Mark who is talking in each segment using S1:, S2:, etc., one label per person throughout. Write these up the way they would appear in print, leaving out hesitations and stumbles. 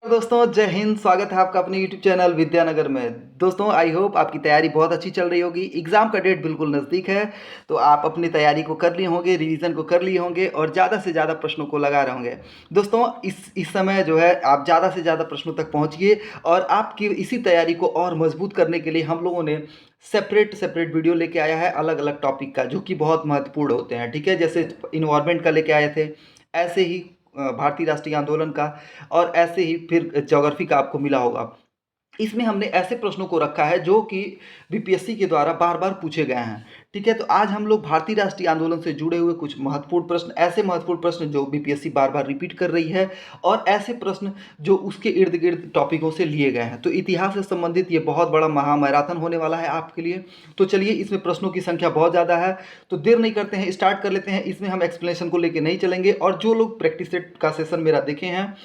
S1: दोस्तों जय हिंद। स्वागत है आपका अपने YouTube चैनल विद्यानगर में। दोस्तों आई होप आपकी तैयारी बहुत अच्छी चल रही होगी। एग्ज़ाम का डेट बिल्कुल नज़दीक है, तो आप अपनी तैयारी को कर लिए होंगे, रिवीजन को कर लिए होंगे और ज़्यादा से ज़्यादा प्रश्नों को लगा रहे होंगे। दोस्तों इस समय जो है आप ज़्यादा से ज़्यादा प्रश्नों तक पहुँचिए और आपकी इसी तैयारी को और मजबूत करने के लिए हम लोगों ने सेपरेट सेपरेट वीडियो लेके आया है अलग अलग टॉपिक का, जो कि बहुत महत्वपूर्ण होते हैं। ठीक है, जैसे इन्वायरमेंट का लेके आए थे, ऐसे ही भारतीय राष्ट्रीय आंदोलन का, और ऐसे ही फिर ज्योग्राफी का आपको मिला होगा। इसमें हमने ऐसे प्रश्नों को रखा है जो कि बीपीएससी के द्वारा बार बार पूछे गए हैं। ठीक है, तो आज हम लोग भारतीय राष्ट्रीय आंदोलन से जुड़े हुए कुछ महत्वपूर्ण प्रश्न, ऐसे महत्वपूर्ण प्रश्न जो बीपीएससी बार बार रिपीट कर रही है, और ऐसे प्रश्न जो उसके इर्द गिर्द टॉपिकों से लिए गए हैं। तो इतिहास से संबंधित ये बहुत बड़ा महामैराथन होने वाला है आपके लिए। तो चलिए, इसमें प्रश्नों की संख्या बहुत ज़्यादा है, तो देर नहीं करते हैं, स्टार्ट कर लेते हैं। इसमें हम एक्सप्लेनेशन को लेकर नहीं चलेंगे, और जो लोग प्रैक्टिस सेट का सेशन मेरा देखे हैं,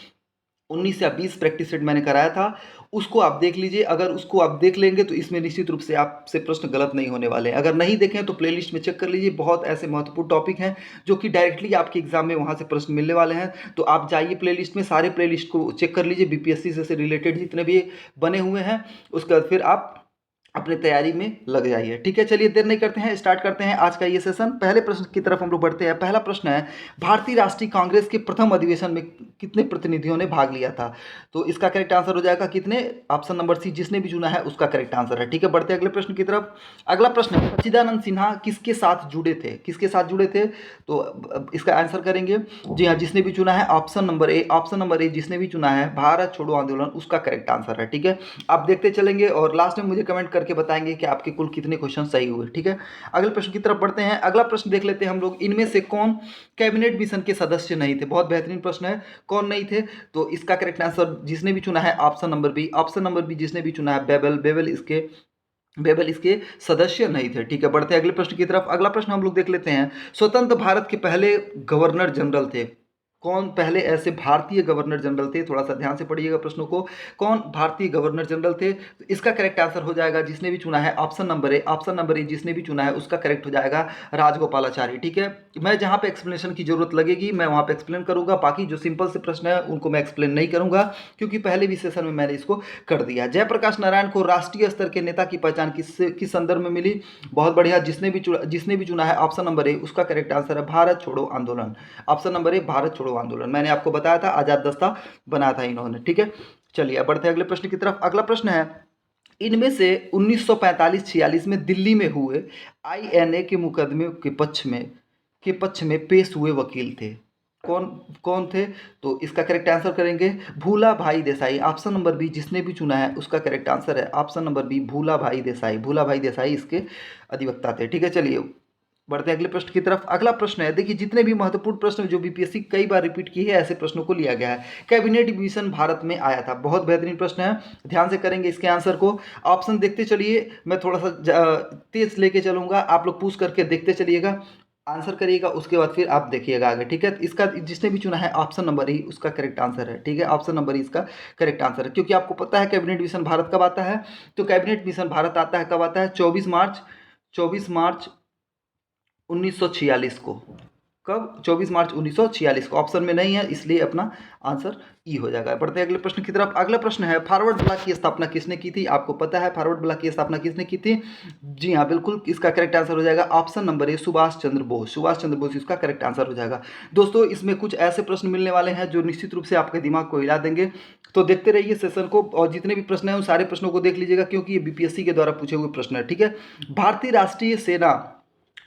S1: 19 या 20 प्रैक्टिस सेट मैंने कराया था, उसको आप देख लीजिए। अगर उसको आप देख लेंगे तो इसमें निश्चित रूप से आपसे प्रश्न गलत नहीं होने वाले हैं। अगर नहीं देखें तो प्लेलिस्ट में चेक कर लीजिए, बहुत ऐसे महत्वपूर्ण टॉपिक हैं जो कि डायरेक्टली आपके एग्जाम में वहाँ से प्रश्न मिलने वाले हैं। तो आप जाइए प्लेलिस्ट में, सारे प्लेलिस्ट को चेक कर लीजिए, बीपीएससी से रिलेटेड जितने भी बने हुए हैं, उसके बाद फिर आप अपनी तैयारी में लग जाइए। ठीक है, चलिए देर नहीं करते हैं, स्टार्ट करते हैं आज का ये सेशन। पहले प्रश्न की तरफ हम लोग बढ़ते हैं। पहला प्रश्न है, भारतीय राष्ट्रीय कांग्रेस के प्रथम अधिवेशन में कितने प्रतिनिधियों ने भाग लिया था? तो इसका करेक्ट आंसर हो जाएगा कितने। ऑप्शन नंबर सी, जिसने भी चुना है उसका करेक्ट आंसर है। ठीक है, बढ़ते हैं अगले प्रश्न की तरफ। अगला प्रश्न है, सच्चिदानंद सिन्हा किसके साथ जुड़े थे? किसके साथ जुड़े थे? तो अब इसका आंसर करेंगे, जी हाँ, जिसने भी चुना है option number A. Option number A जिसने भी चुना है भारत छोड़ो आंदोलन, उसका करेक्ट आंसर है। ठीक है, आप देखते चलेंगे और लास्ट में मुझे कमेंट करके बताएंगे कि आपके कुल कितने क्वेश्चन सही हुए। ठीक है, अगले प्रश्न की तरफ बढ़ते हैं। अगला प्रश्न देख लेते हैं हम लोग, इनमें से कौन कैबिनेट मिशन के सदस्य नहीं थे? बहुत बेहतरीन प्रश्न है, कौन नहीं थे? तो इसका करेक्ट आंसर जिसने भी चुना है option number B. Option number B जिसने भी चुना है बेबल इसके सदस्य नहीं थे। ठीक है, बढ़ते हैं अगले प्रश्न की तरफ। अगला प्रश्न हम लोग देख लेते हैं, स्वतंत्र भारत के पहले गवर्नर जनरल थे? कौन पहले ऐसे भारतीय गवर्नर जनरल थे? थोड़ा सा ध्यान से पढ़िएगा प्रश्नों को। कौन भारतीय गवर्नर जनरल थे? तो इसका करेक्ट आंसर हो जाएगा, जिसने भी चुना है option number A. Option number A जिसने भी चुना है उसका करेक्ट हो जाएगा राजगोपालाचारी। ठीक है, मैं जहाँ पे एक्सप्लेनेशन की जरूरत लगेगी मैं वहाँ पे एक्सप्लेन करूंगा, बाकी जो सिंपल से प्रश्न है उनको मैं एक्सप्लेन नहीं करूंगा, क्योंकि पहले भी सेशन में मैंने इसको कर दिया। जयप्रकाश नारायण को राष्ट्रीय स्तर के नेता की पहचान किस संदर्भ में मिली? बहुत बढ़िया, जिसने भी चुना है ऑप्शन नंबर ए, उसका करेक्ट आंसर है भारत छोड़ो आंदोलन। ऑप्शन नंबर ए, भारत छोड़ो आंदोलन। मैंने आपको बताया था, आजाद दस्ता बनाया था इन्होंने। ठीक है, चलिए अब बढ़ते हैं अगले प्रश्न की तरफ। अगला प्रश्न है, इनमें से 1945-46 में दिल्ली में हुए आईएनए के मुकदमे के पक्ष में पेश हुए वकील थे? कौन कौन थे? तो इसका करेक्ट आंसर करेंगे भूला भाई देसाई। ऑप्शन नंबर बी जिसने भी चुना है उसका करेक्ट आंसर है ऑप्शन नंबर बी, भूला भाई देसाई। भूला भाई देसाई इसके अधिवक्ता थे। ठीक है, चलिए बढ़ते हैं अगले प्रश्न की तरफ। अगला प्रश्न है, देखिए जितने भी महत्वपूर्ण प्रश्न जो बीपीएससी कई बार रिपीट की है, ऐसे प्रश्नों को लिया गया है। कैबिनेट मिशन भारत में आया था? बहुत बेहतरीन प्रश्न है, ध्यान से करेंगे इसके आंसर को। ऑप्शन देखते चलिए, मैं थोड़ा सा तेज लेके चलूंगा, आप लोग पूछ करके देखते चलिएगा, आंसर करिएगा, उसके बाद फिर आप देखिएगा आगे। ठीक है, इसका जिसने भी चुना है ऑप्शन नंबर ही उसका करेक्ट आंसर है। ठीक है, ऑप्शन नंबर ही इसका करेक्ट आंसर है, क्योंकि आपको पता है कैबिनेट मिशन भारत कब आता है। तो कैबिनेट मिशन भारत आता है, कब आता है? 24 मार्च 1946 को। कब? 24 मार्च 1946 को। ऑप्शन में नहीं है, इसलिए अपना आंसर ई हो जाएगा। बढ़ते हैं अगले प्रश्न की तरफ। अगला प्रश्न है, फॉरवर्ड ब्लॉक की स्थापना किसने की थी? आपको पता है फॉरवर्ड ब्लॉक की स्थापना किसने की थी? जी हाँ, बिल्कुल, इसका करेक्ट आंसर हो जाएगा ऑप्शन नंबर ए, सुभाष चंद्र बोस। सुभाष चंद्र बोस इसका करेक्ट आंसर हो जाएगा। दोस्तों इसमें कुछ ऐसे प्रश्न मिलने वाले हैं जो निश्चित रूप से आपके दिमाग को हिला देंगे, तो देखते रहिए सेशन को, और जितने भी प्रश्न हैं उन सारे प्रश्नों को देख लीजिएगा, क्योंकि ये बीपीएससी के द्वारा पूछे हुए प्रश्न है। ठीक है, भारतीय राष्ट्रीय सेना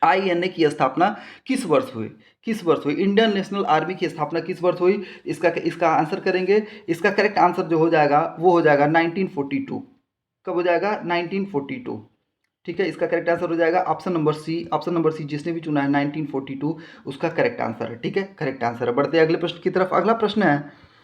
S1: आईएनए की स्थापना किस वर्ष हुई? किस वर्ष हुई? इंडियन नेशनल आर्मी की स्थापना किस वर्ष हुई? इसका आंसर करेंगे। इसका करेक्ट आंसर जो हो जाएगा वो हो जाएगा 1942। कब हो जाएगा? 1942। ठीक है, इसका करेक्ट आंसर हो जाएगा option number C. Option number C जिसने भी चुना है 1942 उसका करेक्ट आंसर है। ठीक है, करेक्ट आंसर है। बढ़ते हैं अगले प्रश्न की तरफ। अगला प्रश्न है,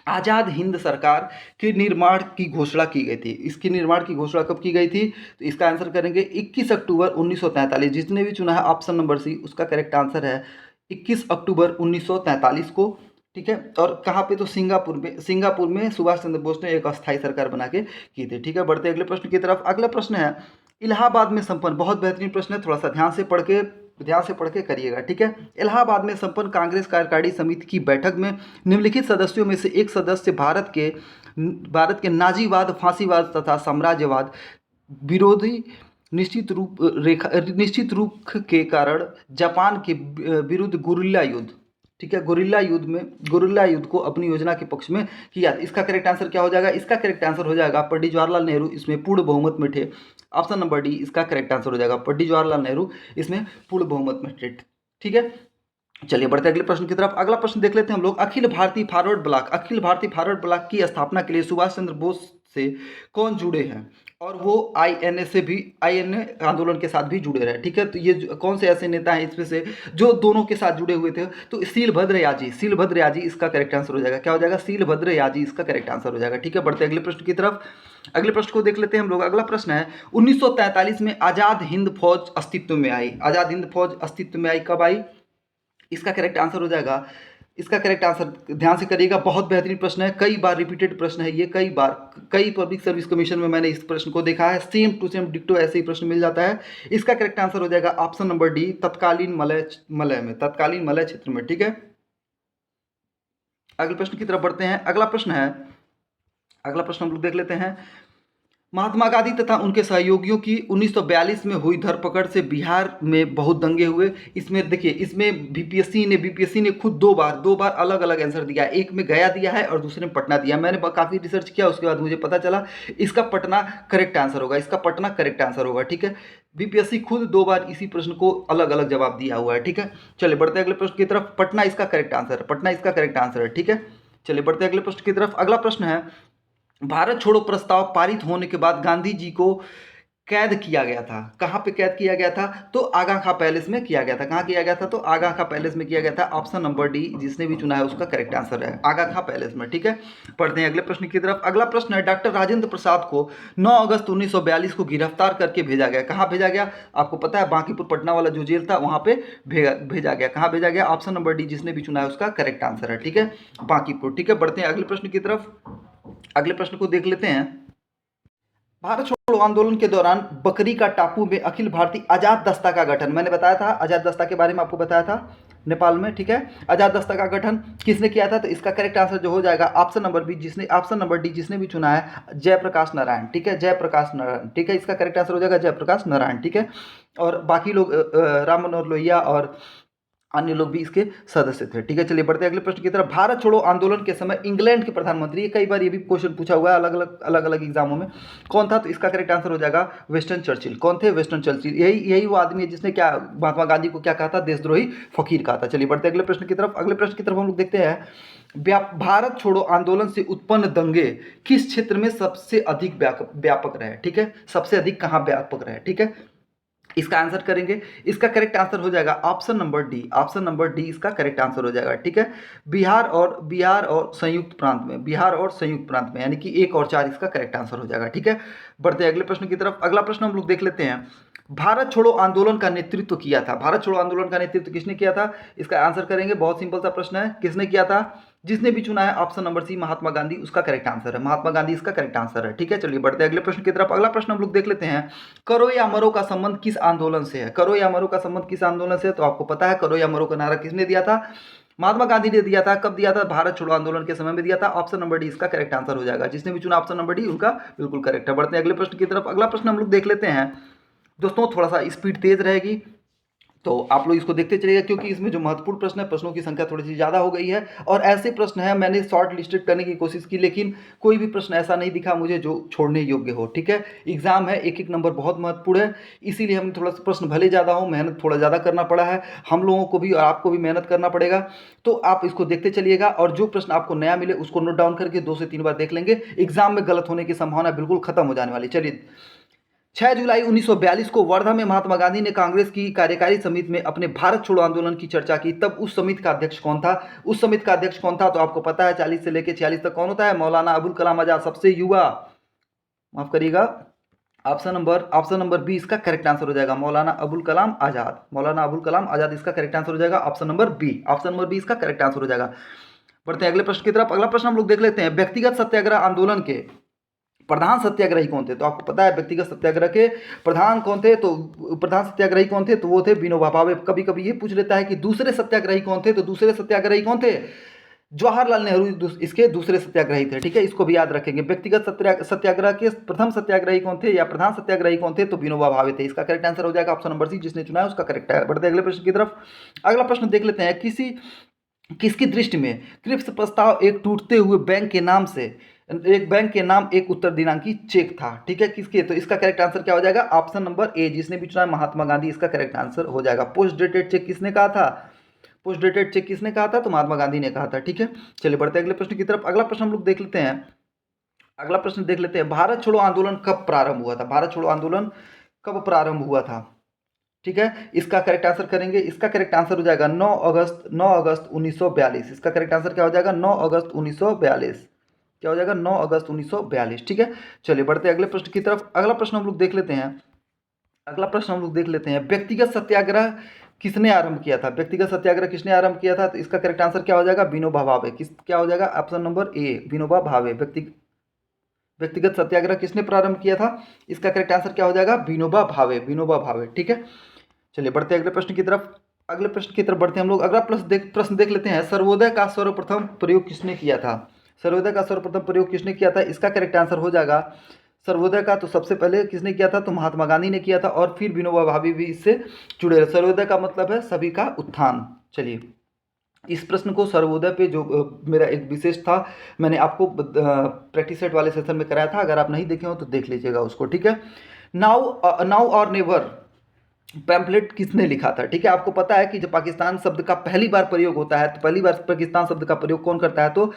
S1: आज़ाद हिंद सरकार के निर्माण की घोषणा की गई थी? इसकी निर्माण की घोषणा कब की गई थी? तो इसका आंसर करेंगे 21 अक्टूबर 1943। जिसने भी चुना है ऑप्शन नंबर सी उसका करेक्ट आंसर है 21 अक्टूबर 1943 को। ठीक है, और कहाँ पे? तो सिंगापुर में सुभाष चंद्र बोस ने एक अस्थायी सरकार बना के की थी। ठीक है, बढ़ते अगले प्रश्न की तरफ। अगला प्रश्न है, इलाहाबाद में संपन्न, बहुत बेहतरीन प्रश्न है, थोड़ा सा ध्यान से पढ़ के ध्यान से पढ़ के करिएगा, ठीक है। इलाहाबाद में संपन्न कांग्रेस कार्यकारिणी समिति की बैठक में निम्नलिखित सदस्यों में से एक सदस्य भारत के नाजीवाद, फांसीवाद तथा साम्राज्यवाद विरोधी निश्चित रूप के कारण जापान के विरुद्ध गुरिल्ला युद्ध, ठीक है, गुरिल्ला युद्ध को अपनी योजना के पक्ष में किया। इसका करेक्ट आंसर क्या हो जाएगा? इसका करेक्ट आंसर हो जाएगा पंडित जवाहरलाल नेहरू, इसमें पूर्ण बहुमत में थे। ऑप्शन नंबर डी इसका करेक्ट आंसर हो जाएगा, पंडित जवाहरलाल नेहरू इसमें पूर्ण बहुमत में थे, ठीक है। चलिए बढ़ते अगले प्रश्न की तरफ। अगला प्रश्न देख लेते हैं हम लोग। अखिल भारतीय फॉरवर्ड ब्लॉक की स्थापना के लिए सुभाष चंद्र बोस से कौन जुड़े हैं? और वो आईएनए आंदोलन के साथ भी जुड़े रहे, ठीक है। तो ये कौन से ऐसे नेता हैं इसमें से जो दोनों के साथ जुड़े हुए थे? तो सीलभद्र याजी इसका करेक्ट आंसर हो जाएगा। क्या हो जाएगा? सीलभद्र याजी इसका करेक्ट आंसर हो जाएगा, ठीक है। बढ़ते अगले प्रश्न की तरफ। अगले प्रश्न को देख लेते हैं हम लोग। अगला प्रश्न है 1943 में आजाद हिंद फौज अस्तित्व में आई। कब आई? इसका करेक्ट आंसर हो जाएगा, इसका करेक्ट आंसर ध्यान से करिएगा, बहुत बेहतरीन प्रश्न है, कई बार रिपीटेड प्रश्न है ये, कई पब्लिक सर्विस कमीशन में मैंने इस प्रश्न को देखा है, सेम टू सेम डिक्टो ऐसे ही प्रश्न मिल जाता है। इसका करेक्ट आंसर हो जाएगा ऑप्शन नंबर डी, तत्कालीन मलय क्षेत्र में, ठीक है। अगले प्रश्न की तरफ बढ़ते हैं। अगला प्रश्न हम लोग देख लेते हैं। महात्मा गांधी तथा उनके सहयोगियों की 1942 में हुई धरपकड़ से बिहार में बहुत दंगे हुए। इसमें देखिए, इसमें बीपीएससी ने खुद दो बार अलग अलग आंसर दिया है। एक में गया दिया है और दूसरे में पटना दिया। मैंने काफ़ी रिसर्च किया, उसके बाद मुझे पता चला इसका पटना करेक्ट आंसर होगा, ठीक है। बीपीएससी खुद दो बार इसी प्रश्न को अलग अलग जवाब दिया हुआ है, ठीक है। चलिए बढ़ते अगले प्रश्न की तरफ। पटना इसका करेक्ट आंसर है, ठीक है। चलिए बढ़ते अगले प्रश्न की तरफ। अगला प्रश्न है भारत छोड़ो प्रस्ताव पारित होने के बाद गांधी जी को कैद किया गया था। कहाँ पे कैद किया गया था? तो आगा खां पैलेस में किया गया था। कहाँ किया गया था? तो आगा खां पैलेस में किया गया था। ऑप्शन नंबर डी जिसने भी चुना है उसका करेक्ट आंसर है, आगा खां पैलेस में, ठीक है। पढ़ते हैं अगले प्रश्न की तरफ। अगला प्रश्न है डॉक्टर राजेंद्र प्रसाद को 9 अगस्त 1942 को गिरफ्तार करके भेजा गया। कहाँ भेजा गया? आपको पता है, बांकीपुर पटना वाला जो जेल था वहाँ पे भेजा गया। कहाँ भेजा गया? ऑप्शन नंबर डी जिसने भी चुना है उसका करेक्ट आंसर है, ठीक है, बांकीपुर, ठीक है। बढ़ते हैं अगले प्रश्न की तरफ। अगले प्रश्न को देख लेते हैं। भारत छोड़ो आंदोलन के दौरान बकरी का टापू में अखिल भारतीय आजाद दस्ता का गठन, मैंने बताया था आजाद दस्ता के बारे में, आपको बताया था नेपाल में, ठीक है। आजाद दस्ता का गठन किसने किया था? तो इसका करेक्ट आंसर जो हो जाएगा ऑप्शन नंबर डी जिसने भी चुना है जयप्रकाश नारायण, ठीक है, जयप्रकाश नारायण, ठीक है। इसका करेक्ट आंसर हो जाएगा जयप्रकाश नारायण, ठीक है। और बाकी लोग राम मनोहर लोहिया और अन्य लोग भी इसके सदस्य थे, ठीक है। चलिए बढ़ते हैं अगले प्रश्न की तरफ। भारत छोड़ो आंदोलन के समय इंग्लैंड के प्रधानमंत्री, कई बार ये भी क्वेश्चन पूछा हुआ है अलग अलग एग्जामों में, कौन था? तो इसका करेक्ट आंसर हो जाएगा विंस्टन चर्चिल। कौन थे? Winston Churchill. यही वो आदमी है जिसने क्या महात्मा गांधी को क्या कहा था? देशद्रोही फकीर कहा था। चलिए बढ़ते अगले प्रश्न की तरफ। अगले प्रश्न की तरफ हम लोग देखते हैं भारत छोड़ो आंदोलन से उत्पन्न दंगे किस क्षेत्र में सबसे अधिक व्यापक रहे, ठीक है, सबसे अधिक कहाँ व्यापक रहे, ठीक है। इसका आंसर करेंगे, इसका करेक्ट आंसर हो जाएगा ऑप्शन नंबर डी इसका करेक्ट आंसर हो जाएगा, ठीक है। बिहार और संयुक्त प्रांत में, यानी कि 1 और 4 इसका करेक्ट आंसर हो जाएगा, ठीक है। बढ़ते हैं अगले प्रश्न की तरफ। अगला प्रश्न हम लोग देख लेते हैं। भारत छोड़ो आंदोलन का नेतृत्व किया था। भारत छोड़ो आंदोलन का नेतृत्व किसने किया था? इसका आंसर करेंगे, बहुत सिंपल सा प्रश्न है, किसने किया था? जिसने भी चुना है ऑप्शन नंबर सी महात्मा गांधी, उसका करेक्ट आंसर है, महात्मा गांधी इसका करेक्ट आंसर है, ठीक है। चलिए बढ़ते हैं अगले प्रश्न की तरफ। अगला प्रश्न हम लोग देख लेते हैं। करो या मरो का संबंध किस आंदोलन से है? करो या मरो का संबंध किस आंदोलन से है? तो आपको पता है करो या मरो का नारा किसने दिया था? महात्मा गांधी ने दिया था। कब दिया था? भारत छोड़ो आंदोलन के समय में दिया था। ऑप्शन नंबर डी इसका करेक्ट आंसर हो जाएगा, जिसने भी चुना ऑप्शन नंबर डी उनका बिल्कुल करेक्ट है। बढ़ते हैं अगले प्रश्न की तरफ। अगला प्रश्न हम लोग देख लेते हैं। दोस्तों थोड़ा सा स्पीड तेज रहेगी तो आप लोग इसको देखते चलिएगा, क्योंकि इसमें जो महत्वपूर्ण प्रश्न है, प्रश्नों की संख्या थोड़ी सी ज़्यादा हो गई है और ऐसे प्रश्न है मैंने शॉर्ट लिस्टेड करने की कोशिश की, लेकिन कोई भी प्रश्न ऐसा नहीं दिखा मुझे जो छोड़ने योग्य हो, ठीक है। एग्जाम है, एक नंबर बहुत महत्वपूर्ण है, इसीलिए हमें थोड़ा सा प्रश्न भले ज़्यादा हो, मेहनत थोड़ा ज़्यादा करना पड़ा है, हम लोगों को भी और आपको भी मेहनत करना पड़ेगा। तो आप इसको देखते चलिएगा और जो प्रश्न आपको नया मिले उसको नोट डाउन करके 2 से 3 बार देख लेंगे, एग्जाम में गलत होने की संभावना बिल्कुल खत्म हो जाने वाली। चलिए 6 जुलाई 1942 को वर्धा में महात्मा गांधी ने कांग्रेस की कार्यकारी समिति में अपने भारत छोड़ो आंदोलन की चर्चा की। तब उस समिति का अध्यक्ष कौन था? तो आपको पता है 40 से लेकर 46 तक कौन होता है? मौलाना अबुल कलाम आजाद, सबसे युवा, माफ करिएगा, ऑप्शन नंबर बी इसका करेक्ट आंसर हो जाएगा, मौलाना अबुल कलाम आजाद इसका करेक्ट आंसर हो जाएगा, ऑप्शन नंबर बी इसका करेक्ट आंसर हो जाएगा। बढ़ते हैं अगले प्रश्न की तरफ। अगला प्रश्न हम लोग देख लेते हैं। व्यक्तिगत सत्याग्रह आंदोलन के प्रधान सत्याग्रही कौन थे? तो आपको पता है व्यक्तिगत सत्याग्रह के प्रधान कौन थे? तो प्रधान सत्याग्रही कौन थे? तो वो थे विनोबा भावे। कभी कभी ये पूछ लेता है कि दूसरे सत्याग्रही कौन थे? तो दूसरे सत्याग्रही कौन थे? जवाहरलाल नेहरू इसके दूसरे सत्याग्रही थे। ठीक है, इसको भी याद रखेंगे। व्यक्तिगत सत्याग्रह के प्रथम सत्याग्रही कौन थे या प्रधान सत्याग्रही कौन थे? तो विनोबा भावे थे। इसका करेक्ट आंसर हो जाएगा ऑप्शन नंबर सी, जिसने चुना है उसका करेक्ट है। बढ़ते अगले प्रश्न की तरफ। अगला प्रश्न देख लेते हैं, किसकी दृष्टि में क्रिप्स प्रस्ताव एक टूटते हुए बैंक के नाम से एक बैंक के नाम एक उत्तर दिनांकी चेक था? ठीक है, किसके? तो इसका करेक्ट आंसर क्या हो जाएगा? ऑप्शन नंबर ए, जिसने भी चुना है महात्मा गांधी, इसका करेक्ट आंसर हो जाएगा। पोस्ट डेटेड चेक किसने कहा था? पोस्ट डेटेड चेक किसने कहा था? तो महात्मा गांधी ने कहा था। ठीक है, चलिए बढ़ते अगले प्रश्न की तरफ। अगला प्रश्न हम लोग देख लेते हैं। अगला प्रश्न देख लेते हैं, भारत छोड़ो आंदोलन कब प्रारंभ हुआ था? भारत छोड़ो आंदोलन कब प्रारंभ हुआ था? ठीक है, इसका करेक्ट आंसर करेंगे। इसका करेक्ट आंसर हो जाएगा 9 अगस्त 1942। इसका करेक्ट आंसर क्या हो जाएगा? 9 अगस्त 1942। क्या हो जाएगा? 9 अगस्त 1942। ठीक है, चलिए बढ़ते अगले प्रश्न की तरफ। अगला प्रश्न हम लोग देख लेते हैं। अगला प्रश्न हम लोग देख लेते हैं, व्यक्तिगत सत्याग्रह किसने आरंभ किया था? व्यक्तिगत सत्याग्रह किसने आरंभ किया था? तो इसका करेक्ट आंसर क्या हो जाएगा? विनोबा भावे। क्या हो जाएगा? ऑप्शन नंबर ए, विनोबा भावे। व्यक्तिगत सत्याग्रह किसने प्रारंभ किया था? इसका करेक्ट आंसर क्या हो जाएगा? विनोबा भावे, विनोबा भावे। ठीक है, चलिए बढ़ते अगले प्रश्न की तरफ। अगले प्रश्न की तरफ बढ़ते हैं हम लोग। अगला प्रश्न देख लेते हैं, सर्वोदय का सर्वप्रथम प्रयोग किसने किया था? सर्वोदय का सर्वप्रथम प्रयोग किसने किया था? इसका करेक्ट आंसर हो जाएगा सर्वोदय का तो सबसे पहले किसने किया था? तो महात्मा गांधी ने किया था, और फिर विनोबा भावे भी इससे जुड़े रहे। सर्वोदय का मतलब है सभी का उत्थान। चलिए, इस प्रश्न को सर्वोदय पे जो मेरा एक विशेष था, मैंने आपको प्रैक्टिस सेट वाले सेशन में कराया था। अगर आप नहीं देखे हो तो देख लीजिएगा उसको। ठीक है, नाउ और नेवर पैम्पलेट किसने लिखा था? ठीक है, आपको पता है कि जब पाकिस्तान शब्द का पहली बार प्रयोग होता है तो पहली बार पाकिस्तान शब्द का प्रयोग कौन करता है? तो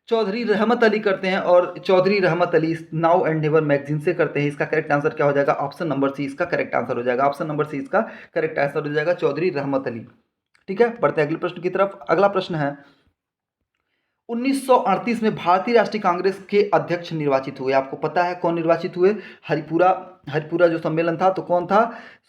S1: चौधरी रहमत अली करते हैं, और चौधरी रहमत Ali now and never magazine से करते हैं। इसका करेक्ट आंसर क्या हो जाएगा? ऑप्शन नंबर सी, इसका करेक्ट आंसर हो जाएगा। ऑप्शन नंबर सी इसका करेक्ट आंसर हो जाएगा, चौधरी रहमत अली। ठीक है, बढ़ते अगले प्रश्न की तरफ। अगला प्रश्न है, 1938 में भारतीय राष्ट्रीय कांग्रेस के अध्यक्ष निर्वाचित हुए। आपको पता है कौन निर्वाचित हुए? हरिपुरा जो सम्मेलन था, तो कौन था?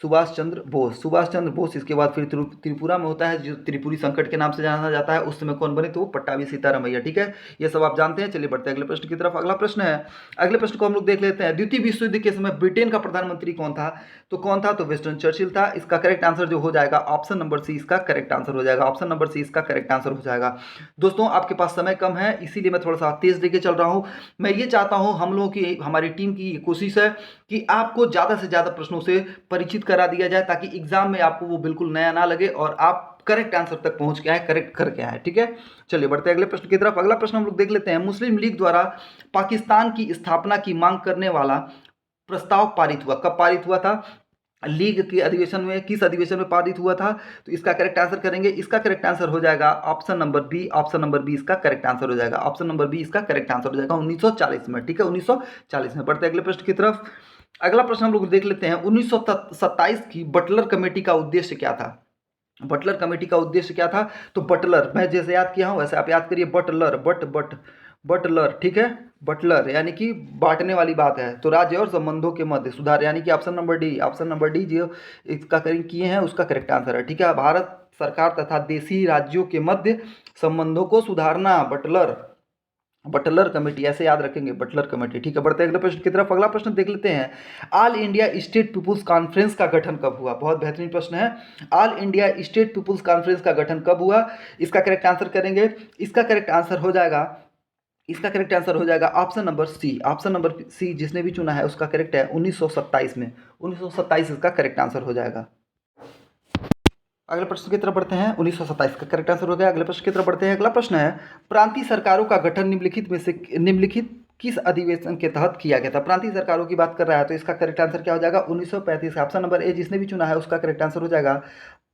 S1: सुभाष चंद्र बोस। सुभाष चंद्र बोस। इसके बाद फिर त्रिपुरा में होता है, जो त्रिपुरी संकट के नाम से जाना जाता है। उस समय कौन बने? तो वो पट्टाभी सीतारामैया। ठीक है, ये सब आप जानते हैं। चलिए बढ़ते अगले प्रश्न की तरफ। अगला प्रश्न है, अगले प्रश्न को हम लोग देख लेते हैं, द्वितीय विश्व युद्ध के समय ब्रिटेन का प्रधानमंत्री कौन था? तो कौन था? तो विंस्टन चर्चिल था। इसका करेक्ट आंसर जो हो जाएगा, ऑप्शन नंबर सी इसका करेक्ट आंसर हो जाएगा। ऑप्शन नंबर सी इसका करेक्ट आंसर हो जाएगा। दोस्तों, आपके पास समय कम है, इसीलिए मैं थोड़ा सा तेज लेके चल रहा हूं। मैं ये चाहता हूं, हम लोगों की, हमारी टीम की कोशिश है कि आपको ज़्यादा से ज़्यादा प्रश्नों से परिचित करा दिया जाए, ताकि एग्जाम में आपको वो बिल्कुल नया ना लगे और आप करेक्ट आंसर तक पहुंच के आए, करेक्ट करके आए। ठीक है, चलिए बढ़ते अगले प्रश्न की तरफ। अगला प्रश्न हम लोग देख लेते हैं, मुस्लिम लीग द्वारा पाकिस्तान की स्थापना की मांग करने वाला प्रस्ताव पारित हुआ। कब पारित हुआ था? लीग के अधिवेशन में, किस अधिवेशन में पारित हुआ था? तो इसका करेक्ट आंसर करेंगे। इसका करेक्ट आंसर हो जाएगा option number B. Option number B इसका करेक्ट आंसर हो जाएगा। ऑप्शन नंबर बी इसका करेक्ट आंसर हो जाएगा 1940 में। ठीक है, 1940 में। बढ़ते अगले प्रश्न की तरफ। अगला प्रश्न हम लोग देख लेते हैं, 1927 की बटलर कमेटी का उद्देश्य क्या था? बटलर कमेटी का उद्देश्य क्या था? तो बटलर, मैं जैसे याद किया हूं वैसे आप याद करिए। Butler, Butler. ठीक है, बटलर यानी कि बांटने वाली बात है। तो राज्य और संबंधों के मध्य सुधार, यानी कि option number D, option number D जो इसका किए हैं उसका करेक्ट आंसर है। ठीक है, भारत सरकार तथा देशी राज्यों के मध्य संबंधों को सुधारना, बटलर कमेटी, ऐसे याद रखेंगे, बटलर कमेटी। ठीक है, बढ़ते अगले प्रश्न की तरफ। अगला प्रश्न देख लेते हैं, All India State People's Conference का गठन कब हुआ? बहुत बेहतरीन प्रश्न है। All India State People's Conference का गठन कब हुआ? इसका करेक्ट आंसर करेंगे। इसका करेक्ट आंसर हो जाएगा, इसका करेक्ट आंसर हो जाएगा option number C. Option number C जिसने भी चुना है उसका करेक्ट है, 1927 में। 1927 इसका करेक्ट आंसर हो जाएगा। अगले प्रश्न की तरफ बढ़ते हैं, 1927 का करेक्ट आंसर हो गया। अगले प्रश्न की तरफ बढ़ते हैं। अगला प्रश्न है, प्रांतीय सरकारों का गठन निम्नलिखित किस अधिवेशन के तहत किया गया था? प्रांतीय सरकारों की बात कर रहा है, तो इसका करेक्ट आंसर क्या हो जाएगा? 1935। ऑप्शन नंबर ए जिसने भी चुना है उसका करेक्ट आंसर हो जाएगा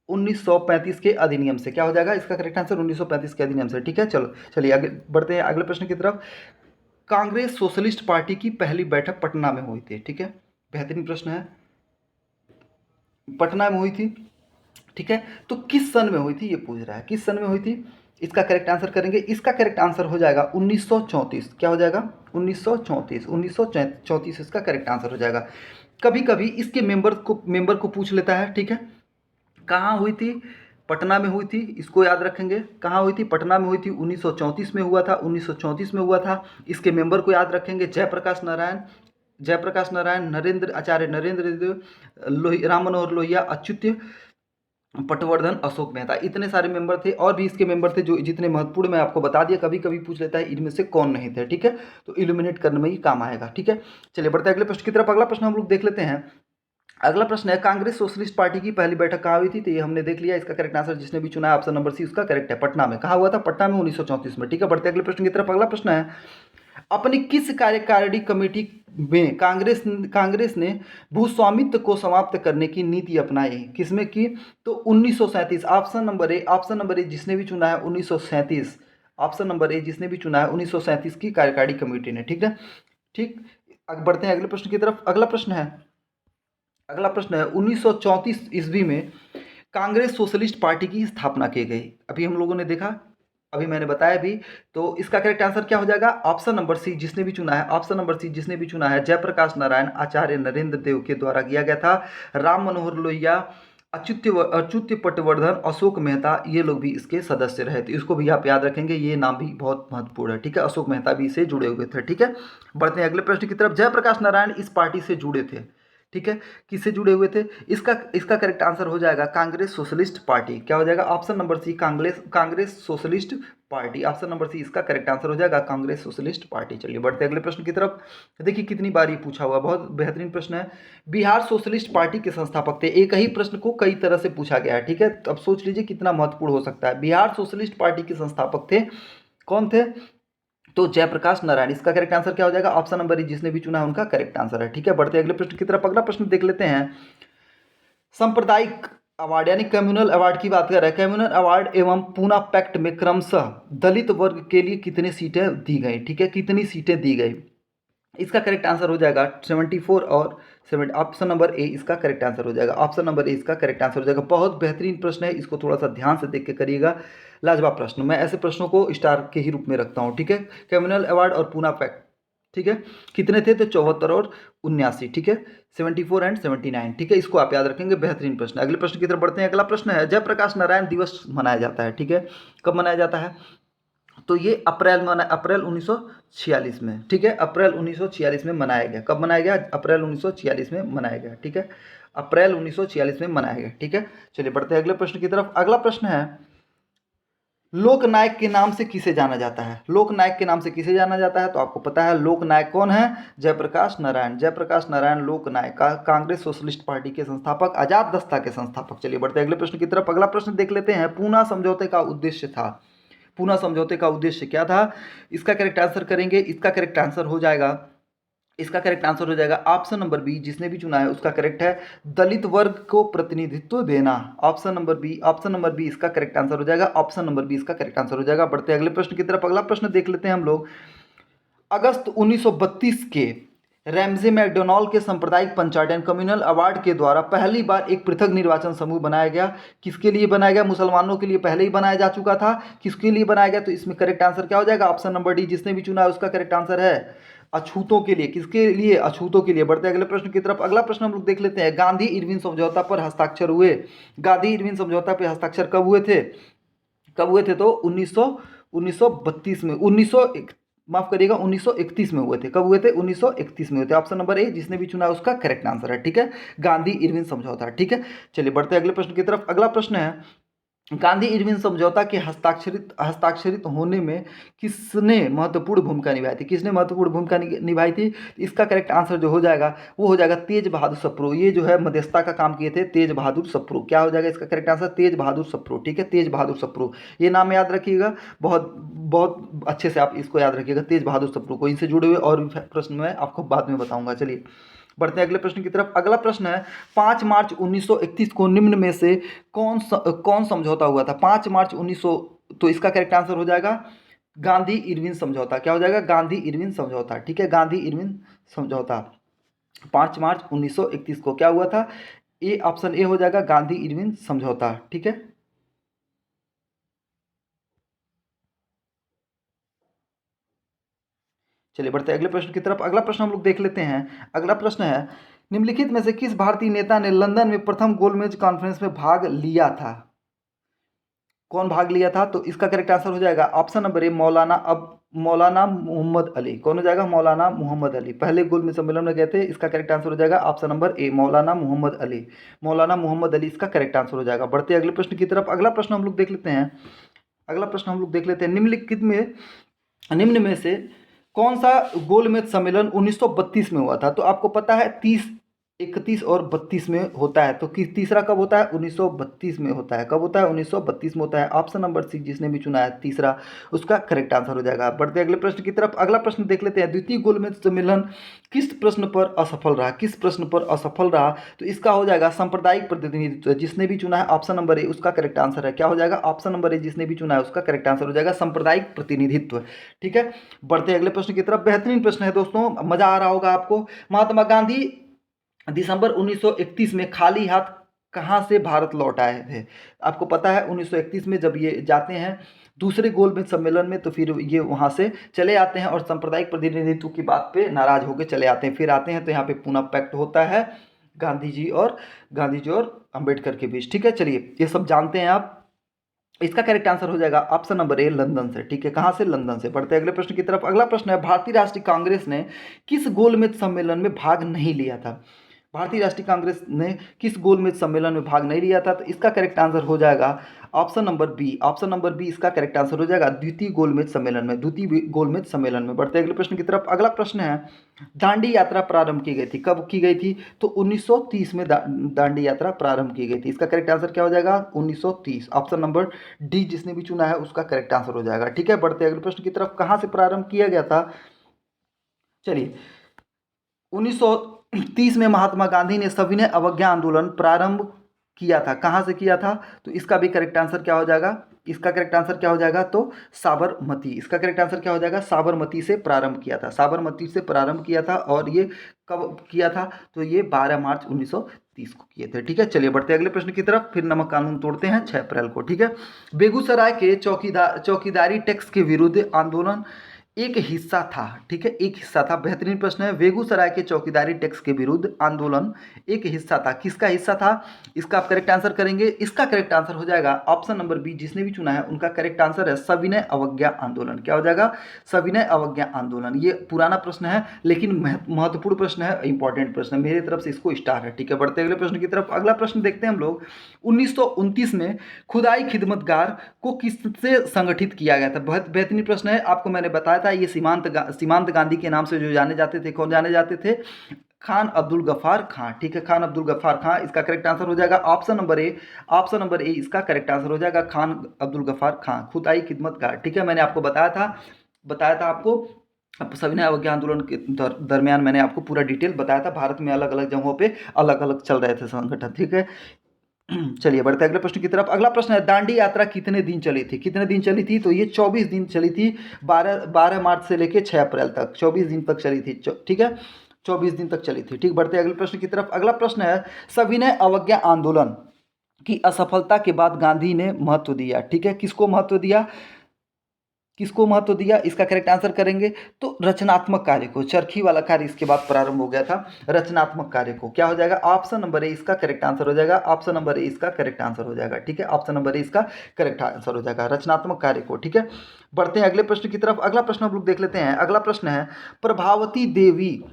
S1: 1935 के अधिनियम से। क्या हो जाएगा? इसका करेक्ट आंसर 1935 के अधिनियम से। ठीक है, चलिए आगे बढ़ते हैं अगले प्रश्न की तरफ। कांग्रेस सोशलिस्ट पार्टी की पहली बैठक पटना में हुई थी। ठीक है, बेहतरीन प्रश्न है, पटना में हुई थी। ठीक है, तो किस सन में हुई थी ये पूछ रहा है, किस सन में हुई थी? इसका करेक्ट आंसर करेंगे। इसका करेक्ट आंसर हो जाएगा 1934। क्या हो जाएगा? 1934। 1934 इसका करेक्ट आंसर हो जाएगा। कभी कभी इसके मेंबर को पूछ लेता है। ठीक है, कहाँ हुई थी? पटना में हुई थी, इसको याद रखेंगे। कहाँ हुई थी? पटना में हुई थी, 1934 में हुआ था, 1934 में हुआ था। इसके मेंबर को याद रखेंगे, जयप्रकाश नारायण, जयप्रकाश नारायण, नरेंद्र आचार्य, नरेंद्र देव, राम मनोहर लोहिया, अच्युत पटवर्धन, अशोक मेहता, इतने सारे मेंबर थे। और भी इसके मेंबर थे जो जितने महत्वपूर्ण मैं आपको बता दिया, कभी कभी पूछ लेता है इनमें से कौन नहीं थे, ठीक है, तो इल्यूमिनेट करने में ही काम आएगा, ठीक है। चलिए बढ़ते हैं अगले प्रश्न की तरफ। अगला प्रश्न हम लोग देख लेते हैं। अगला प्रश्न है, कांग्रेस सोशलिस्ट पार्टी की पहली बैठक कहाँ हुई थी? तो ये हमने देख लिया, इसका करेक्ट आंसर जिसने भी चुना है ऑप्शन नंबर सी उसका करेक्ट है, पटना में। कहाँ हुआ था? पटना में, 1934 में, ठीक है। बढ़ते अगले प्रश्न की तरफ। अगला प्रश्न है, अपनी किस कार्यकारिणी कमेटी में कांग्रेस ने भूस्वामित्व को समाप्त करने की नीति अपनाई? किसमें की? तो 1937, ऑप्शन नंबर ए जिसने भी चुना है 1937, ऑप्शन नंबर ए जिसने भी चुना है 1937 की कार्यकारिणी कमेटी ने, ठीक है। ठीक, अब बढ़ते हैं अगले प्रश्न की तरफ। अगला प्रश्न है 1934 ईस्वी में कांग्रेस सोशलिस्ट पार्टी की स्थापना की गई। अभी हम लोगों ने देखा, अभी मैंने बताया भी, तो इसका करेक्ट आंसर क्या हो जाएगा? ऑप्शन नंबर सी जिसने भी चुना है, ऑप्शन नंबर सी जिसने भी चुना है, जयप्रकाश नारायण आचार्य नरेंद्र देव के द्वारा किया गया था। राम मनोहर लोहिया, अच्युत पटवर्धन, अशोक मेहता, ये लोग भी इसके सदस्य रहे थे। इसको भी आप याद रखेंगे, ये नाम भी बहुत महत्वपूर्ण है, ठीक है। अशोक मेहता भी इससे जुड़े हुए थे, ठीक है। बढ़ते हैं अगले प्रश्न की तरफ। जयप्रकाश नारायण इस पार्टी से जुड़े थे, ठीक है। किससे जुड़े हुए थे? इसका करेक्ट आंसर हो जाएगा कांग्रेस सोशलिस्ट पार्टी। क्या हो जाएगा? Option number C, Congress Socialist Party, option number C इसका करेक्ट आंसर हो जाएगा, कांग्रेस सोशलिस्ट पार्टी। चलिए बढ़ते हैं अगले प्रश्न की तरफ। देखिए कितनी बार ये पूछा हुआ, बहुत बेहतरीन प्रश्न है। बिहार सोशलिस्ट पार्टी के संस्थापक थे। एक ही प्रश्न को कई तरह से पूछा गया है, ठीक है। तो अब सोच लीजिए कितना महत्वपूर्ण हो सकता है। बिहार सोशलिस्ट पार्टी के संस्थापक थे, कौन थे? तो जयप्रकाश नारायण। इसका करेक्ट आंसर क्या हो जाएगा? ऑप्शन नंबर ई जिसने भी चुना है उनका करेक्ट आंसर है, ठीक है। बढ़ते अगले प्रश्न की तरफ। अगला प्रश्न देख लेते हैं। सांप्रदायिक अवार्ड यानी कम्युनल अवार्ड की बात कर रहे हैं। कम्युनल अवार्ड एवं पूना पैक्ट में क्रमशः दलित वर्ग के लिए कितनी सीटें दी गई, ठीक है, कितनी सीटें दी गई? इसका करेक्ट आंसर हो जाएगा 74 और 7। ऑप्शन नंबर ए इसका करेक्ट आंसर हो जाएगा, ऑप्शन नंबर ए इसका करेक्ट आंसर हो जाएगा। बहुत बेहतरीन प्रश्न है, इसको थोड़ा सा ध्यान से देख के करिएगा। लाजवाब प्रश्न, मैं ऐसे प्रश्नों को स्टार के ही रूप में रखता हूँ, ठीक है। कम्युनल अवार्ड और पूना पैक्ट, ठीक है, कितने थे? तो 74 और 79, ठीक है, 74 एंड 79, ठीक है। इसको आप याद रखेंगे, बेहतरीन प्रश्न। अगले प्रश्न की तरफ बढ़ते हैं। अगला प्रश्न है, जयप्रकाश नारायण दिवस मनाया जाता है, ठीक है, कब मनाया जाता है? तो ये अप्रैल 1946 में, ठीक है, अप्रैल 1946 में मनाया गया। कब मनाया गया? अप्रैल 1946 में मनाया गया, ठीक है, अप्रैल 1946 में मनाया गया, ठीक है। चलिए बढ़ते हैं अगले प्रश्न की तरफ। अगला प्रश्न है, लोकनायक के नाम से किसे जाना जाता है? लोकनायक के नाम से किसे जाना जाता है? तो आपको पता है लोकनायक कौन है? जयप्रकाश नारायण। जयप्रकाश नारायण लोकनायक, कांग्रेस सोशलिस्ट पार्टी के संस्थापक, आजाद दस्ता के संस्थापक। चलिए बढ़ते हैं अगले प्रश्न की तरफ। अगला प्रश्न देख लेते हैं। पूना समझौते का उद्देश्य था, पूना समझौते का उद्देश्य क्या था? इसका करेक्ट आंसर करेंगे। इसका करेक्ट आंसर हो जाएगा ऑप्शन नंबर बी जिसने भी चुना है उसका करेक्ट है, दलित वर्ग को प्रतिनिधित्व देना। ऑप्शन नंबर बी इसका करेक्ट आंसर हो जाएगा, ऑप्शन नंबर बी इसका करेक्ट आंसर हो जाएगा। बढ़ते अगले प्रश्न की तरफ। अगला प्रश्न देख लेते हैं हम लोग। अगस्त 1932 के रैमजे मैकडोनाल्ड के सांप्रदायिक पंचायत कम्युनल अवार्ड के द्वारा पहली बार एक पृथक निर्वाचन समूह बनाया गया। किसके लिए बनाया गया? मुसलमानों के लिए पहले ही बनाया जा चुका था। किसके लिए बनाया गया? तो इसमें करेक्ट आंसर क्या हो जाएगा? ऑप्शन नंबर डी जिसने भी चुना है उसका करेक्ट आंसर है, अछूतों के लिए। किसके लिए? अछूतों के लिए। बढ़ते अगले प्रश्न की तरफ। अगला प्रश्न हम लोग देख लेते हैं। गांधी इरविन समझौता पर हस्ताक्षर हुए। गांधी इरविन समझौता पर हस्ताक्षर कब हुए थे? तो 1932 में, 1931 में हुए थे। कब हुए थे? 1931 में हुए थे। ऑप्शन नंबर ए जिसने भी चुना है उसका करेक्ट आंसर है, ठीक है, गांधी इरविन समझौता, ठीक है। चलिए बढ़ते हैं अगले प्रश्न की तरफ। अगला प्रश्न है, गांधी इरविन समझौता के हस्ताक्षरित होने में किसने महत्वपूर्ण भूमिका निभाई थी? किसने महत्वपूर्ण भूमिका निभाई थी? इसका करेक्ट आंसर जो हो जाएगा वो हो जाएगा तेज बहादुर सप्रू। ये जो है मध्यस्थता का काम किए थे तेज बहादुर सप्रू। क्या हो जाएगा इसका करेक्ट आंसर? तेज बहादुर सप्रू, ठीक है, तेज बहादुर सप्रू। ये नाम याद रखिएगा, बहुत बहुत अच्छे से आप इसको याद रखिएगा, तेज बहादुर सप्रू को। इनसे जुड़े हुए और भी प्रश्न मैं आपको बाद में बताऊंगा। चलिए बढ़ते हैं अगले प्रश्न की तरफ। अगला प्रश्न है, 5 मार्च 1931 को निम्न में से कौन समझौता हुआ था? 5 मार्च 1900, तो इसका करेक्ट आंसर हो जाएगा गांधी इरविन समझौता। क्या हो जाएगा? गांधी इरविन समझौता, ठीक है, गांधी इरविन समझौता 5 मार्च 1931 को क्या हुआ था? ए, ऑप्शन ए हो जाएगा गांधी इरविन समझौता, ठीक है। चलिए बढ़ते हैं अगले प्रश्न की तरफ। अगला प्रश्न हम लोग देख लेते हैं। अगला प्रश्न है, निम्नलिखित में से किस भारतीय नेता ने लंदन में प्रथम गोलमेज कॉन्फ्रेंस में भाग लिया था? कौन भाग लिया था? तो इसका करेक्ट आंसर हो जाएगा ऑप्शन नंबर ए मौलाना मोहम्मद अली। कौन हो जाएगा? मौलाना मोहम्मद अली पहले गोलमेज सम्मेलन में गए थे। इसका करेक्ट आंसर हो जाएगा ऑप्शन नंबर ए मौलाना मोहम्मद अली। मौलाना मोहम्मद अली इसका करेक्ट आंसर हो जाएगा। बढ़ते अगले प्रश्न की तरफ। अगला प्रश्न हम लोग देख लेते हैं। अगला प्रश्न हम लोग देख लेते हैं। निम्न में से कौन सा गोलमेज सम्मेलन 1932 में हुआ था? तो आपको पता है 30, 31 और 32 में होता है। तो तीसरा कब होता है? 1932 में होता है। कब होता है? 1932 में होता है। ऑप्शन नंबर सी जिसने भी चुना है तीसरा, उसका करेक्ट आंसर हो जाएगा। बढ़ते अगले प्रश्न की तरफ। अगला प्रश्न देख लेते हैं। द्वितीय गोलमेज सम्मेलन किस प्रश्न पर असफल रहा? किस प्रश्न पर असफल रहा? तो इसका हो जाएगा सांप्रदायिक प्रतिनिधित्व। जिसने भी चुना है ऑप्शन नंबर ए उसका करेक्ट आंसर है। क्या हो जाएगा? ऑप्शन नंबर ए जिसने भी चुना है उसका करेक्ट आंसर हो जाएगा सांप्रदायिक प्रतिनिधित्व। ठीक है, बढ़ते अगले प्रश्न की तरफ। बेहतरीन प्रश्न है दोस्तों, मजा आ रहा होगा आपको। महात्मा गांधी दिसंबर 1931 में खाली हाथ कहाँ से भारत लौट आए थे? आपको पता है 1931 में जब ये जाते हैं दूसरे गोलमेज सम्मेलन में, तो फिर ये वहाँ से चले आते हैं और सांप्रदायिक प्रतिनिधित्व की बात पे नाराज होकर चले आते हैं। फिर आते हैं तो यहाँ पे पुनः पैक्ट होता है गांधी जी और अंबेडकर के बीच। ठीक है, चलिए ये सब जानते हैं आप। इसका करेक्ट आंसर हो जाएगा ऑप्शन नंबर ए लंदन से। ठीक है, कहाँ से? लंदन से। बढ़ते अगले प्रश्न की तरफ। अगला प्रश्न है भारतीय राष्ट्रीय कांग्रेस ने किस गोलमेज सम्मेलन में भाग नहीं लिया था? भारतीय राष्ट्रीय कांग्रेस ने किस गोलमेज सम्मेलन में भाग नहीं लिया था? तो इसका करेक्ट आंसर हो जाएगा option number B. Option number B इसका करेक्ट आंसर हो जाएगा द्वितीय गोलमेज सम्मेलन में। द्वितीय गोलमेज सम्मेलन में। बढ़ते अगले प्रश्न की तरफ। अगला प्रश्न है दांडी यात्रा प्रारंभ की गई थी। कब की गई थी? तो 1930 में दांडी यात्रा प्रारंभ की गई थी। इसका करेक्ट आंसर क्या हो जाएगा? 1930। ऑप्शन नंबर डी जिसने भी चुना है उसका करेक्ट आंसर हो जाएगा। ठीक है, बढ़ते अगले प्रश्न की तरफ। कहाँ से प्रारंभ किया गया था? चलिए, 1930 में महात्मा गांधी ने सविनय अवज्ञा आंदोलन प्रारंभ किया था। कहाँ से किया था? तो इसका भी करेक्ट आंसर क्या हो जाएगा? इसका करेक्ट आंसर क्या हो जाएगा? तो साबरमती। इसका करेक्ट आंसर क्या हो जाएगा? साबरमती से प्रारंभ किया था। साबरमती से प्रारंभ किया था। और ये कब किया था? तो ये 12 मार्च 1930 को किए थे। ठीक है, चलिए बढ़ते अगले प्रश्न की तरफ। फिर नमक कानून तोड़ते हैं 6 अप्रैल को। ठीक है, बेगूसराय के चौकीदारी टैक्स के विरुद्ध आंदोलन एक हिस्सा था। ठीक है, एक हिस्सा था। बेहतरीन प्रश्न है। बेगूसराय के चौकीदारी टैक्स के विरुद्ध आंदोलन एक हिस्सा था। किसका हिस्सा था? इसका आप करेक्ट आंसर करेंगे। इसका करेक्ट आंसर हो जाएगा ऑप्शन नंबर बी जिसने भी चुना है उनका करेक्ट आंसर है सविनय अवज्ञा आंदोलन। क्या हो जाएगा? सविनय अवज्ञा आंदोलन। ये पुराना प्रश्न है लेकिन महत्वपूर्ण प्रश्न है, इंपॉर्टेंट प्रश्न है। मेरी तरफ से इसको स्टार है। ठीक है, बढ़ते अगले प्रश्न की तरफ। अगला प्रश्न देखते हैं हम लोग। 1929 में खुदाई खिदमतगार को किससे संगठित किया गया था? बहुत बेहतरीन प्रश्न है। आपको मैंने बताया था ये सीमांत गांधी के नाम से जो जाने जाते थे। कौन जाने जाते थे? खान अब्दुल गफ्फार खां। ठीक है, खान अब्दुल गफ्फार खां। इसका करेक्ट आंसर हो जाएगा ऑप्शन नंबर ए। ऑप्शन नंबर ए इसका करेक्ट आंसर हो जाएगा खान अब्दुल गफ्फार खां, खुदाई खिदमतगार। ठीक है, मैंने आपको बताया था आपको सविनय अवज्ञा आंदोलन के दरमियान मैंने आपको पूरा डिटेल बताया था। भारत में अलग अलग जगहों पे अलग अलग चल रहे थे संगठन। ठीक है, चलिए बढ़ते अगले प्रश्न की तरफ। अगला प्रश्न है दांडी यात्रा कितने दिन चली थी? कितने दिन चली थी? तो ये 24 दिन चली थी। 12 मार्च से लेके 6 अप्रैल तक 24 दिन तक चली थी। ठीक है, 24 दिन तक चली थी। ठीक, बढ़ते अगले प्रश्न की तरफ। अगला प्रश्न है सविनय अवज्ञा आंदोलन की असफलता के बाद गांधी ने महत्व दिया। ठीक है, किसको महत्व दिया? इसका करेक्ट आंसर करेंगे तो रचनात्मक कार्य को। चरखी वाला कार्य इसके बाद प्रारंभ हो गया था। रचनात्मक कार्य को। क्या हो जाएगा? ऑप्शन नंबर ए इसका करेक्ट आंसर हो जाएगा। ऑप्शन नंबर ए इसका करेक्ट आंसर हो जाएगा। ठीक है, ऑप्शन नंबर ए इसका करेक्ट आंसर हो जाएगा, रचनात्मक कार्य को। ठीक है, बढ़ते हैं अगले प्रश्न की तरफ। अगला प्रश्न हम लोग देख लेते हैं। अगला प्रश्न है प्रभावती देवी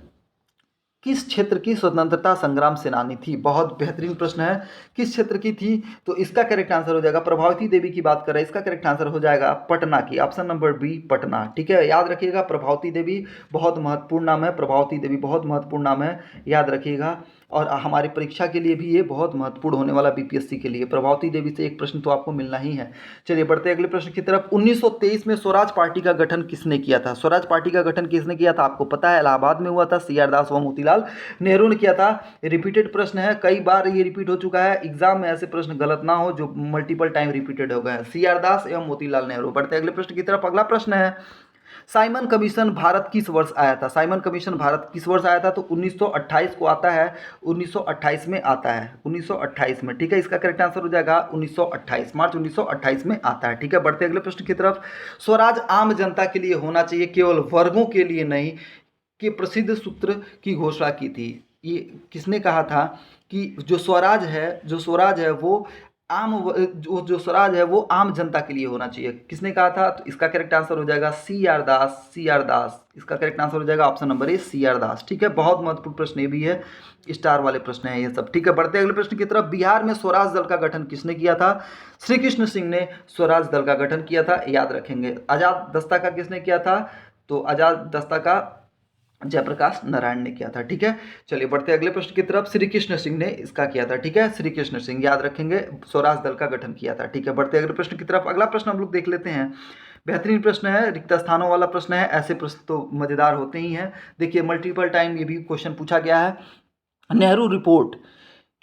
S1: किस क्षेत्र की स्वतंत्रता संग्राम सेनानी थी? बहुत बेहतरीन प्रश्न है। किस क्षेत्र की थी? तो इसका करेक्ट आंसर हो जाएगा, प्रभावती देवी की बात कर रहे हैं, इसका करेक्ट आंसर हो जाएगा पटना की। Option number B Patna. ठीक है, याद रखिएगा प्रभावती देवी बहुत महत्वपूर्ण नाम है। प्रभावती देवी बहुत महत्वपूर्ण नाम है, याद रखिएगा। और हमारी परीक्षा के लिए भी ये बहुत महत्वपूर्ण होने वाला बीपीएससी के लिए। प्रभावती देवी से एक प्रश्न तो आपको मिलना ही है। चलिए बढ़ते अगले प्रश्न की तरफ। 1923 में स्वराज पार्टी का गठन किसने किया था? स्वराज पार्टी का गठन किसने किया था? आपको पता है इलाहाबाद में हुआ था। सी आर दास व मोतीलाल नेहरू ने किया था। रिपीटेड प्रश्न है, कई बार ये रिपीट हो चुका है। एग्जाम में ऐसे प्रश्न गलत ना हो जो मल्टीपल टाइम रिपीटेड हो गए हैं। सी आर दास एवं मोतीलाल नेहरू। बढ़ते अगले प्रश्न की तरफ। अगला प्रश्न है साइमन कमीशन भारत किस वर्ष आया था? साइमन कमीशन भारत किस वर्ष आया था? तो 1928 को आता है। 1928 में आता है, 1928 में। ठीक है, इसका करेक्ट आंसर हो जाएगा 1928, मार्च 1928 में आता है। ठीक है, बढ़ते अगले प्रश्न की तरफ। स्वराज आम जनता के लिए होना चाहिए, केवल वर्गों के लिए नहीं, के प्रसिद्ध सूत्र की घोषणा की थी। ये किसने कहा था कि जो स्वराज है वो जो स्वराज है वो आम जनता के लिए होना चाहिए। किसने कहा था? तो इसका करेक्ट आंसर हो जाएगा सी आर दास। सी आर दास इसका करेक्ट आंसर हो जाएगा option number A, C R Das. ठीक है, बहुत महत्वपूर्ण प्रश्न ये भी है, स्टार वाले प्रश्न है ये सब। ठीक है, बढ़ते अगले प्रश्न की तरफ। बिहार में स्वराज दल का गठन किसने किया था? श्री कृष्ण सिंह ने स्वराज दल का गठन किया था, याद रखेंगे। आजाद दस्ता का किसने किया था? तो आजाद दस्ता का जयप्रकाश नारायण ने किया था। ठीक है, चलिए बढ़ते अगले प्रश्न की तरफ। श्री कृष्ण सिंह ने इसका किया था। ठीक है, श्री कृष्ण सिंह, याद रखेंगे, स्वराज दल का गठन किया था। ठीक है, बढ़ते अगले प्रश्न की तरफ। अगला प्रश्न हम लोग देख लेते हैं, बेहतरीन प्रश्न है, रिक्त स्थानों वाला प्रश्न है। ऐसे प्रश्न तो मजेदार होते ही हैं। देखिए, मल्टीपल टाइम ये भी क्वेश्चन पूछा गया है। नेहरू रिपोर्ट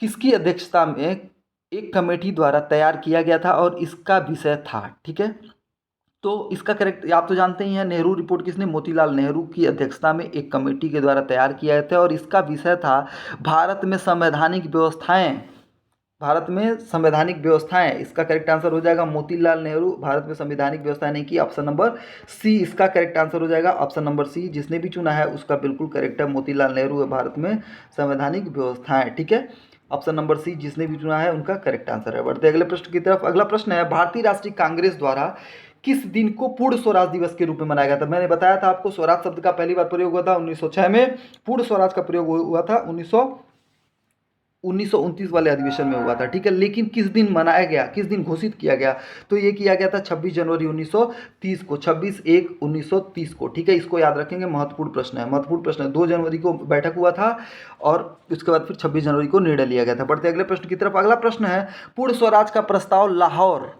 S1: किसकी अध्यक्षता में एक कमेटी द्वारा तैयार किया गया था और इसका विषय था? ठीक है, तो इसका करेक्ट आप तो जानते ही हैं, नेहरू रिपोर्ट किसने? मोतीलाल नेहरू की अध्यक्षता में एक कमेटी के द्वारा तैयार किया गया था और इसका विषय था भारत में संवैधानिक व्यवस्थाएं। भारत में संवैधानिक व्यवस्थाएं, इसका करेक्ट आंसर हो जाएगा मोतीलाल नेहरू। भारत में संवैधानिक व्यवस्थाएं नहीं की, ऑप्शन नंबर सी इसका करेक्ट आंसर हो जाएगा। ऑप्शन नंबर सी जिसने भी चुना है उसका बिल्कुल करेक्ट है, मोतीलाल नेहरू है भारत में संवैधानिक व्यवस्थाएं। ठीक है, ऑप्शन नंबर सी जिसने भी चुना है उनका करेक्ट आंसर है। बढ़ते अगले प्रश्न की तरफ। अगला प्रश्न है, भारतीय राष्ट्रीय कांग्रेस द्वारा किस दिन को पूर्ण स्वराज दिवस के रूप में मनाया गया था? मैंने बताया था आपको, स्वराज शब्द का पहली बार प्रयोग हुआ था 1906 में, पूर्ण स्वराज का प्रयोग हुआ था 1929 वाले अधिवेशन में हुआ था। ठीक है, लेकिन किस दिन मनाया गया, किस दिन घोषित किया गया? तो ये किया गया था 26 जनवरी 1930 को, 26/1/1930 को। ठीक है, इसको याद रखेंगे, महत्वपूर्ण प्रश्न है, महत्वपूर्ण प्रश्न है। 2 जनवरी को बैठक हुआ था और उसके बाद फिर 26 जनवरी को निर्णय लिया गया था। बढ़ते अगले प्रश्न की तरफ। अगला प्रश्न है, पूर्ण स्वराज का प्रस्ताव लाहौर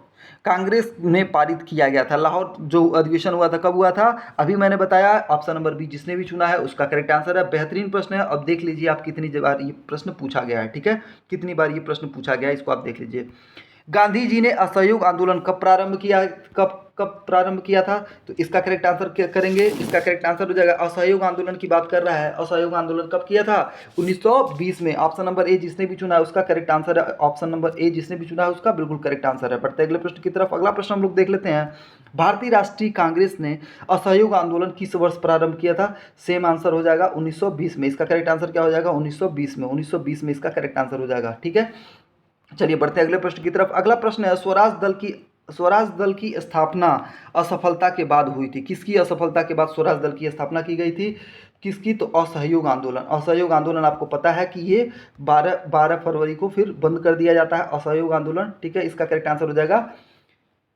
S1: कांग्रेस ने पारित किया गया था। लाहौर जो अधिवेशन हुआ था कब हुआ था? अभी मैंने बताया, ऑप्शन नंबर बी जिसने भी चुना है उसका करेक्ट आंसर है। बेहतरीन प्रश्न है। अब देख लीजिए आप कितनी बार ये प्रश्न पूछा गया है। ठीक है, कितनी बार ये प्रश्न पूछा गया है, इसको आप देख लीजिए। गांधी जी ने असहयोग आंदोलन कब प्रारंभ किया? कब कब प्रारंभ किया था? तो इसका करेक्ट आंसर क्या करेंगे? इसका करेक्ट आंसर हो जाएगा, असहयोग आंदोलन की बात कर रहा है। असहयोग आंदोलन कब किया था? 1920 में। ऑप्शन नंबर ए जिसने भी चुना है उसका करेक्ट आंसर है। ऑप्शन नंबर ए जिसने भी चुना है उसका बिल्कुल करेक्ट आंसर है। बढ़ते अगले प्रश्न की तरफ। अगला प्रश्न हम लोग देख लेते हैं, भारतीय राष्ट्रीय कांग्रेस ने असहयोग आंदोलन किस वर्ष प्रारंभ किया था? सेम आंसर हो जाएगा 1920 में। इसका करेक्ट आंसर क्या हो जाएगा? 1920 में। 1920 में इसका करेक्ट आंसर हो जाएगा। ठीक है, चलिए बढ़ते अगले प्रश्न की तरफ। अगला प्रश्न है, स्वराज दल की स्थापना असफलता के बाद हुई थी। किसकी असफलता के बाद स्वराज दल की स्थापना की गई थी? किसकी? तो असहयोग आंदोलन। असहयोग आंदोलन आपको पता है कि ये 12 फरवरी को फिर बंद कर दिया जाता है, असहयोग आंदोलन। ठीक है, इसका करेक्ट आंसर हो जाएगा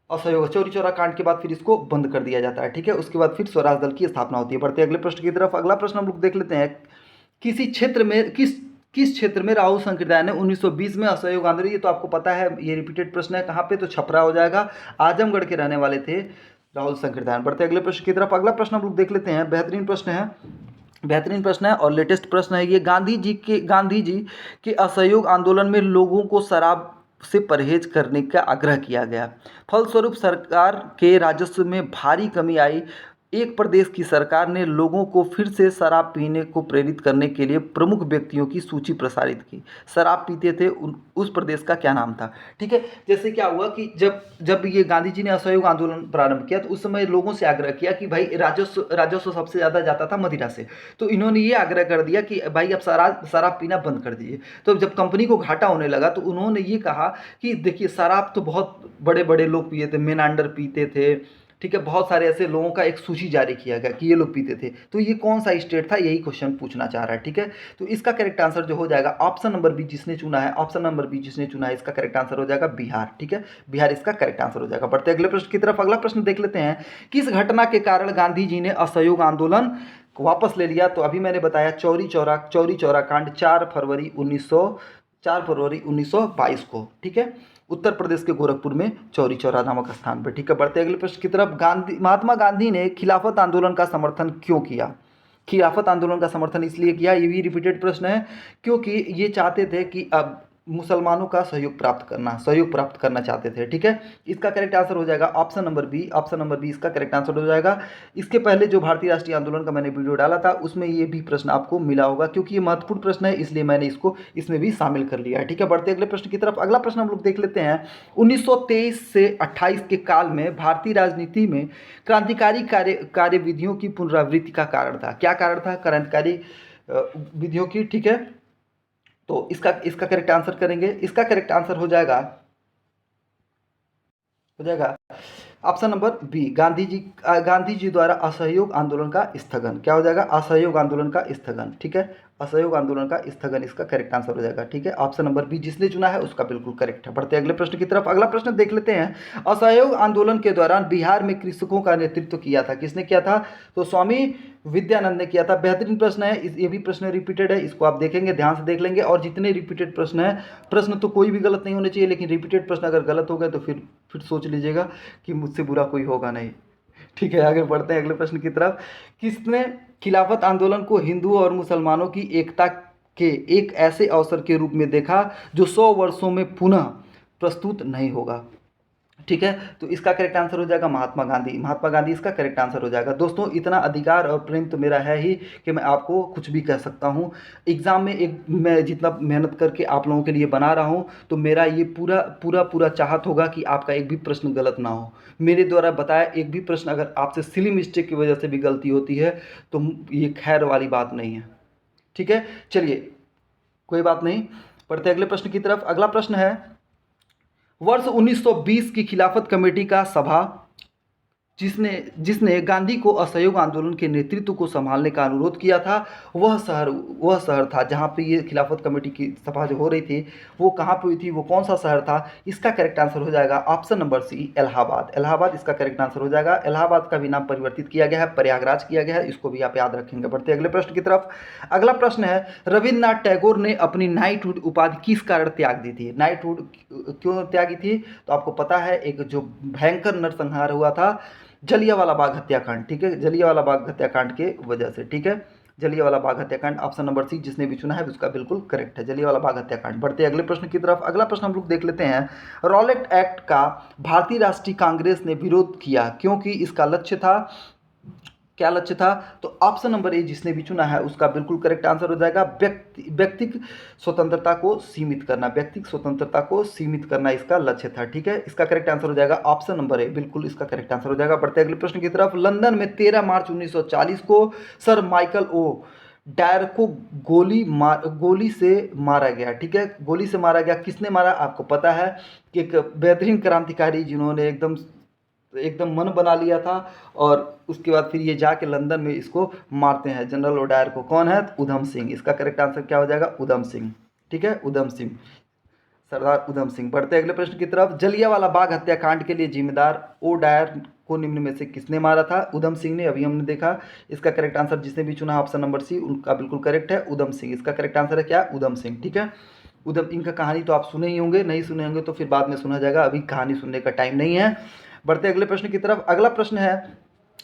S1: असहयोग। चौरी चौरा कांड के बाद फिर इसको बंद कर दिया जाता है। ठीक है, उसके बाद फिर स्वराज दल की स्थापना होती है। बढ़ते अगले प्रश्न की तरफ। अगला प्रश्न हम लोग देख लेते हैं, किस क्षेत्र में राहुल शंकरदयाल ने 1920 में असहयोग आंदोलन, ये तो आपको पता है, ये रिपीटेड प्रश्न है। कहाँ पे? तो छपरा हो जाएगा। आजमगढ़ के रहने वाले थे राहुल शंकरदयाल। बढ़ते अगले प्रश्न की तरफ। अगला प्रश्न हम लोग देख लेते हैं, बेहतरीन प्रश्न है, बेहतरीन प्रश्न है और लेटेस्ट प्रश्न है ये। गांधी जी के असहयोग आंदोलन में लोगों को शराब से परहेज करने का आग्रह किया गया, फलस्वरूप सरकार के राजस्व में भारी कमी आई। एक प्रदेश की सरकार ने लोगों को फिर से शराब पीने को प्रेरित करने के लिए प्रमुख व्यक्तियों की सूची प्रसारित की। शराब पीते थे उस प्रदेश का क्या नाम था? ठीक है, जैसे क्या हुआ कि जब ये गांधी जी ने असहयोग आंदोलन प्रारंभ किया तो उस समय लोगों से आग्रह किया कि भाई राजस्व सबसे ज़्यादा जाता था मदिरा से, तो इन्होंने ये आग्रह कर दिया कि भाई अब शराब पीना बंद कर दीजिए। तो जब कंपनी को घाटा होने लगा तो उन्होंने ये कहा कि देखिए शराब तो बहुत बड़े बड़े लोग पिए थे, मेनांडर पीते थे, ठीक है, बहुत सारे ऐसे लोगों का एक सूची जारी किया गया कि ये लोग पीते थे। तो ये कौन सा स्टेट था, यही क्वेश्चन पूछना चाह रहा है। ठीक है, तो इसका करेक्ट आंसर जो हो जाएगा, ऑप्शन नंबर बी जिसने चुना है, ऑप्शन नंबर बी जिसने चुना है इसका करेक्ट आंसर हो जाएगा बिहार। ठीक है, बिहार इसका करेक्ट आंसर हो जाएगा। बढ़ते अगले प्रश्न की तरफ। अगला प्रश्न देख लेते हैं, किस घटना के कारण गांधी जी ने असहयोग आंदोलन को वापस ले लिया? तो अभी मैंने बताया चौरी चौरा कांड 4 फरवरी 1922 को। ठीक है, उत्तर प्रदेश के गोरखपुर में चौरी चौरा नामक स्थान पर। ठीक है, बढ़ते अगले प्रश्न की तरफ। महात्मा गांधी ने खिलाफत आंदोलन का समर्थन क्यों किया? खिलाफत आंदोलन का समर्थन इसलिए किया, ये भी रिपीटेड प्रश्न है, क्योंकि ये चाहते थे कि अब मुसलमानों का सहयोग प्राप्त करना चाहते थे। ठीक है, इसका करेक्ट आंसर हो जाएगा option number B. Option number B इसका करेक्ट आंसर हो जाएगा। इसके पहले जो भारतीय राष्ट्रीय आंदोलन का मैंने वीडियो डाला था उसमें ये भी प्रश्न आपको मिला होगा, क्योंकि ये महत्वपूर्ण प्रश्न है इसलिए मैंने इसको इसमें भी शामिल कर लिया है। ठीक है, बढ़ते अगले प्रश्न की तरफ। अगला प्रश्न हम लोग देख लेते हैं, 1923 से 28 के काल में भारतीय राजनीति में क्रांतिकारी कार्यविधियों की पुनरावृत्ति का कारण था। क्या कारण था? क्रांतिकारी विधियों की। ठीक है, तो इसका करेक्ट आंसर करेंगे। इसका करेक्ट आंसर हो जाएगा हो जाएगा option number B, Gandhi ji द्वारा असहयोग आंदोलन का स्थगन। क्या हो जाएगा? असहयोग आंदोलन का स्थगन। ठीक है, असहयोग आंदोलन का स्थगन इसका करेक्ट आंसर हो जाएगा। ठीक है, ऑप्शन नंबर बी जिसने चुना है उसका बिल्कुल करेक्ट है। बढ़ते अगले प्रश्न की तरफ। अगला प्रश्न देख लेते हैं। असहयोग आंदोलन के दौरान बिहार में कृषकों का नेतृत्व किया था, किसने किया था? तो स्वामी विद्यानंद ने किया था। बेहतरीन प्रश्न है, ये भी प्रश्न रिपीटेड है, इसको आप देखेंगे, ध्यान से देख लेंगे। और जितने रिपीटेड प्रश्न है, प्रश्न तो कोई भी गलत नहीं होने चाहिए, लेकिन रिपीटेड प्रश्न अगर गलत हो गए तो फिर सोच लीजिएगा कि मुझसे बुरा कोई होगा नहीं। ठीक है, आगे बढ़ते हैं अगले प्रश्न की तरफ। किसने खिलाफत आंदोलन को हिंदुओं और मुसलमानों की एकता के एक ऐसे अवसर के रूप में देखा जो 100 वर्षों में पुनः प्रस्तुत नहीं होगा? ठीक है, तो इसका करेक्ट आंसर हो जाएगा महात्मा गांधी। महात्मा गांधी इसका करेक्ट आंसर हो जाएगा। दोस्तों, इतना अधिकार और प्रेम तो मेरा है ही कि मैं आपको कुछ भी कह सकता हूँ। एग्ज़ाम में मैं जितना मेहनत करके आप लोगों के लिए बना रहा हूँ, तो मेरा ये पूरा पूरा पूरा चाहत होगा कि आपका एक भी प्रश्न गलत ना हो। मेरे द्वारा बताया एक भी प्रश्न अगर आपसे सिली मिस्टेक की वजह से भी गलती होती है तो ये खैर वाली बात नहीं है। ठीक है, चलिए कोई बात नहीं, पढ़ते अगले प्रश्न की तरफ। अगला प्रश्न है, वर्ष 1920 की खिलाफत कमेटी का सभा जिसने जिसने गांधी को असहयोग आंदोलन के नेतृत्व को संभालने का अनुरोध किया था, वह शहर था जहां पे ये खिलाफत कमेटी की सभा जो हो रही थी वो कहां पे हुई थी, वो कौन सा शहर था? इसका करेक्ट आंसर हो जाएगा option number C, Allahabad. Allahabad इसका करेक्ट आंसर हो जाएगा। इलाहाबाद का भी नाम परिवर्तित किया गया है, प्रयागराज किया गया है, इसको भी आप याद रखेंगे। बढ़ते अगले प्रश्न की तरफ। अगला प्रश्न है, रविन्द्रनाथ टैगोर ने अपनी नाइटहुड उपाधि किस कारण त्याग दी थी? नाइटहुड क्यों त्यागी थी? तो आपको पता है, एक जो भयंकर नरसंहार हुआ था जलियांवाला बाग हत्याकांड। ठीक है, जलियांवाला बाग हत्याकांड के वजह से। ठीक है, जलियांवाला बाग हत्याकांड, ऑप्शन नंबर सी जिसने भी चुना है उसका बिल्कुल करेक्ट है, जलियांवाला बाग हत्याकांड। बढ़ते अगले प्रश्न की तरफ। अगला प्रश्न हम लोग देख लेते हैं। रॉलेट एक्ट का भारतीय राष्ट्रीय कांग्रेस ने विरोध किया क्योंकि इसका लक्ष्य था, क्या लक्ष्य था? तो ऑप्शन नंबर ए जिसने भी चुना है उसका बिल्कुल करेक्ट आंसर हो जाएगा। व्यक्तिक स्वतंत्रता को सीमित करना, व्यक्तिक स्वतंत्रता को सीमित करना इसका लक्ष्य था। ठीक है, इसका करेक्ट आंसर हो जाएगा ऑप्शन नंबर ए, बिल्कुल इसका करेक्ट आंसर हो जाएगा। बढ़ते अगले प्रश्न की तरफ। लंदन में 13 मार्च 1940 को सर माइकल ओ डायर को गोली से मारा गया। ठीक है, गोली से मारा गया। किसने मारा? आपको पता है कि एक बेहतरीन क्रांतिकारी जिन्होंने एकदम एकदम मन बना लिया था, और उसके बाद फिर ये जाके लंदन में इसको मारते हैं जनरल ओडायर को। कौन है? उधम सिंह। इसका करेक्ट आंसर क्या हो जाएगा? उधम सिंह। ठीक है, उधम सिंह, सरदार उधम सिंह। बढ़ते अगले प्रश्न की तरफ। जलियांवाला बाग हत्याकांड के लिए जिम्मेदार ओडायर को निम्न में से किसने मारा था? उधम सिंह ने, अभी हमने देखा। इसका करेक्ट आंसर जिसने भी चुना ऑप्शन नंबर सी उनका बिल्कुल करेक्ट है, उधम सिंह। इसका करेक्ट आंसर है क्या? उधम सिंह। ठीक है, उधम, इनका कहानी तो आप सुने ही होंगे, नहीं सुने होंगे तो फिर बाद में सुना जाएगा, अभी कहानी सुनने का टाइम नहीं है। बढ़ते अगले प्रश्न की तरफ। अगला प्रश्न है,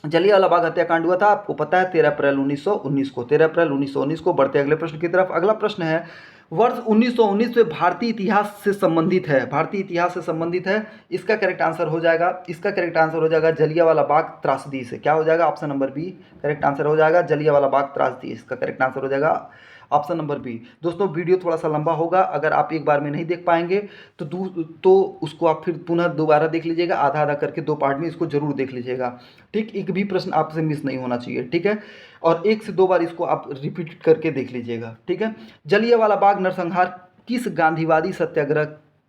S1: जलियांवाला बाग हत्याकांड हुआ था आपको पता है 13 अप्रैल 1919 को, 13 अप्रैल 1919 को। बढ़ते अगले प्रश्न की तरफ। अगला प्रश्न है, वर्ष 1919 में भारतीय इतिहास से संबंधित है, भारतीय इतिहास से संबंधित है। इसका करेक्ट आंसर हो जाएगा, इसका करेक्ट आंसर हो जाएगा जलियांवाला बाग त्रासदी से। क्या हो जाएगा? Option number B correct answer हो जाएगा, जलियांवाला बाग त्रासदी। इसका करेक्ट आंसर हो जाएगा ऑप्शन नंबर बी। दोस्तों, वीडियो थोड़ा सा लंबा होगा, अगर आप एक बार में नहीं देख पाएंगे तो उसको आप फिर पुनः दोबारा देख लीजिएगा, आधा आधा करके 2 पार्ट में इसको जरूर देख लीजिएगा। ठीक, एक भी प्रश्न आपसे मिस नहीं होना चाहिए। ठीक है, और 1 से 2 बार इसको आप रिपीट करके देख लीजिएगा। ठीक है, जलियांवाला बाग नरसंहार किस गांधीवादी सत्याग्रह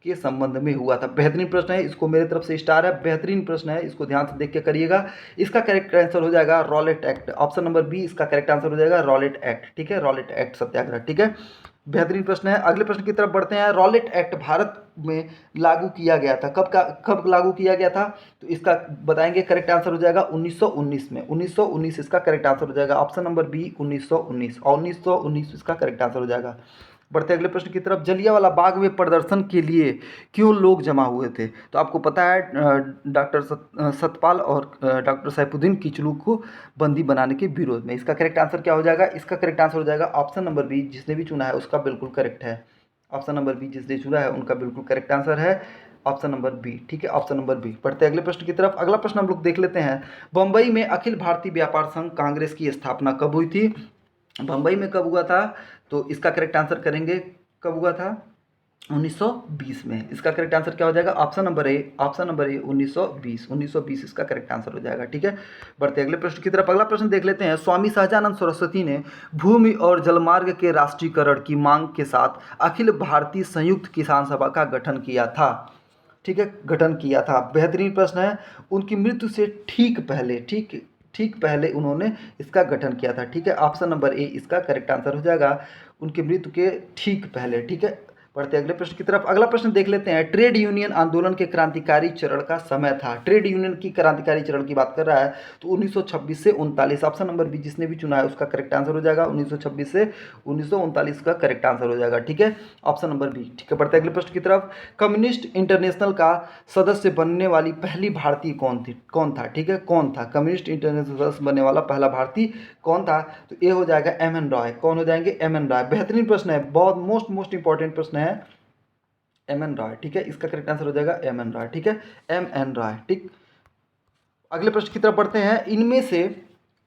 S1: के संबंध में हुआ था? बेहतरीन प्रश्न है, इसको मेरे तरफ से स्टार है, बेहतरीन प्रश्न है, इसको ध्यान से देख के करिएगा। इसका करेक्ट आंसर हो जाएगा Rowlatt Act, option number B इसका करेक्ट आंसर हो जाएगा रॉलेट एक्ट। ठीक है, रॉलेट एक्ट सत्याग्रह। ठीक है, बेहतरीन प्रश्न है। अगले प्रश्न की तरफ बढ़ते हैं। रॉलेट एक्ट भारत में लागू किया गया था, कब लागू किया गया था? तो इसका बताएंगे, करेक्ट आंसर हो जाएगा 1919 में, 1919 इसका करेक्ट आंसर हो जाएगा, ऑप्शन नंबर बी 1919, और 1919 इसका करेक्ट आंसर हो जाएगा। बढ़ते अगले प्रश्न की तरफ। जलियांवाला बाग में प्रदर्शन के लिए क्यों लोग जमा हुए थे? तो आपको पता है डॉक्टर सतपाल और डॉक्टर सैफुद्दीन किचलू को बंदी बनाने के विरोध में। इसका करेक्ट आंसर क्या हो जाएगा? इसका करेक्ट आंसर हो जाएगा ऑप्शन नंबर बी, जिसने भी चुना है उसका बिल्कुल करेक्ट है। ऑप्शन नंबर बी जिसने चुना है उनका बिल्कुल करेक्ट आंसर है ऑप्शन नंबर बी। ठीक है, ऑप्शन नंबर बी। बढ़ते अगले प्रश्न की तरफ। अगला प्रश्न हम लोग देख लेते हैं। बम्बई में अखिल भारतीय व्यापार संघ कांग्रेस की स्थापना कब हुई थी? बम्बई में कब हुआ था? तो इसका करेक्ट आंसर करेंगे, कब हुआ था? 1920 में। इसका करेक्ट आंसर क्या हो जाएगा? ऑप्शन नंबर ए, ऑप्शन नंबर ए 1920, 1920 इसका करेक्ट आंसर हो जाएगा। ठीक है, बढ़ते अगले प्रश्न की तरफ। अगला प्रश्न देख लेते हैं। स्वामी सहजानंद सरस्वती ने भूमि और जलमार्ग के राष्ट्रीयकरण की मांग के साथ अखिल भारतीय संयुक्त किसान सभा का गठन किया था। ठीक है, गठन किया था। बेहतरीन प्रश्न है। उनकी मृत्यु से ठीक पहले, ठीक पहले उन्होंने इसका गठन किया था। ठीक है, ऑप्शन नंबर ए इसका करेक्ट आंसर हो जाएगा, उनकी मृत्यु के ठीक पहले। ठीक है, बढ़ते अगले प्रश्न की तरफ। अगला प्रश्न देख लेते हैं। ट्रेड यूनियन आंदोलन के क्रांतिकारी चरण का समय था। ट्रेड यूनियन की क्रांतिकारी चरण की बात कर रहा है तो 1926 से 39। ऑप्शन नंबर बी जिसने भी चुना है उसका करेक्ट आंसर हो जाएगा, 1926 से 1939 का करेक्ट आंसर हो जाएगा। ठीक है, ऑप्शन नंबर बी। ठीक है, बढ़ते अगले प्रश्न की तरफ। कम्युनिस्ट इंटरनेशनल का सदस्य बनने वाली पहली भारतीय कौन था? ठीक है, कौन था कम्युनिस्ट इंटरनेशनल सदस्य बनने वाला पहला भारतीय कौन था? तो ये हो जाएगा एम एन रॉय। कौन हो जाएंगे? M N Roy. बेहतरीन प्रश्न है, बहुत मोस्ट इंपॉर्टेंट प्रश्न है, एम एन रॉय। ठीक है, इसका करेक्ट आंसर हो जाएगा एम एन रॉय। ठीक है, एम एन रॉय। ठीक, अगले प्रश्न की तरफ बढ़ते हैं। इनमें से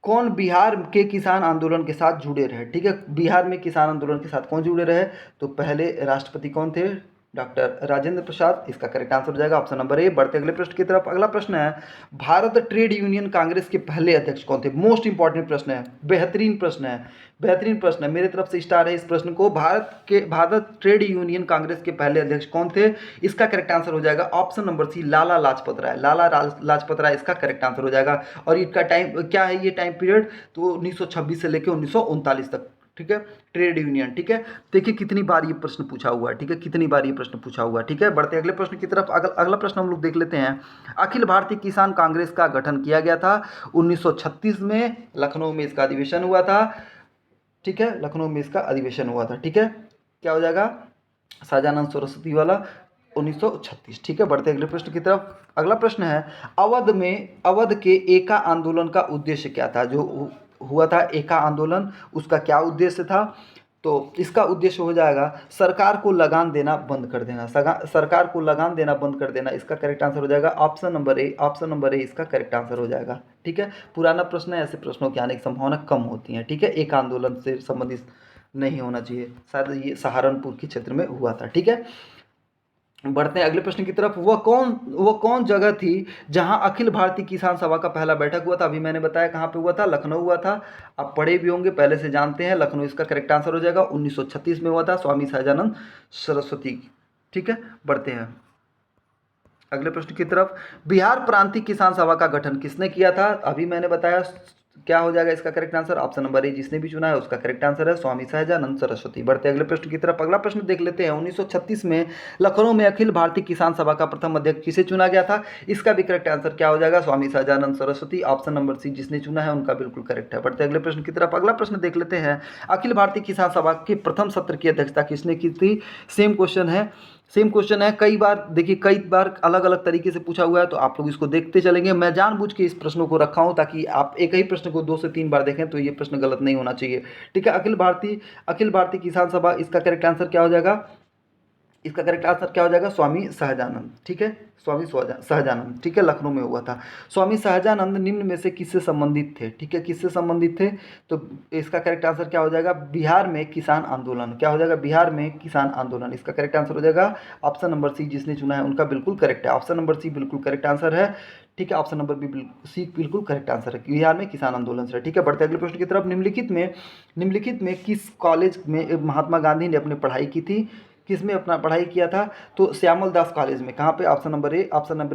S1: कौन बिहार के किसान आंदोलन के साथ जुड़े रहे? ठीक है, बिहार में किसान आंदोलन के साथ कौन जुड़े रहे? तो पहले राष्ट्रपति कौन थे? डॉक्टर राजेंद्र प्रसाद। इसका करेक्ट आंसर हो जाएगा ऑप्शन नंबर ए। बढ़ते अगले प्रश्न की तरफ। अगला प्रश्न है, भारत ट्रेड यूनियन कांग्रेस के पहले अध्यक्ष कौन थे? मोस्ट इंपॉर्टेंट प्रश्न है, बेहतरीन प्रश्न है, बेहतरीन प्रश्न है, मेरे तरफ से स्टार है इस प्रश्न को। भारत ट्रेड यूनियन कांग्रेस के पहले अध्यक्ष कौन थे? इसका करेक्ट आंसर हो जाएगा ऑप्शन नंबर सी, लाला लाजपत राय। लाजपत राय इसका करेक्ट आंसर हो जाएगा। और इसका टाइम क्या है, ये टाइम पीरियड तो 1926 से लेकर 1939 तक। ठीक है, ट्रेड यूनियन। ठीक है, देखिए कितनी बार ये प्रश्न पूछा हुआ है। ठीक है, कितनी बार ये प्रश्न पूछा हुआ है। ठीक है, बढ़ते अगले प्रश्न की तरफ। अगला प्रश्न हम लोग देख लेते हैं। अखिल भारतीय किसान कांग्रेस का गठन किया गया था 1936 में, लखनऊ में इसका अधिवेशन हुआ था। ठीक है, लखनऊ में इसका अधिवेशन हुआ था। ठीक है, क्या हो जाएगा? सहजानंद सरस्वती वाला 1936। ठीक है, बढ़ते अगले प्रश्न की तरफ। अगला प्रश्न है, अवध के एका आंदोलन का उद्देश्य क्या था? जो हुआ था एका आंदोलन, उसका क्या उद्देश्य था? तो इसका उद्देश्य हो जाएगा सरकार को लगान देना बंद कर देना। सरकार को लगान देना बंद कर देना, इसका करेक्ट आंसर हो जाएगा ऑप्शन नंबर ए। ऑप्शन नंबर ए इसका करेक्ट आंसर हो जाएगा। ठीक है, पुराना प्रश्न है, ऐसे प्रश्नों की आने की संभावना कम होती है। ठीक है, एक आंदोलन से संबंधित नहीं होना चाहिए, शायद ये सहारनपुर के क्षेत्र में हुआ था। ठीक है, बढ़ते हैं अगले प्रश्न की तरफ। वह कौन जगह थी जहां अखिल भारतीय किसान सभा का पहला बैठक हुआ था? अभी मैंने बताया कहां पे हुआ था, लखनऊ हुआ था। आप पढ़े भी होंगे, पहले से जानते हैं। लखनऊ इसका करेक्ट आंसर हो जाएगा, 1936 में हुआ था, स्वामी सहजानंद सरस्वती। ठीक है, बढ़ते हैं अगले प्रश्न की तरफ। बिहार प्रांतीय किसान सभा का गठन किसने किया था? अभी मैंने बताया, क्या हो जाएगा इसका correct answer? Option number A जिसने भी चुना है उसका करेक्ट आंसर है स्वामी सहजानंद सरस्वती। बढ़ते अगले प्रश्न की तरफ। अगला प्रश्न देख लेते हैं। 1936 में लखनऊ में अखिल भारतीय किसान सभा का प्रथम अध्यक्ष किसे चुना गया था? इसका भी करेक्ट आंसर क्या हो जाएगा? Swami Sahajanand Saraswati. Option number C जिसने चुना है उनका बिल्कुल करेक्ट है। बढ़ते अगले प्रश्न की तरफ। अगला प्रश्न देख लेते हैं। अखिल भारतीय किसान सभा के प्रथम सत्र की अध्यक्षता किसने की थी? सेम क्वेश्चन है, कई बार देखिए, कई बार अलग अलग तरीके से पूछा हुआ है, तो आप लोग इसको देखते चलेंगे। मैं जानबूझ के इस प्रश्नों को रखा हूं ताकि आप एक ही प्रश्न को 2 से 3 बार देखें, तो ये प्रश्न गलत नहीं होना चाहिए। ठीक है, अखिल भारतीय किसान सभा, इसका करेक्ट आंसर क्या हो जाएगा? इसका करेक्ट आंसर क्या हो जाएगा? स्वामी सहजानंद। ठीक है, स्वामी सहजानंद। ठीक है, लखनऊ में हुआ था। स्वामी सहजानंद निम्न में से किससे संबंधित थे? ठीक है, किससे संबंधित थे? तो इसका करेक्ट आंसर क्या हो जाएगा? बिहार में किसान आंदोलन। क्या हो जाएगा? बिहार में किसान आंदोलन। इसका करेक्ट आंसर हो जाएगा ऑप्शन नंबर सी जिसने चुना है उनका बिल्कुल करेक्ट है। ऑप्शन नंबर सी बिल्कुल करेक्ट आंसर है। ठीक है, ऑप्शन नंबर बी सी बिल्कुल करेक्ट आंसर है, बिहार में किसान आंदोलन से। ठीक है, बढ़ते अगले प्रश्न की तरफ। निम्नलिखित में किस कॉलेज में महात्मा गांधी ने अपनी पढ़ाई की थी? किस में अपना पढ़ाई किया था? तो श्यामल दास कॉलेज में। कहाँ पे? ऑप्शन नंबर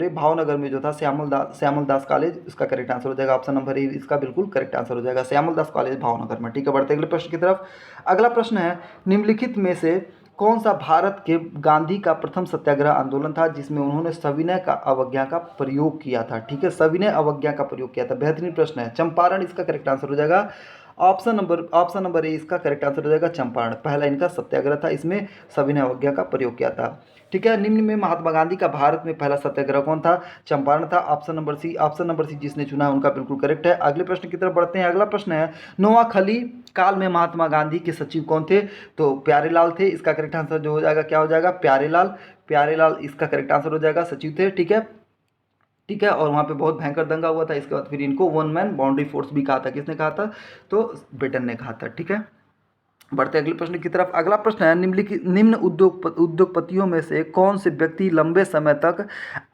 S1: ए भावनगर में जो था श्यामल दास कॉलेज, इसका करेक्ट आंसर हो जाएगा ऑप्शन नंबर ए, इसका बिल्कुल करेक्ट आंसर हो जाएगा श्यामल दास कॉलेज भावनगर में। ठीक है, बढ़ते अगले प्रश्न की तरफ। अगला प्रश्न है, निम्नलिखित में से कौन सा भारत के गांधी का प्रथम सत्याग्रह आंदोलन था जिसमें उन्होंने सविनय का अवज्ञा का प्रयोग किया था? ठीक है, सविनय अवज्ञा का प्रयोग किया था। बेहतरीन प्रश्न है। चंपारण इसका करेक्ट आंसर हो जाएगा। ऑप्शन नंबर ए इसका करेक्ट आंसर हो जाएगा चंपारण। पहला इनका सत्याग्रह था, इसमें सविनय अवज्ञा का प्रयोग किया था। ठीक है, निम्न में महात्मा गांधी का भारत में पहला सत्याग्रह कौन था? चंपारण था। ऑप्शन नंबर सी जिसने चुना है उनका बिल्कुल करेक्ट है। अगले प्रश्न की तरफ बढ़ते हैं। अगला प्रश्न है, नोआखली काल में महात्मा गांधी के सचिव कौन थे? तो प्यारेलाल थे। इसका करेक्ट आंसर जो हो जाएगा क्या हो जाएगा? प्यारेलाल इसका करेक्ट आंसर हो जाएगा, सचिव थे। ठीक है, और वहाँ पे बहुत भयंकर दंगा हुआ था। इसके बाद फिर इनको वन मैन बाउंड्री फोर्स भी कहा था। किसने कहा था? तो ब्रिटेन ने कहा था। ठीक है, बढ़ते अगले प्रश्न की तरफ। अगला प्रश्न है, निम्न उद्योगपतियों में से कौन से व्यक्ति लंबे समय तक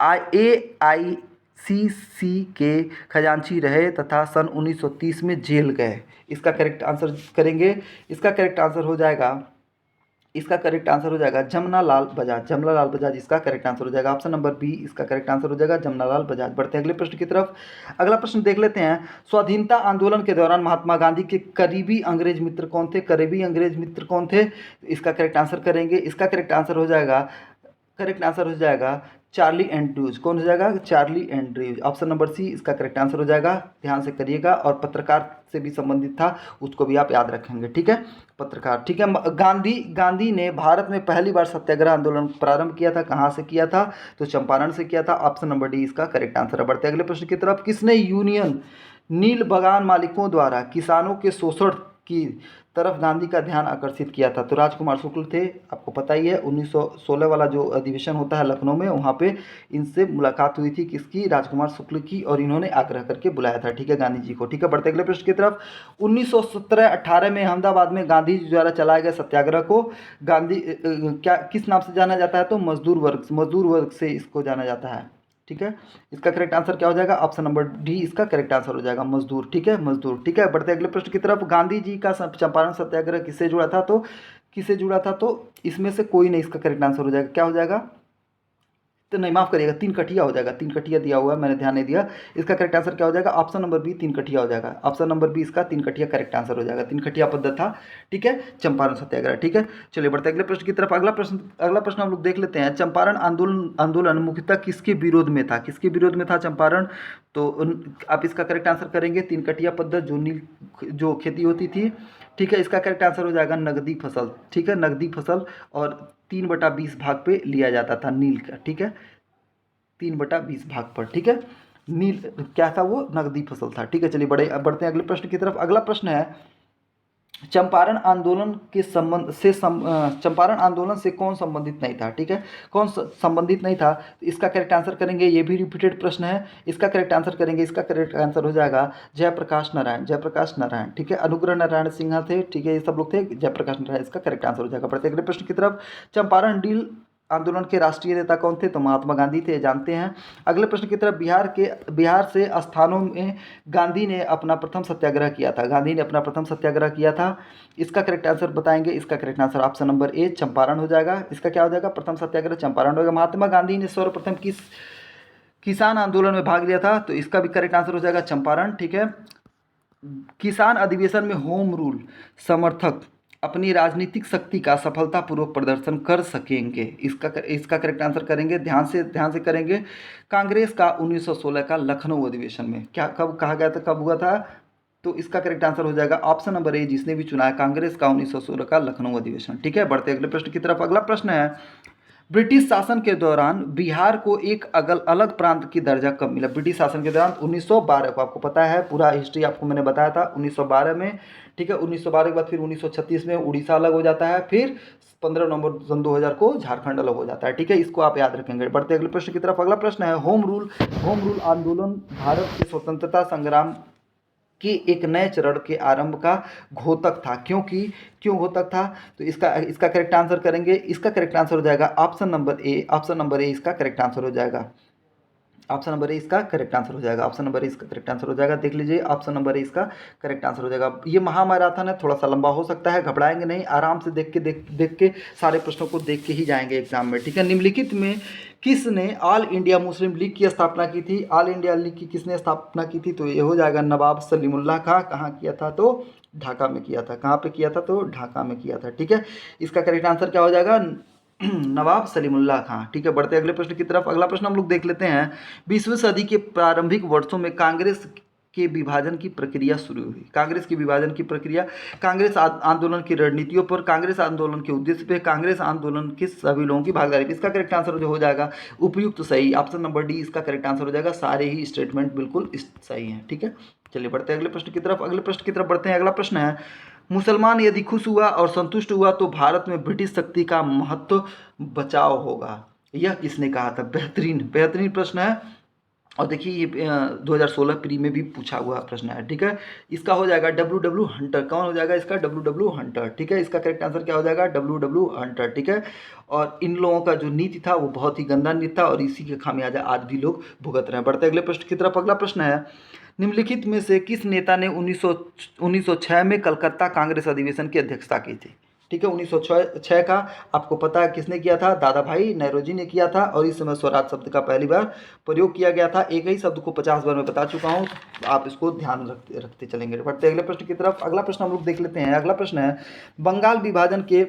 S1: AICC के खजांची रहे तथा सन 1930 में जेल गए? इसका करेक्ट आंसर करेंगे। इसका करेक्ट आंसर हो जाएगा इसका करेक्ट आंसर हो जाएगा जमनालाल बजाज। जमनालाल बजाज इसका करेक्ट आंसर हो जाएगा। ऑप्शन नंबर बी इसका करेक्ट आंसर हो जाएगा जमनालाल बजाज। बढ़ते हैं अगले प्रश्न की तरफ। अगला प्रश्न देख लेते हैं। स्वाधीनता आंदोलन के दौरान महात्मा गांधी के करीबी अंग्रेज मित्र कौन थे? करीबी अंग्रेज मित्र कौन थे? इसका करेक्ट आंसर करेंगे। इसका करेक्ट आंसर हो जाएगा, करेक्ट आंसर हो जाएगा चार्ली एंड्रूज। कौन हो जाएगा? Charlie Andrews. Option number C इसका करेक्ट आंसर हो जाएगा। ध्यान से करिएगा। और पत्रकार से भी संबंधित था, उसको भी आप याद रखेंगे, ठीक है। पत्रकार, ठीक है। गांधी ने भारत में पहली बार सत्याग्रह आंदोलन प्रारंभ किया था, कहाँ से किया था? तो चंपारण से किया था। ऑप्शन नंबर डी इसका करेक्ट आंसर है। बढ़ते अगले प्रश्न की तरफ। किसने यूनियन नील बगान मालिकों द्वारा किसानों के शोषण की तरफ गांधी का ध्यान आकर्षित किया था? तो राजकुमार शुक्ल थे, आपको पता ही है। 1916 वाला जो अधिवेशन होता है लखनऊ में, वहाँ पे इनसे मुलाकात हुई थी, किसकी? राजकुमार शुक्ल की। और इन्होंने आग्रह करके बुलाया था, ठीक है, गांधी जी को, ठीक है। बढ़ते अगले प्रश्न की तरफ। 1917-18 में अहमदाबाद में गांधी जी द्वारा चलाए गए सत्याग्रह को गांधी क्या किस नाम से जाना जाता है? तो मजदूर वर्ग से इसको जाना जाता है, ठीक है। इसका करेक्ट आंसर क्या हो जाएगा? ऑप्शन नंबर डी इसका करेक्ट आंसर हो जाएगा मजदूर, ठीक है, मजदूर, ठीक है। बढ़ते अगले प्रश्न की तरफ। गांधी जी का चंपारण सत्याग्रह किससे जुड़ा था? तो किससे जुड़ा था? तो इसमें से कोई नहीं इसका करेक्ट आंसर हो जाएगा। क्या हो जाएगा? तो नहीं, माफ करिएगा, तीन कठिया हो जाएगा। तीन कठिया दिया हुआ है, मैंने ध्यान नहीं दिया। इसका करेक्ट आंसर क्या हो जाएगा? ऑप्शन नंबर बी तीन कठिया हो जाएगा। ऑप्शन नंबर बी इसका तीन कठिया करेक्ट आंसर हो जाएगा। तीन कठिया पद्धत था, ठीक है, चंपारण सत्याग्रह, ठीक है। चलिए बढ़ते अगले प्रश्न की तरफ। अगला प्रश्न हम लोग देख लेते हैं। चंपारण आंदोलन मुख्यतः किसके विरोध में था? किसके विरोध में था चंपारण? तो आप इसका करेक्ट आंसर करेंगे तीन कठिया पद्धत, जो खेती होती थी, ठीक है। इसका करेक्ट आंसर हो जाएगा नगदी फसल, ठीक है, नगदी फसल। और 3/20 भाग पे लिया जाता था नील का, ठीक है, 3/20 भाग पर, ठीक है। नील क्या था? वो नगदी फसल था, ठीक है। चलिए बढ़ते हैं अगले प्रश्न की तरफ। अगला प्रश्न है, चंपारण आंदोलन के चंपारण आंदोलन से कौन संबंधित नहीं था? ठीक है, कौन संबंधित नहीं था? तो इसका करेक्ट आंसर करेंगे। ये भी रिपीटेड प्रश्न है, इसका करेक्ट आंसर करेंगे। इसका करेक्ट आंसर हो जाएगा जयप्रकाश नारायण। जयप्रकाश नारायण, ठीक है। अनुग्रह नारायण सिन्हा थे, ठीक है, ये सब लोग थे। जयप्रकाश नारायण इसका करेक्ट आंसर हो जाएगा। बढ़ते अगले प्रश्न की तरफ। चंपारण डील आंदोलन के राष्ट्रीय नेता कौन थे? तो महात्मा गांधी थे, जानते हैं। अगले प्रश्न की तरफ। बिहार से स्थानों में गांधी ने अपना प्रथम सत्याग्रह किया था। गांधी ने अपना प्रथम सत्याग्रह किया था। इसका करेक्ट आंसर बताएंगे। इसका करेक्ट आंसर ऑप्शन नंबर ए चंपारण हो जाएगा। इसका क्या हो जाएगा? प्रथम सत्याग्रह चंपारण होगा। महात्मा गांधी ने सर्वप्रथम किस किसान आंदोलन में भाग लिया था? तो इसका भी करेक्ट आंसर हो जाएगा चंपारण, ठीक है। किसान अधिवेशन में होम रूल समर्थक अपनी राजनीतिक शक्ति का सफलतापूर्वक प्रदर्शन कर सकेंगे। इसका करेक्ट आंसर करेंगे। ध्यान से करेंगे। कांग्रेस का 1916 का लखनऊ अधिवेशन में क्या कब कहा गया था, कब हुआ था? तो इसका करेक्ट आंसर हो जाएगा ऑप्शन नंबर ए, जिसने भी चुना है, कांग्रेस का 1916 का लखनऊ अधिवेशन, ठीक है। बढ़ते अगले प्रश्न की तरफ। अगला प्रश्न है, ब्रिटिश शासन के दौरान बिहार को एक अलग प्रांत की दर्जा कब मिला? ब्रिटिश शासन के दौरान 1912 को, आपको पता है, पूरा हिस्ट्री आपको मैंने बताया था 1912 में, ठीक है। 1912 के बाद फिर 1936 में उड़ीसा अलग हो जाता है, फिर 15 नवंबर सन 2000 को झारखंड अलग हो जाता है, ठीक है। इसको आप याद रखेंगे। बढ़ते अगले प्रश्न की तरफ। अगला प्रश्न है, होम रूल आंदोलन भारत के स्वतंत्रता संग्राम कि एक नए चरण के आरंभ का घोतक था। क्यों घोतक था? तो इसका करेक्ट आंसर करेंगे। इसका करेक्ट आंसर हो जाएगा ऑप्शन नंबर ए। ऑप्शन नंबर ए इसका करेक्ट आंसर हो जाएगा। ऑप्शन नंबर ए इसका करेक्ट आंसर हो जाएगा। ऑप्शन नंबर ए इसका करेक्ट आंसर हो जाएगा। देख लीजिए, ऑप्शन नंबर ए इसका करेक्ट आंसर हो जाएगा। ये महामैराथन है, थोड़ा सा लंबा हो सकता है, घबराएंगे नहीं, आराम से देख के सारे प्रश्नों को देख के ही जाएंगे एग्जाम में, ठीक है। निम्नलिखित में किसने ऑल इंडिया मुस्लिम लीग की स्थापना की थी? ऑल इंडिया लीग की किसने स्थापना की थी? तो ये हो जाएगा नवाब सलीमुल्लाह खां। कहाँ किया था? तो ढाका में किया था। कहाँ पे किया था? तो ढाका में किया था, ठीक है। इसका करेक्ट आंसर क्या हो जाएगा? नवाब सलीमुल्लाह खां, ठीक है। बढ़ते अगले प्रश्न की तरफ। अगला प्रश्न हम लोग देख लेते हैं। 20वीं सदी के प्रारंभिक वर्षों में कांग्रेस के विभाजन की प्रक्रिया शुरू हुई। कांग्रेस की विभाजन की प्रक्रिया, कांग्रेस आंदोलन की रणनीतियों पर, कांग्रेस आंदोलन के उद्देश्य पे, कांग्रेस आंदोलन के सभी लोगों की भागीदारी पे। इसका करेक्ट आंसर जो हो जाएगा उपयुक्त सही, ऑप्शन नंबर डी इसका करेक्ट आंसर हो जाएगा। सारे ही स्टेटमेंट बिल्कुल सही हैं, ठीक है। चलिए बढ़ते हैं अगले प्रश्न की तरफ। अगले प्रश्न की तरफ बढ़ते हैं। अगला प्रश्न है, मुसलमान यदि खुश हुआ और संतुष्ट हुआ तो भारत में ब्रिटिश शक्ति का महत्व बचाव होगा। यह किसने कहा था? बेहतरीन प्रश्न है। और देखिए ये 2016 प्री में भी पूछा हुआ प्रश्न है, ठीक है। इसका हो जाएगा डब्ल्यू हंटर। कौन हो जाएगा इसका? डब्ल्यू हंटर, ठीक है। इसका करेक्ट आंसर क्या हो जाएगा? डब्ल्यू हंटर, ठीक है। और इन लोगों का जो नीति था वो बहुत ही गंदा नीति था और इसी के खामियाजा आज भी लोग भुगत रहे हैं। बढ़ते अगले प्रश्न की तरफ। अगला प्रश्न है, निम्नलिखित में से किस नेता ने 1906 में कलकत्ता कांग्रेस अधिवेशन की अध्यक्षता की थी? ठीक है। 1906 का आपको पता है किसने किया था, दादा भाई नौरोजी ने किया था, और इस समय स्वराज शब्द का पहली बार प्रयोग किया गया था। एक ही शब्द को 50 बार मैं बता चुका हूँ, आप इसको ध्यान रखते रखते चलेंगे। बढ़ते अगले प्रश्न की तरफ। अगला प्रश्न हम लोग देख लेते हैं। अगला प्रश्न है, बंगाल विभाजन के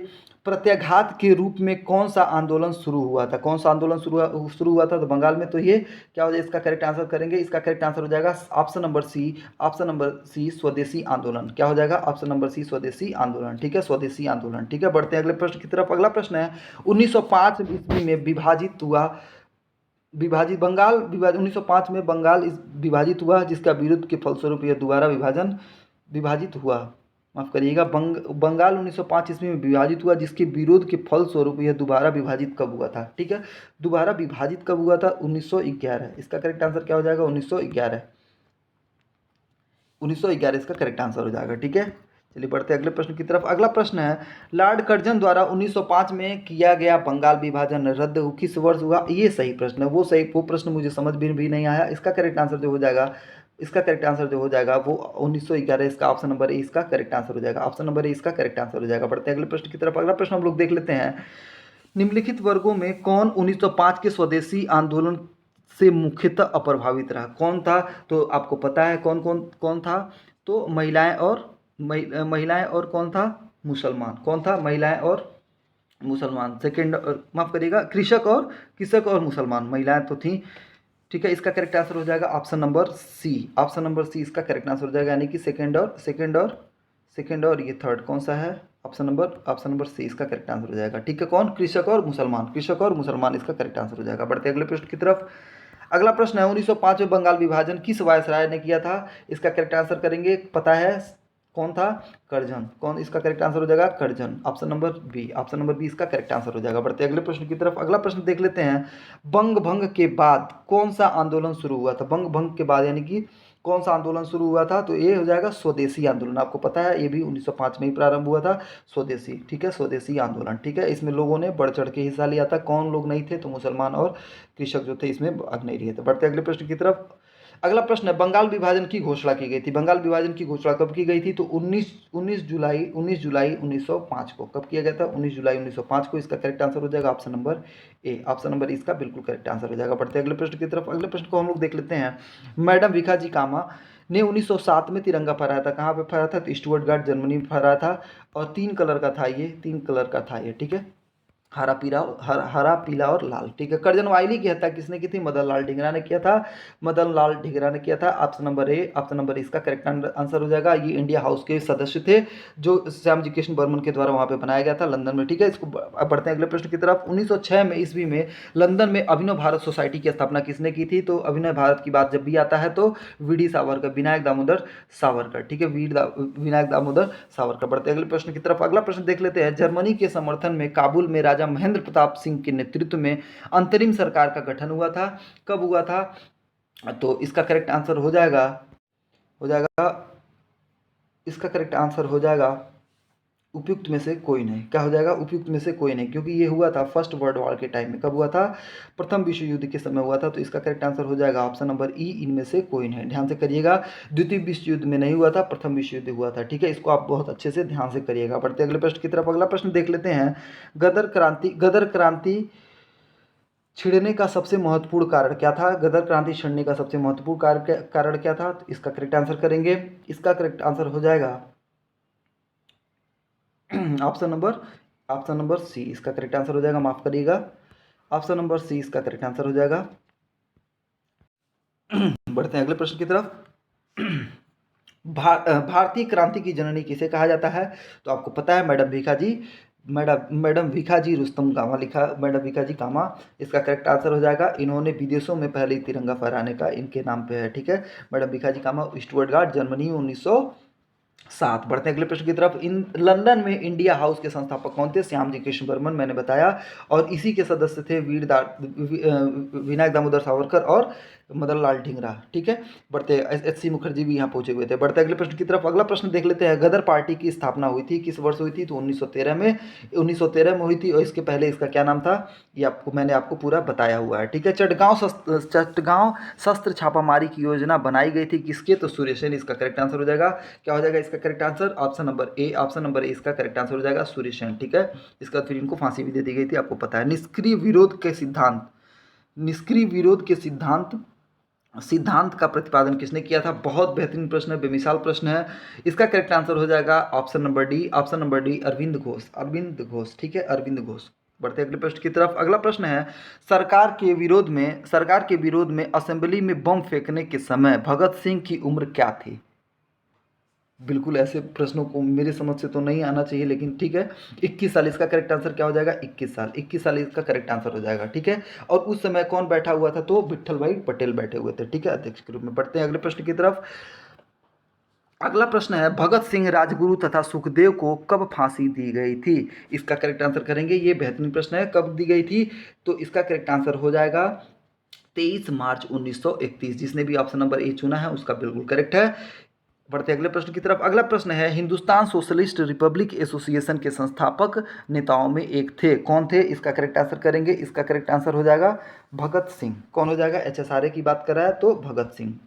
S1: प्रत्याघात के रूप में कौन सा आंदोलन शुरू हुआ था? कौन सा आंदोलन शुरू हुआ था तो बंगाल में? तो ये क्या हो जाए, इसका करेक्ट आंसर करेंगे। इसका करेक्ट आंसर हो जाएगा ऑप्शन नंबर सी, स्वदेशी आंदोलन। क्या हो जाएगा? ऑप्शन नंबर सी, स्वदेशी आंदोलन। ठीक है, स्वदेशी आंदोलन। ठीक है, बढ़ते हैं अगले प्रश्न की तरफ। अगला प्रश्न है, 1905 ईस्वी में विभाजित बंगाल विभाजन 1905 में बंगाल विभाजित हुआ, जिसका विरोध के फलस्वरूप यह दोबारा विभाजित हुआ। माफ करिएगा, बंगाल 1905 ईस्वी में विभाजित हुआ, जिसके विरोध के फलस्वरूप यह दोबारा विभाजित कब हुआ था? ठीक है, दोबारा विभाजित कब हुआ था? 1911। इसका करेक्ट आंसर क्या हो जाएगा? 1911। 1911 इसका करेक्ट आंसर हो जाएगा। ठीक है, चलिए बढ़ते हैं अगले प्रश्न की तरफ। अगला प्रश्न है, लॉर्ड कर्जन द्वारा 1905 में किया गया बंगाल विभाजन रद्द किस वर्ष हुआ? ये सही प्रश्न है। वो प्रश्न मुझे समझ भी नहीं आया। इसका करेक्ट आंसर जो हो जाएगा, वो 1911। इसका ऑप्शन नंबर ए इसका करेक्ट आंसर हो जाएगा। ऑप्शन नंबर ए इसका करेक्ट आंसर हो जाएगा। बढ़ते हैं अगले प्रश्न की तरफ। अगला प्रश्न हम लोग देख लेते हैं, निम्नलिखित वर्गों में कौन 1905 के स्वदेशी आंदोलन से मुख्यतः अप्रभावित रहा? कौन था? तो आपको पता है कौन था? तो महिलाएं और कौन था? मुसलमान। कौन था? महिलाएं और मुसलमान। सेकंड, माफ करिएगा, कृषक और मुसलमान। महिलाएं तो थी। ठीक है, इसका करेक्ट आंसर हो जाएगा option number C. Option number C इसका करेक्ट आंसर हो जाएगा, यानी कि सेकंड और ये थर्ड कौन सा है? ऑप्शन नंबर सी इसका करेक्ट आंसर हो जाएगा। ठीक है, कौन? कृषक और मुसलमान इसका करेक्ट आंसर हो जाएगा। बढ़ते अगले प्रश्न की तरफ। अगला प्रश्न है, 1905 में बंगाल विभाजन किस वायसराय ने किया था? इसका करेक्ट आंसर करेंगे, पता है कौन था? कर्जन। कौन? इसका करेक्ट आंसर हो जाएगा कर्जन। ऑप्शन नंबर बी इसका करेक्ट आंसर हो जाएगा। बढ़ते अगले प्रश्न की तरफ। अगला प्रश्न देख लेते हैं, बंग भंग के बाद कौन सा आंदोलन शुरू हुआ था? बंग भंग के बाद यानी कि कौन सा आंदोलन शुरू हुआ था? तो ये हो जाएगा स्वदेशी आंदोलन। आपको पता है ये भी 1905 में ही प्रारंभ हुआ था, स्वदेशी। ठीक है, स्वदेशी आंदोलन। ठीक है, इसमें लोगों ने बढ़ चढ़ के हिस्सा लिया था। कौन लोग नहीं थे? तो मुसलमान और कृषक जो थे इसमें भाग नहीं लिए थे। बढ़ते अगले प्रश्न की तरफ। अगला प्रश्न है, बंगाल विभाजन की घोषणा की गई थी। बंगाल विभाजन की घोषणा कब की गई थी? तो 19 जुलाई 1905 को। कब किया गया था? 19 जुलाई 1905 को। इसका करेक्ट आंसर हो जाएगा ऑप्शन नंबर ए। ऑप्शन नंबर इसका बिल्कुल करेक्ट आंसर हो जाएगा। बढ़ते अगले प्रश्न की तरफ। अगले प्रश्न को हम लोग देख लेते हैं, मैडम भिखाजी कामा ने 1907 में तिरंगा फहराया था। कहाँ पे फहराया था? तो स्टुअर्टगार्ड जर्मनी में फहराया था, और 3 कलर का था ये। ठीक है, हरा पीला और लाल। ठीक है, कर्जन वाइली की हत्या किसने की थी? मदन लाल ढींगरा ने किया था। ऑप्शन नंबर ए इसका करेक्ट आंसर हो जाएगा। ये इंडिया हाउस के सदस्य थे, जो श्यामजी कृष्ण बर्मन के द्वारा वहां पे बनाया गया था, लंदन में। ठीक है, इसको बढ़ते हैं अगले प्रश्न की तरफ। 1906 में ईस्वी में लंदन में अभिनव भारत सोसाइटी की स्थापना किसने की थी? तो अभिनव भारत की बात जब भी आता है तो वी.डी. सावरकर, विनायक दामोदर सावरकर। ठीक है, विनायक दामोदर सावरकर। बढ़ते अगले प्रश्न की तरफ। अगला प्रश्न देख लेते हैं, जर्मनी के समर्थन में काबुल में राजा महेंद्र प्रताप सिंह के नेतृत्व में अंतरिम सरकार का गठन हुआ था। कब हुआ था? तो इसका करेक्ट आंसर हो जाएगा इसका करेक्ट आंसर हो जाएगा उपयुक्त में से कोई नहीं। क्या हो जाएगा? उपयुक्त में से कोई नहीं, क्योंकि ये हुआ था फर्स्ट वर्ल्ड वॉर के टाइम में। कब हुआ था? प्रथम विश्व युद्ध के समय हुआ था। तो इसका करेक्ट आंसर हो जाएगा ऑप्शन नंबर ई, इनमें से कोई नहीं। ध्यान से करिएगा, द्वितीय विश्व युद्ध में नहीं हुआ था, प्रथम विश्व युद्ध हुआ था। ठीक है, इसको आप बहुत अच्छे से ध्यान से करिएगा। बढ़ते अगले प्रश्न की तरफ। अगला प्रश्न देख लेते हैं, गदर क्रांति छिड़ने का सबसे महत्वपूर्ण कारण क्या था? गदर क्रांति छिड़ने का सबसे महत्वपूर्ण कारण क्या था? तो इसका करेक्ट आंसर करेंगे। इसका करेक्ट आंसर हो जाएगा ऑप्शन नंबर सी इसका करेक्ट आंसर हो जाएगा। माफ करिएगा, ऑप्शन नंबर सी इसका करेक्ट आंसर हो जाएगा। बढ़ते हैं अगले प्रश्न की तरफ। भारतीय क्रांति की जननी किसे कहा जाता है? तो आपको पता है मैडम भिखाजी रुस्तम कामा मैडम भिखाजी कामा इसका करेक्ट आंसर हो जाएगा। इन्होंने विदेशों में पहले तिरंगा फहराने का इनके नाम पे है। ठीक है, मैडम भिखाजी कामा, स्टुअर्टगार्ड जर्मनी 1907। बढ़ते हैं अगले प्रश्न की तरफ। लंदन में इंडिया हाउस के संस्थापक कौन थे? श्यामजी कृष्ण बर्मन, मैंने बताया, और इसी के सदस्य थे विनायक दामोदर सावरकर और मदन लाल ढींगरा, ठीक है। बढ़ते एच सी मुखर्जी भी यहाँ पहुंचे हुए थे। बढ़ते अगले प्रश्न की तरफ। अगला प्रश्न देख लेते हैं, गदर पार्टी की स्थापना हुई थी किस वर्ष हुई थी? तो 1913 में, 1913 में हुई थी। और इसके पहले इसका क्या नाम था, ये मैंने आपको पूरा बताया हुआ है, ठीक है। चटगांव शस्त्र छापामारी की योजना बनाई गई थी किसके? तो सूर्यसेन इसका करेक्ट आंसर हो जाएगा। क्या हो जाएगा इसका करेक्ट आंसर? ऑप्शन नंबर ए इसका करेक्ट आंसर हो जाएगा, सूर्यसेन, ठीक है। इसका फिर इनको फांसी भी दे दी गई थी, आपको पता है। निष्क्रिय विरोध के सिद्धांत का प्रतिपादन किसने किया था? बहुत बेहतरीन प्रश्न है, बेमिसाल प्रश्न है। इसका करेक्ट आंसर हो जाएगा option number D, Arvind Ghosh, ठीक है, अरविंद घोष। बढ़ते अगले प्रश्न की तरफ। अगला प्रश्न है, सरकार के विरोध में असेंबली में बम फेंकने के समय भगत सिंह की उम्र क्या थी? बिल्कुल ऐसे प्रश्नों को मेरे समझ से तो नहीं आना चाहिए, लेकिन ठीक है। 21 साल इसका करेक्ट आंसर क्या हो जाएगा? 21 साल इसका करेक्ट आंसर हो जाएगा, ठीक है। और उस समय कौन बैठा हुआ था? तो विट्ठल भाई पटेल बैठे हुए थे, ठीक है, अध्यक्ष के रूप में। बढ़ते हैं अगले प्रश्न की तरफ। अगला प्रश्न है, भगत सिंह, राजगुरु तथा सुखदेव को कब फांसी दी गई थी? इसका करेक्ट आंसर करेंगे। ये बेहतरीन प्रश्न है, कब दी गई थी? तो इसका करेक्ट आंसर हो जाएगा 23 मार्च 1931। जिसने भी ऑप्शन नंबर ए चुना है उसका बिल्कुल करेक्ट है। बढ़ते अगले प्रश्न की तरफ। अगला प्रश्न है, हिंदुस्तान सोशलिस्ट रिपब्लिक एसोसिएशन के संस्थापक नेताओं में एक थे, कौन थे? इसका करेक्ट आंसर करेंगे। इसका करेक्ट आंसर हो जाएगा भगत सिंह। कौन हो जाएगा? HSRA की बात कर रहा है तो भगत सिंह।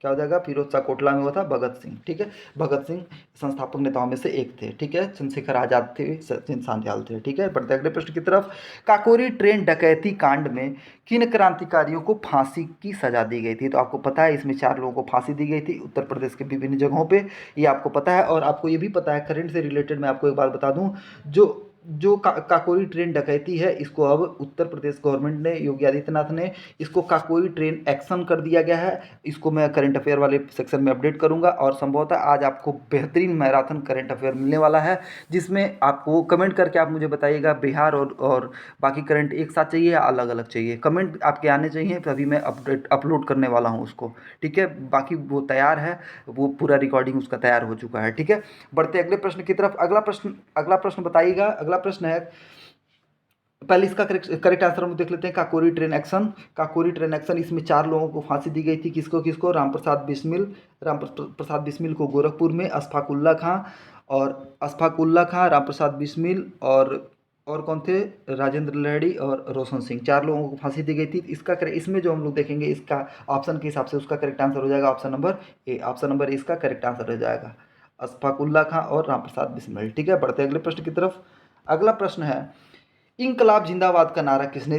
S1: क्या हो जाएगा? फिरोज शाह कोटला में हुआ था भगत सिंह, ठीक है। भगत सिंह संस्थापक नेताओं में से एक थे, ठीक है। चंद्रशेखर आजाद थे, सचिन सान्याल थे, ठीक है। बढ़ते अगले प्रश्न की तरफ। काकोरी ट्रेन डकैती कांड में किन क्रांतिकारियों को फांसी की सजा दी गई थी? तो आपको पता है इसमें 4 लोगों को फांसी दी गई थी उत्तर प्रदेश के विभिन्न जगहों पे, ये आपको पता है। और आपको ये भी पता है, करंट से रिलेटेड मैं आपको एक बात बता दूं, जो काकोरी ट्रेन डकैती है, इसको अब उत्तर प्रदेश गवर्नमेंट ने, योगी आदित्यनाथ ने इसको काकोरी ट्रेन एक्शन कर दिया गया है। इसको मैं करंट अफेयर वाले सेक्शन में अपडेट करूंगा, और संभवतः आज आपको बेहतरीन मैराथन करंट अफेयर मिलने वाला है, जिसमें आपको कमेंट करके आप मुझे बताइएगा बिहार और बाकी करंट एक साथ चाहिए या अलग अलग चाहिए। कमेंट आपके आने चाहिए, तभी मैं अपलोड करने वाला हूँ उसको, ठीक है। बाकी वो तैयार है, वो पूरा रिकॉर्डिंग उसका तैयार हो चुका है, ठीक है। बढ़ते अगले प्रश्न की तरफ। अगला प्रश्न बताइएगा। अगला प्रश्न है, पहले इसका करेक्ट आंसर हम देख लेते हैं। काकोरी ट्रेन एक्शन, इसमें 4 लोगों को फांसी दी गई थी। किसको? राम प्रसाद बिस्मिल को गोरखपुर में, अशफाकुल्ला खां, राम प्रसाद बिस्मिल और कौन थे? राजेंद्र लहड़ी और रोशन सिंह। 4 लोगों को फांसी दी गई थी। इसमें जो हम लोग देखेंगे, इसका ऑप्शन के हिसाब से उसका करेक्ट आंसर हो जाएगा ऑप्शन नंबर ए इसका करेक्ट आंसर हो जाएगा, अशफाकुल्ला खां और राम प्रसाद बिस्मिल, ठीक है। बढ़ते अगले प्रश्न की तरफ। अगला प्रश्न है, इनकलाब जिंदाबाद का नारा किसने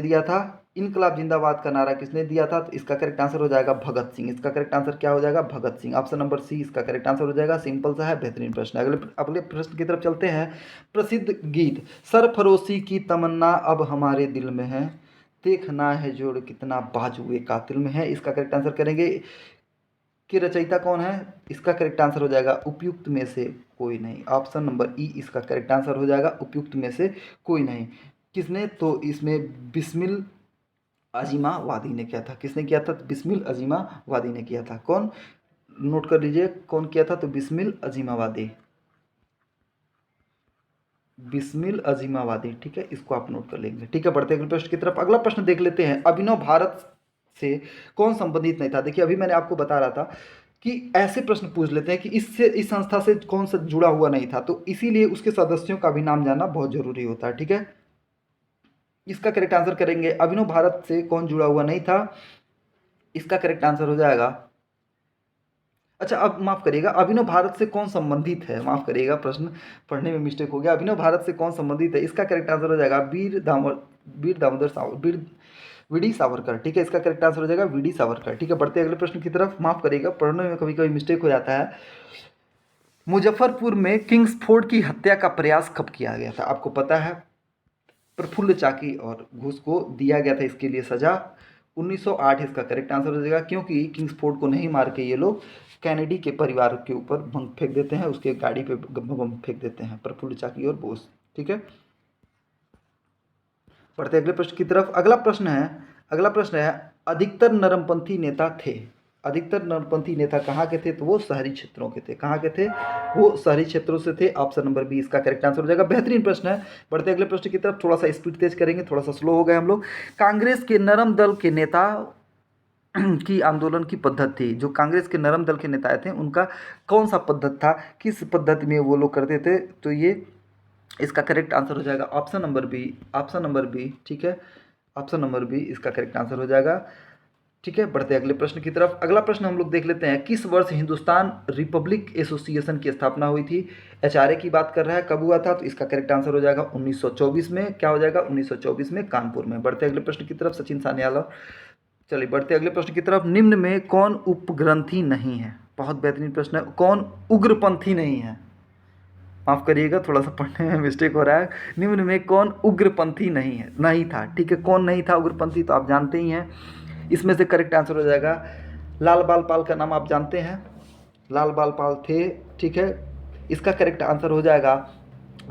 S1: दिया था? तो इसका करेक्ट आंसर हो जाएगा भगत सिंह। इसका करेक्ट आंसर क्या हो जाएगा? Bhagat Singh. Option number C इसका करेक्ट आंसर हो जाएगा। सिंपल सा है, बेहतरीन प्रश्न है। अगले प्रश्न की तरफ चलते हैं। प्रसिद्ध गीत सरफरोशी की तमन्ना अब हमारे दिल में है, देखना है जोड़ कितना बाजुए कातिल में है। इसका करेक्ट आंसर करेंगे कि रचयिता कौन है? इसका करेक्ट आंसर हो जाएगा उपयुक्त में से कोई नहीं। ऑप्शन नंबर ई इसका करेक्ट आंसर हो जाएगा, उपयुक्त में से कोई नहीं। किसने? तो इसमें बिस्मिल अजीमा वादी ने किया था। किसने किया था? बिस्मिल अजीमा वादी ने किया था। कौन? नोट कर लीजिए कौन किया था, तो बिस्मिल अजीमावादी, ठीक है, इसको आप नोट कर लेंगे, ठीक है। बढ़ते अगले प्रश्न की तरफ। अगला प्रश्न देख लेते हैं, अभिनव भारत से कौन संबंधित नहीं था? देखिए अभी मैंने आपको बता रहा था कि ऐसे प्रश्न पूछ लेते हैं कि इस संस्था से कौन सा जुड़ा हुआ नहीं था, तो इसीलिए उसके सदस्यों का भी नाम जानना बहुत जरूरी होता है, ठीक है। इसका करेक्ट आंसर करेंगे, अभिनव भारत से कौन जुड़ा हुआ नहीं था, इसका करेक्ट आंसर हो जाएगा, अच्छा अब माफ करिएगा, अभिनव भारत से कौन संबंधित है, माफ करिएगा प्रश्न पढ़ने में मिस्टेक हो गया। अभिनव भारत से कौन संबंधित है, इसका करेक्ट आंसर हो जाएगा वीडी सावरकर, ठीक है। इसका करेक्ट आंसर हो जाएगा वीडी सावरकर, ठीक है। बढ़ते अगले प्रश्न की तरफ। माफ करिएगा, पढ़ने में कभी कभी मिस्टेक हो जाता है। मुजफ्फरपुर में किंग्सफोर्ड की हत्या का प्रयास कब किया गया था? आपको पता है, प्रफुल्ल चाकी और घूस को दिया गया था इसके लिए सजा। 1908 इसका करेक्ट आंसर हो जाएगा, क्योंकि किंग्सफोर्ड को नहीं मार के ये लोग कैनेडी के परिवार के ऊपर बम फेंक देते हैं, उसके गाड़ी पे बम फेंक देते हैं, प्रफुल्ल चाकी और बोस, ठीक है। बढ़ते अगले प्रश्न की तरफ। अगला प्रश्न है अधिकतर नरमपंथी नेता कहाँ के थे? तो वो शहरी क्षेत्रों के थे। कहाँ के थे? वो शहरी क्षेत्रों से थे। ऑप्शन नंबर बी इसका करेक्ट आंसर हो जाएगा। बेहतरीन प्रश्न है। बढ़ते अगले प्रश्न की तरफ। थोड़ा सा स्पीड तेज करेंगे, थोड़ा सा स्लो हो गए हम लोग। कांग्रेस के नरम दल के नेता की आंदोलन की पद्धति थी? जो कांग्रेस के नरम दल के नेता थे उनका कौन सा पद्धति था, किस पद्धति में वो लोग करते थे? तो ये इसका करेक्ट आंसर हो जाएगा option number B, option number B. ठीक है, ऑप्शन नंबर बी इसका करेक्ट आंसर हो जाएगा। ठीक है, बढ़ते हैं अगले प्रश्न की तरफ। अगला प्रश्न हम लोग देख लेते हैं, किस वर्ष हिंदुस्तान रिपब्लिक एसोसिएशन की स्थापना हुई थी? एचआरए की बात कर रहा है, कब हुआ था? तो इसका करेक्ट आंसर हो जाएगा 1924 में। क्या हो जाएगा? 1924 में, कानपुर में। बढ़ते हैं अगले प्रश्न की तरफ, सचिन सान्याल। चलिए बढ़ते हैं अगले प्रश्न की तरफ। निम्न में कौन उपग्रंथी नहीं है? बहुत बेहतरीन प्रश्न है। कौन उग्रपंथी नहीं है? माफ़ करिएगा, थोड़ा सा पढ़ने में मिस्टेक हो रहा है। निम्न में कौन उग्रपंथी नहीं है, नहीं था? ठीक है, कौन नहीं था उग्रपंथी? तो आप जानते ही हैं। इसमें से करेक्ट आंसर हो जाएगा लाल बाल पाल का नाम आप जानते हैं, लाल बाल पाल थे। ठीक है, इसका करेक्ट आंसर हो जाएगा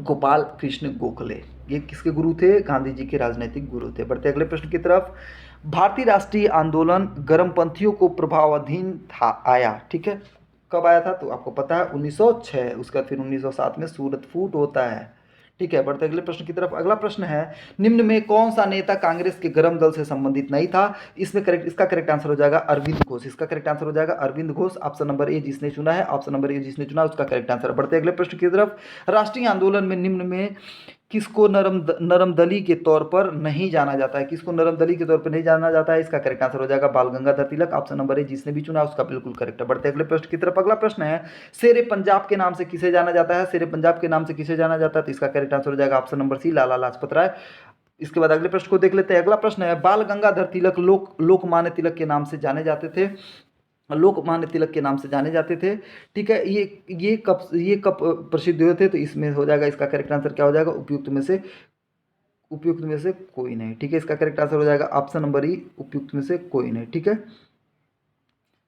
S1: गोपाल कृष्ण गोखले। ये किसके गुरु थे? गांधी जी के राजनीतिक गुरु थे। बढ़ते अगले प्रश्न की तरफ। भारतीय राष्ट्रीय आंदोलन गर्मपंथियों को प्रभावाधीन था आया, ठीक है, कब आया था? तो आपको पता है 1906। उसका फिर 1907 में सूरत फूट होता है। ठीक है, बढ़ते अगले प्रश्न की तरफ। अगला प्रश्न है, निम्न में कौन सा नेता कांग्रेस के गर्म दल से संबंधित नहीं था? इसमें करेक्ट, इसका करेक्ट आंसर हो जाएगा अरविंद घोष। इसका करेक्ट आंसर हो जाएगा Arvind Ghosh. Option number A जिसने चुना है, ऑप्शन नंबर ए जिसने चुना उसका करेक्ट आंसर। बढ़ते अगले प्रश्न की तरफ। राष्ट्रीय आंदोलन में निम्न में किसको नरम दली के तौर पर नहीं जाना जाता है? किसको नरम दली के तौर पर नहीं जाना जाता है? इसका करेक्ट आंसर हो जाएगा Bal Gangadhar Tilak. Option number A जिसने भी चुना उसका बिल्कुल करेक्ट है। बढ़ते अगले प्रश्न की तरफ। अगला प्रश्न है, शेरे पंजाब के नाम से किसे जाना जाता है? शेरे पंजाब के नाम से किसे जाना जाता है? तो इसका करेक्ट आंसर हो जाएगा ऑप्शन नंबर सी, लाला लाजपत राय। इसके बाद अगले प्रश्न को देख लेते हैं। अगला प्रश्न है, बाल गंगाधर तिलक लोकमान्य तिलक के नाम से जाने जाते थे, लोकमान्य तिलक के नाम से जाने जाते थे। ठीक है, ये कब प्रसिद्ध हुए थे? तो इसमें हो जाएगा, इसका करेक्ट आंसर क्या हो जाएगा? उपयुक्त में से कोई नहीं। ठीक है, इसका करेक्ट आंसर हो जाएगा ऑप्शन नंबर ई, उपयुक्त में से कोई नहीं। ठीक है,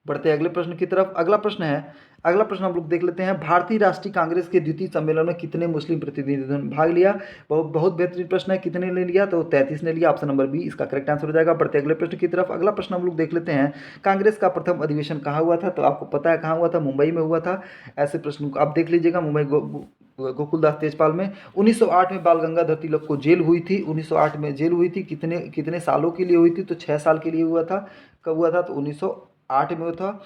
S1: बढ़ते हैं अगले प्रश्न की तरफ। अगला प्रश्न है, अगला प्रश्न हम लोग देख लेते हैं, भारतीय राष्ट्रीय कांग्रेस के द्वितीय सम्मेलन में कितने मुस्लिम प्रतिनिधियों ने भाग लिया? बहुत बेहतरीन प्रश्न है। कितने ने लिया? तो 33 ने लिया। ऑप्शन नंबर बी इसका करेक्ट आंसर हो जाएगा। बढ़ते अगले प्रश्न की तरफ। अगला प्रश्न हम लोग देख लेते हैं, कांग्रेस का प्रथम अधिवेशन कहाँ हुआ था? तो आपको पता है कहाँ हुआ था, मुंबई में हुआ था। ऐसे प्रश्न को आप देख लीजिएगा, मुंबई गोकुलदास तेजपाल में। 1908 में बाल गंगाधर तिलक को जेल हुई थी, 1908 में जेल हुई थी। कितने कितने सालों के लिए हुई थी? तो 6 साल के लिए हुआ था। कब हुआ था? तो 1908 में हुआ था।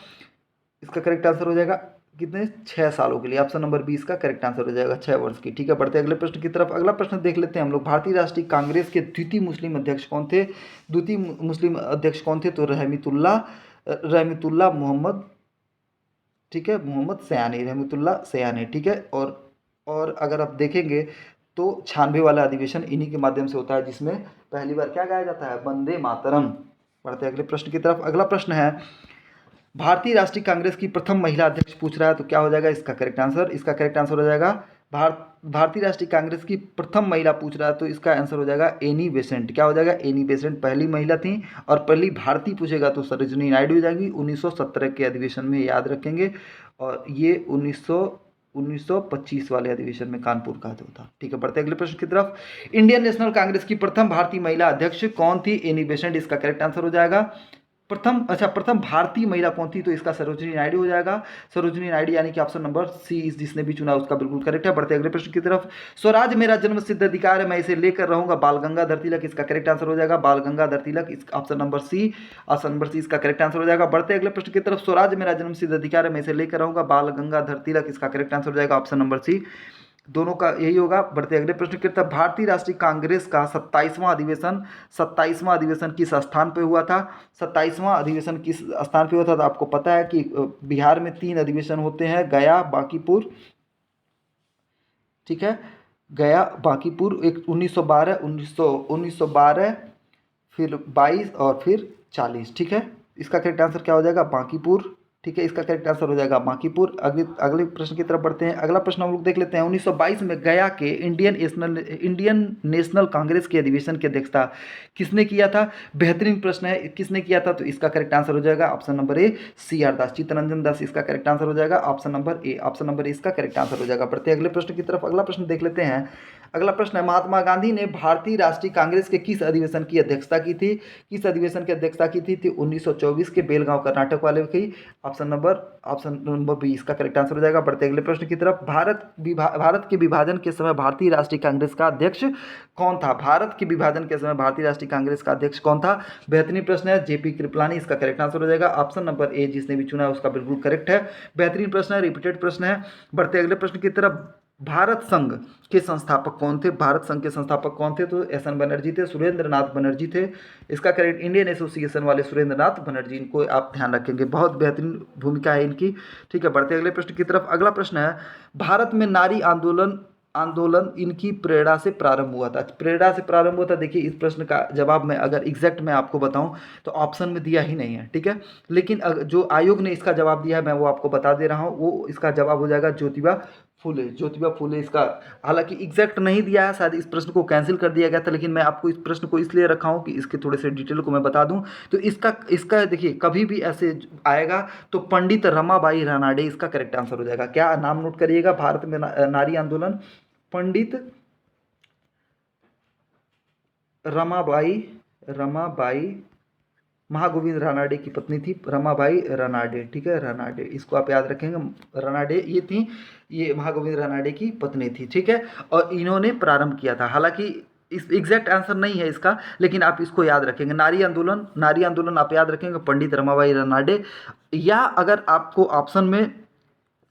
S1: इसका करेक्ट आंसर हो जाएगा कितने? 6 सालों के लिए। ऑप्शन नंबर 20 का करेक्ट आंसर हो जाएगा 6 वर्ष की। ठीक है, बढ़ते अगले प्रश्न की तरफ। अगला प्रश्न देख लेते हैं हम लोग, भारतीय राष्ट्रीय कांग्रेस के द्वितीय मुस्लिम अध्यक्ष कौन थे? द्वितीय मुस्लिम अध्यक्ष कौन थे? तो रहमतुल्लाह मोहम्मद। ठीक है, मोहम्मद सयानी, रहमतुल्लाह सयानी। ठीक है, और अगर आप देखेंगे तो 96 वाला अधिवेशन इन्हीं के माध्यम से होता है, जिसमें पहली बार क्या गाया जाता है? वंदे मातरम। बढ़ते अगले प्रश्न की तरफ। अगला प्रश्न है, भारतीय राष्ट्रीय कांग्रेस की प्रथम महिला अध्यक्ष पूछ रहा है, तो क्या हो जाएगा इसका करेक्ट आंसर? इसका करेक्ट आंसर हो जाएगा भारतीय राष्ट्रीय कांग्रेस की प्रथम महिला पूछ रहा है, तो इसका आंसर हो जाएगा एनी बेसेंट। क्या हो जाएगा? एनी बेसेंट पहली महिला थी। और पहली भारतीय पूछेगा तो सरोजिनी नायडू हो जाएगी। 1917 के अधिवेशन में, याद रखेंगे। और ये 1925 वाले अधिवेशन में कानपुर का था। ठीक है, बढ़ते अगले प्रश्न की तरफ। इंडियन नेशनल कांग्रेस की प्रथम भारतीय महिला अध्यक्ष कौन थी? एनी बेसेंट इसका करेक्ट आंसर हो जाएगा। प्रथम भारतीय महिला कौन थी? तो इसका सरोजिनी नायडू हो जाएगा। सरोजिनी नायडू, यानी कि ऑप्शन नंबर सी जिसने भी चुना उसका बिल्कुल करेक्ट है। बढ़ते अगले प्रश्न की तरफ। स्वराज मेरा जन्म सिद्ध अधिकार है, मैं इसे लेकर रहूंगा, बाल गंगाधर तिलक। इसका करेक्ट आंसर हो जाएगा Bal Gangadhar Tilak. Option number C, option number C इसका करेक्ट आंसर हो जाएगा। बढ़ते अगले प्रश्न की तरफ। स्वराज मेरा जन्म सिद्ध अधिकार है, मैं इसे लेकर रहूंगा, बाल गंगाधर तिलक। इसका करेक्ट आंसर हो जाएगा ऑप्शन नंबर सी, दोनों का यही होगा। बढ़ते अगले प्रश्न की तरफ। भारतीय राष्ट्रीय कांग्रेस का 27वां अधिवेशन किस स्थान पे हुआ था? 27वां अधिवेशन किस स्थान पे हुआ था? तो आपको पता है कि बिहार में 3 अधिवेशन होते हैं, गया, बांकीपुर। ठीक है, गया, बांकीपुर। एक 1912, फिर 22 और फिर 40। ठीक है, इसका करेक्ट आंसर क्या हो जाएगा? बांकीपुर। ठीक है, इसका करेक्ट आंसर हो जाएगा बांकीपुर। अगले प्रश्न की तरफ बढ़ते हैं। अगला प्रश्न हम लोग देख लेते हैं, 1922 में गया के इंडियन नेशनल कांग्रेस के अधिवेशन की अध्यक्षता किसने किया था? बेहतरीन प्रश्न है, किसने किया था? तो इसका करेक्ट आंसर हो जाएगा ऑप्शन नंबर ए, CR दास, चित्तरंजन दास। इसका करेक्ट आंसर हो जाएगा ऑप्शन नंबर ए, इसका करेक्ट आंसर हो जाएगा। बढ़ते अगले प्रश्न की तरफ। अगला प्रश्न देख लेते हैं। अगला प्रश्न है, महात्मा गांधी ने भारतीय राष्ट्रीय कांग्रेस के किस अधिवेशन की अध्यक्षता की थी? किस अधिवेशन की अध्यक्षता की थी? 1924 के बेलगांव कर्नाटक वाले की। ऑप्शन नंबर बी इसका करेक्ट आंसर हो जाएगा। बढ़ते अगले प्रश्न की तरफ, भारत के विभाजन के समय भारतीय राष्ट्रीय कांग्रेस का अध्यक्ष कौन था? भारत के विभाजन के समय भारतीय राष्ट्रीय कांग्रेस का अध्यक्ष कौन था? बेहतरीन प्रश्न है, जेपी कृपलानी इसका करेक्ट आंसर हो जाएगा। ऑप्शन नंबर ए जिसने भी चुना है उसका बिल्कुल करेक्ट है। बेहतरीन प्रश्न है, रिपीटेड प्रश्न है। बढ़ते अगले प्रश्न की तरफ, भारत संघ के संस्थापक कौन थे? भारत संघ के संस्थापक कौन थे? तो एस एन बनर्जी थे, सुरेंद्र नाथ बनर्जी थे। इसका करेक्ट, इंडियन एसोसिएशन वाले सुरेंद्र नाथ बनर्जी, इनको आप ध्यान रखेंगे, बहुत बेहतरीन भूमिका है इनकी। ठीक है, बढ़ते अगले प्रश्न की तरफ। अगला प्रश्न है, भारत में नारी आंदोलन इनकी प्रेरणा से प्रारंभ हुआ था। प्रेरणा से प्रारंभ हुआ था, देखिए इस प्रश्न का जवाब मैं अगर एग्जैक्ट मैं आपको बताऊं तो ऑप्शन में दिया ही नहीं है, ठीक है, लेकिन जो आयोग ने इसका जवाब दिया है मैं वो आपको बता दे रहा हूं। वो इसका जवाब हो जाएगा ज्योतिबा फुले। ज्योतिबा फुले इसका, हालांकि एग्जैक्ट नहीं दिया है, शायद इस प्रश्न को कैंसिल कर दिया गया था, लेकिन मैं आपको इस प्रश्न को इसलिए रखा हूं कि इसके थोड़े से डिटेल को मैं बता दूं। तो इसका देखिए, कभी भी ऐसे आएगा तो पंडित रमाबाई रानाडे इसका करेक्ट आंसर हो जाएगा। क्या नाम नोट करिएगा, भारत में नारी आंदोलन, पंडित रमाबाई महागोविंद रानाडे की पत्नी थी, रमाबाई रानाडे, ठीक है, रानाडे, इसको आप याद रखेंगे। रानाडे ये महागोविंद रानाडे की पत्नी थी, ठीक है, और इन्होंने प्रारंभ किया था। हालांकि इस एग्जैक्ट आंसर नहीं है इसका, लेकिन आप इसको याद रखेंगे, नारी आंदोलन आप याद रखेंगे, पंडित रमाबाई रानाडे। या अगर आपको ऑप्शन में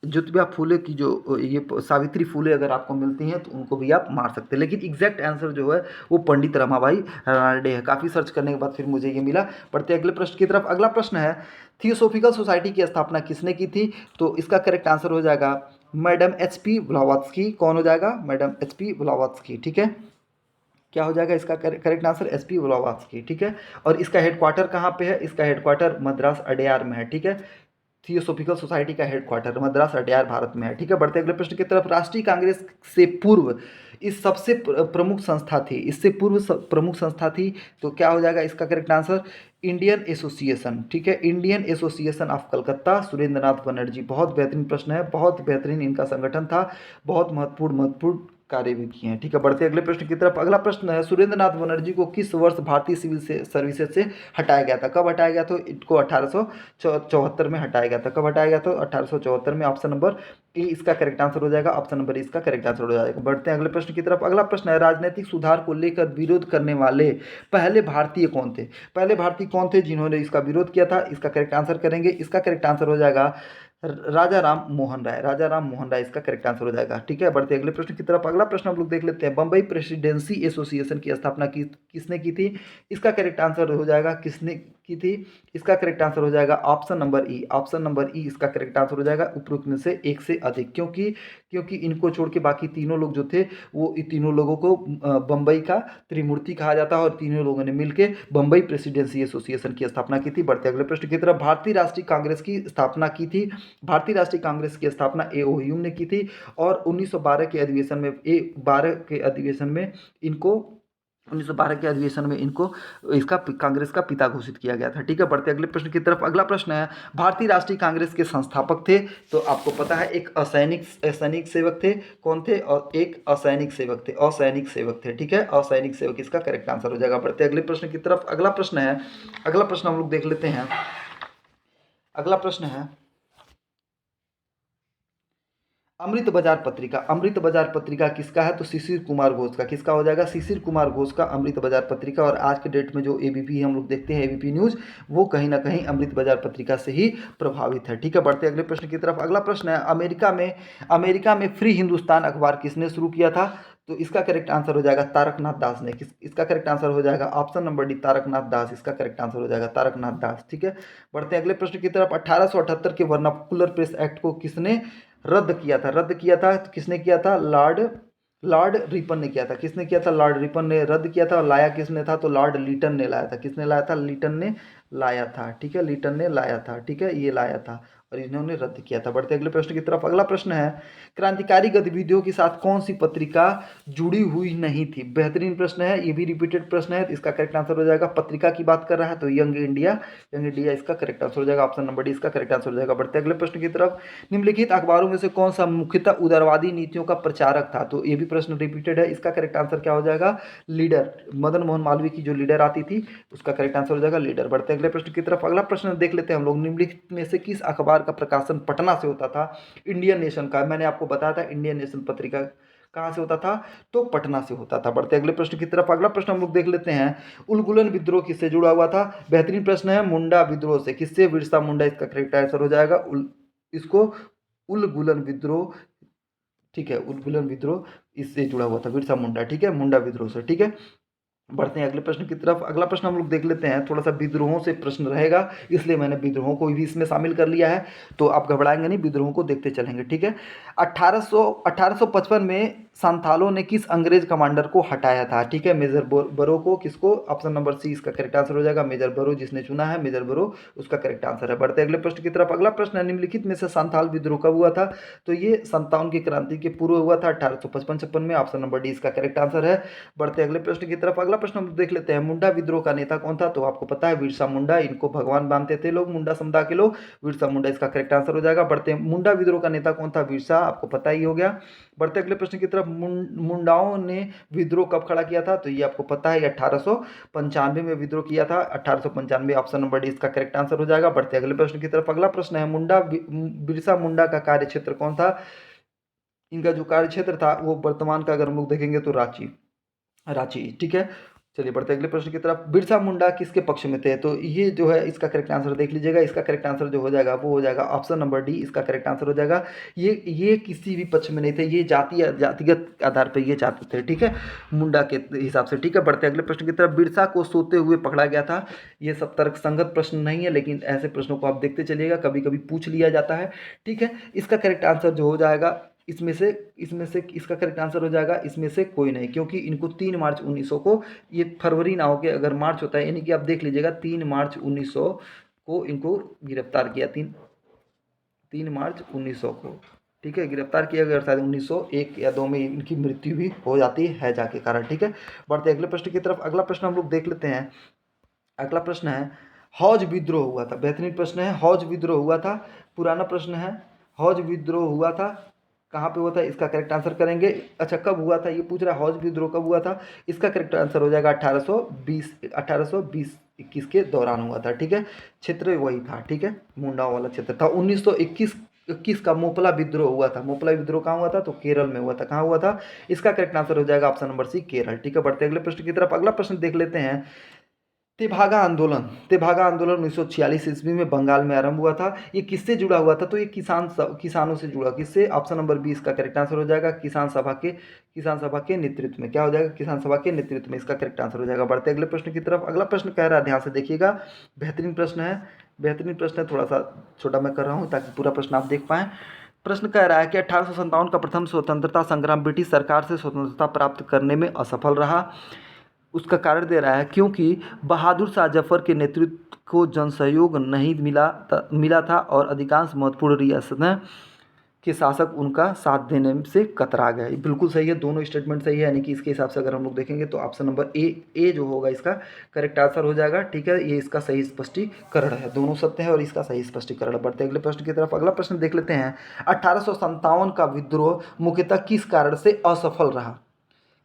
S1: ज्योतिबा फूले की जो ये सावित्री फूले अगर आपको मिलती हैं तो उनको भी आप मार सकते हैं, लेकिन एग्जैक्ट आंसर जो है वो पंडित रमाबाई रानाडे है। काफ़ी सर्च करने के बाद फिर मुझे ये मिला। पढ़ते अगले प्रश्न की तरफ। अगला प्रश्न है, थियोसॉफिकल सोसाइटी की स्थापना किसने की थी? तो इसका करेक्ट आंसर हो जाएगा मैडम एच.पी. ब्लावत्स्की। कौन हो जाएगा? Madam HP. ब्लावत्स्की, ठीक है। क्या हो जाएगा इसका करेक्ट आंसर? एस.पी. ब्लावत्स्की, ठीक है। और इसका हेडक्वार्टर कहाँ पे है? इसका हेडक्वार्टर मद्रास अडेयार में है, ठीक है। थियोसॉफिकल सोसाइटी का हेडक्वार्टर मद्रास अडेयार भारत में है, ठीक है। बढ़ते अगले प्रश्न की तरफ। राष्ट्रीय कांग्रेस से पूर्व इस सबसे प्रमुख संस्था थी, इससे पूर्व प्रमुख संस्था थी, तो क्या हो जाएगा इसका करेक्ट आंसर? इंडियन एसोसिएशन, ठीक है, Indian association of Calcutta, Surendra Nath Banerjee. बहुत बेहतरीन प्रश्न है, बहुत बेहतरीन इनका संगठन था, बहुत महत्वपूर्ण कार्य भी किए हैं, ठीक है। बढ़ते अगले प्रश्न की तरफ। अगला प्रश्न है, सुरेंद्र नाथ बनर्जी को किस वर्ष भारतीय सिविल सर्विसेज से हटाया गया था? कब हटाया गया था? इनको 1874 में हटाया गया था। कब हटाया गया था? 1874 में। ऑप्शन नंबर ए इसका करेक्ट आंसर हो जाएगा। ऑप्शन नंबर ए इसका करेक्ट आंसर हो जाएगा। बढ़ते हैं अगले प्रश्न की तरफ। अगला प्रश्न है, राजनीतिक सुधार को लेकर विरोध करने वाले पहले भारतीय कौन थे? पहले भारतीय कौन थे जिन्होंने इसका विरोध किया था? इसका करेक्ट आंसर करेंगे। इसका करेक्ट आंसर हो जाएगा राजा राम मोहन राय। राजा राम मोहन राय इसका करेक्ट आंसर हो जाएगा, ठीक है। बढ़ते अगले प्रश्न की तरफ। अगला प्रश्न हम लोग देख लेते हैं, बम्बई प्रेसिडेंसी एसोसिएशन की स्थापना किसने की थी? इसका करेक्ट आंसर हो जाएगा किसने की थी? इसका करेक्ट आंसर हो जाएगा ऑप्शन नंबर ई। ऑप्शन नंबर ई इसका करेक्ट आंसर हो जाएगा, उपरोक्त में से एक से अधिक, क्योंकि इनको छोड़ के बाकी तीनों लोग जो थे वो इन तीनों लोगों को बम्बई का त्रिमूर्ति कहा जाता है, और तीनों लोगों ने मिलकर बम्बई प्रेसिडेंसी एसोसिएशन की स्थापना की थी। बढ़ते अगले प्रश्न की तरफ। भारतीय राष्ट्रीय कांग्रेस की स्थापना की थी, भारतीय राष्ट्रीय कांग्रेस की स्थापना ए.ओ. ह्यूम ने की थी, और 1912 के अधिवेशन में इनको इसका कांग्रेस का पिता घोषित किया गया था, ठीक है। बढ़ते अगले प्रश्न की तरफ। अगला प्रश्न है, भारतीय राष्ट्रीय कांग्रेस के संस्थापक थे, तो आपको पता है एक असैनिक सेवक थे। कौन थे? और एक असैनिक सेवक थे, ठीक है, असैनिक सेवक इसका करेक्ट आंसर हो जाएगा। बढ़ते अगले प्रश्न की तरफ। अगला प्रश्न हम लोग देख लेते हैं। अगला प्रश्न है, अमृत बाजार पत्रिका किसका है? तो शिशिर कुमार घोष का। किसका हो जाएगा? शिशिर कुमार घोष का अमृत बाजार पत्रिका। और आज के डेट में जो एबीपी हम लोग देखते हैं, एबीपी न्यूज़, वो कहीं ना कहीं अमृत बाजार पत्रिका से ही प्रभावित है, ठीक है। बढ़ते अगले प्रश्न की तरफ। अगला प्रश्न है, अमेरिका में फ्री हिंदुस्तान अखबार किसने शुरू किया था? तो इसका करेक्ट आंसर हो जाएगा तारकनाथ दास ने। इसका करेक्ट आंसर हो जाएगा ऑप्शन नंबर डी, तारकनाथ दास इसका करेक्ट आंसर हो जाएगा, तारकनाथ दास, ठीक है। बढ़ते अगले प्रश्न की तरफ। 1878 के वर्नाकुलर प्रेस एक्ट को किसने रद्द किया था? तो किसने किया था? लॉर्ड रिपन ने किया था। किसने किया था? लॉर्ड रिपन ने रद्द किया था। और लाया किसने था? तो लॉर्ड लीटन ने लाया था। किसने लाया था? लीटन ने लाया था, ठीक है, लिटन ने लाया था, ठीक है, ये लाया था और इन्होंने रद्द किया था। बढ़ते अगले प्रश्न की तरफ। अगला प्रश्न है, क्रांतिकारी गतिविधियों के साथ कौन सी पत्रिका जुड़ी हुई नहीं थी? बेहतरीन प्रश्न है, ये भी रिपीटेड प्रश्न है। इसका करेक्ट आंसर हो जाएगा, पत्रिका की बात कर रहा है तो यंग इंडिया, यंग इंडिया इसका करेक्ट आंसर हो जाएगा। ऑप्शन नंबर डी इसका करेक्ट आंसर हो जाएगा। बढ़ते अगले प्रश्न की तरफ। निम्नलिखित अखबारों में से कौन सा मुख्यतः उदारवादी नीतियों का प्रचारक था? तो ये भी प्रश्न रिपीटेड है। इसका करेक्ट आंसर क्या हो जाएगा? लीडर, मदन मोहन मालवीय की जो लीडर आती थी उसका करेक्ट आंसर हो जाएगा लीडर। बढ़ते अगले प्रश्न की तरफ। अगला प्रश्न देख लेते हैं हम लोग, निम्नलिखित में से किस अखबार का प्रकाशन पटना से होता था? इंडियन नेशन का, मैंने आपको बताया था इंडियन नेशन पत्रिका कहाँ से होता था? तो पटना से होता था। बढ़ते अगले प्रश्न की तरफ। अगला प्रश्न हम लोग देख लेते हैं, उलगुलन विद्रोह किससे जुड़ा हुआ था? बेहतरीन प्रश्न है, मुंडा विद्रोह से। किससे? बिरसा मुंडा इसका करेक्ट आंसर हो जाएगा। इसको उलगुलन विद्रोह, ठीक है, उलगुलन विद्रोह इससे जुड़ा हुआ था, बिरसा मुंडा, ठीक है, मुंडा विद्रोह से, ठीक है। बढ़ते हैं अगले प्रश्न की तरफ। अगला प्रश्न हम लोग देख लेते हैं, थोड़ा सा विद्रोहों से प्रश्न रहेगा इसलिए मैंने विद्रोहों को भी इसमें शामिल कर लिया है, तो आप घबराएंगे नहीं, विद्रोहों को देखते चलेंगे, ठीक है। 1855 में संथालों ने किस अंग्रेज कमांडर को हटाया था? ठीक है, मेजर बरो को। किसको? ऑप्शन नंबर सी इसका करेक्ट आंसर हो जाएगा, मेजर बरो, जिसने चुना है मेजर बरो उसका करेक्ट आंसर है। बढ़ते अगले प्रश्न की तरफ। अगला प्रश्न है, निम्नलिखित में से संथाल विद्रोह कब हुआ था? तो ये 57 की क्रांति के पूर्व हुआ था, 1855-56 में। ऑप्शन नंबर डी इसका करेक्ट आंसर है। बढ़ते अगले प्रश्न की तरफ। अगला प्रश्न हम देख लेते हैं, मुंडा विद्रोह का नेता कौन था? तो आपको पता है बिरसा मुंडा, इनको भगवान मानते थे लोग, मुंडा समुदाय के लोग, बिरसा मुंडा इसका करेक्ट आंसर हो जाएगा। बढ़ते हैं, मुंडा विद्रोह का नेता कौन था? बिरसा, आपको पता ही हो गया। बढ़ते अगले प्रश्न की तरफ। मुंडाओं ने विद्रोह कब खड़ा किया था? तो ये आपको पता है, 1895 में विद्रोह किया था, 1895। ऑप्शन नंबर डी इसका करेक्ट आंसर हो जाएगा। बढ़ते अगले प्रश्न की तरफ। अगला प्रश्न है, बिरसा मुंडा का कार्य क्षेत्र कौन था? इनका जो कार्य क्षेत्र था वो वर्तमान का अगर हम लोग देखेंगे तो रांची, रांची, ठीक है। चलिए बढ़ते अगले प्रश्न की तरफ। बिरसा मुंडा किसके पक्ष में थे? तो ये जो है इसका करेक्ट आंसर देख लीजिएगा, इसका करेक्ट आंसर जो हो जाएगा वो हो जाएगा ऑप्शन नंबर डी इसका करेक्ट आंसर हो जाएगा। ये किसी भी पक्ष में नहीं थे, ये जातिगत आधार पर ये चाहते थे, ठीक है, मुंडा के हिसाब से, ठीक है। बढ़ते अगले प्रश्न की तरफ। बिरसा को सोते हुए पकड़ा गया था, ये सब तर्कसंगत प्रश्न नहीं है, लेकिन ऐसे प्रश्नों को आप देखते चलिएगा, कभी कभी पूछ लिया जाता है, ठीक है। इसका करेक्ट आंसर जो हो जाएगा, इसमें से इसका करेक्ट आंसर हो जाएगा इसमें से कोई नहीं, क्योंकि इनको 3 मार्च 1900 को, ये फरवरी ना हो के अगर मार्च होता है, यानी कि आप देख लीजिएगा 3 मार्च 1900 को इनको गिरफ्तार किया, 3 मार्च 1900 को, ठीक है, गिरफ्तार किया गया। शायद 1901 या 2 में इनकी मृत्यु भी हो जाती है जाके कारण, ठीक है। बढ़ते अगले प्रश्न की तरफ। अगला प्रश्न हम लोग देख लेते हैं। अगला प्रश्न है, हौज विद्रोह हुआ था। बेहतरीन प्रश्न है, हौज विद्रोह हुआ था, पुराना प्रश्न है। हौज विद्रोह हुआ था, कहाँ पे हुआ था? इसका करेक्ट आंसर करेंगे। अच्छा, कब हुआ था ये पूछ रहा है, हौज विद्रोह कब हुआ था? इसका करेक्ट आंसर हो जाएगा 1820-21 के दौरान हुआ था, ठीक है। क्षेत्र वही था, ठीक है, मुंडा वाला क्षेत्र था। 1921 का मोपला विद्रोह हुआ था। मोपला विद्रोह कहाँ हुआ था? तो केरल में हुआ था। कहाँ हुआ था? इसका करेक्ट आंसर हो जाएगा ऑप्शन नंबर सी केरल, ठीक है। बढ़ते अगले प्रश्न की तरफ। अगला प्रश्न देख लेते हैं, तेभागा आंदोलन 1946 ईस्वी में बंगाल में आरंभ हुआ था। ये किससे जुड़ा हुआ था? तो ये किसानों से जुड़ा। किससे? ऑप्शन नंबर बी इसका करेक्ट आंसर हो जाएगा, किसान सभा के नेतृत्व में। क्या हो जाएगा? किसान सभा के नेतृत्व में, इसका करेक्ट आंसर हो जाएगा। बढ़ते अगले प्रश्न की तरफ। अगला प्रश्न कह रहा है, ध्यान से देखिएगा, बेहतरीन प्रश्न है, बेहतरीन प्रश्न है, थोड़ा सा छोटा मैं कर रहा हूँ ताकि पूरा प्रश्न आप देख पाएँ। प्रश्न कह रहा है कि 1857 का प्रथम स्वतंत्रता संग्राम ब्रिटिश सरकार से स्वतंत्रता प्राप्त करने में असफल रहा। उसका कारण दे रहा है क्योंकि बहादुर शाह जफर के नेतृत्व को जनसहयोग नहीं मिला था और अधिकांश महत्वपूर्ण रियासतें के शासक उनका साथ देने से कतरा गए। बिल्कुल सही है, दोनों स्टेटमेंट सही है, यानी कि इसके हिसाब से अगर हम लोग देखेंगे तो ऑप्शन नंबर ए जो होगा इसका करेक्ट आंसर हो जाएगा, ठीक है। ये इसका सही स्पष्टीकरण है, दोनों सत्य है और इसका सही स्पष्टीकरण। बढ़ते अगले प्रश्न की तरफ। अगला प्रश्न देख लेते हैं, 1857 का विद्रोह मुख्यतः किस कारण से असफल रहा?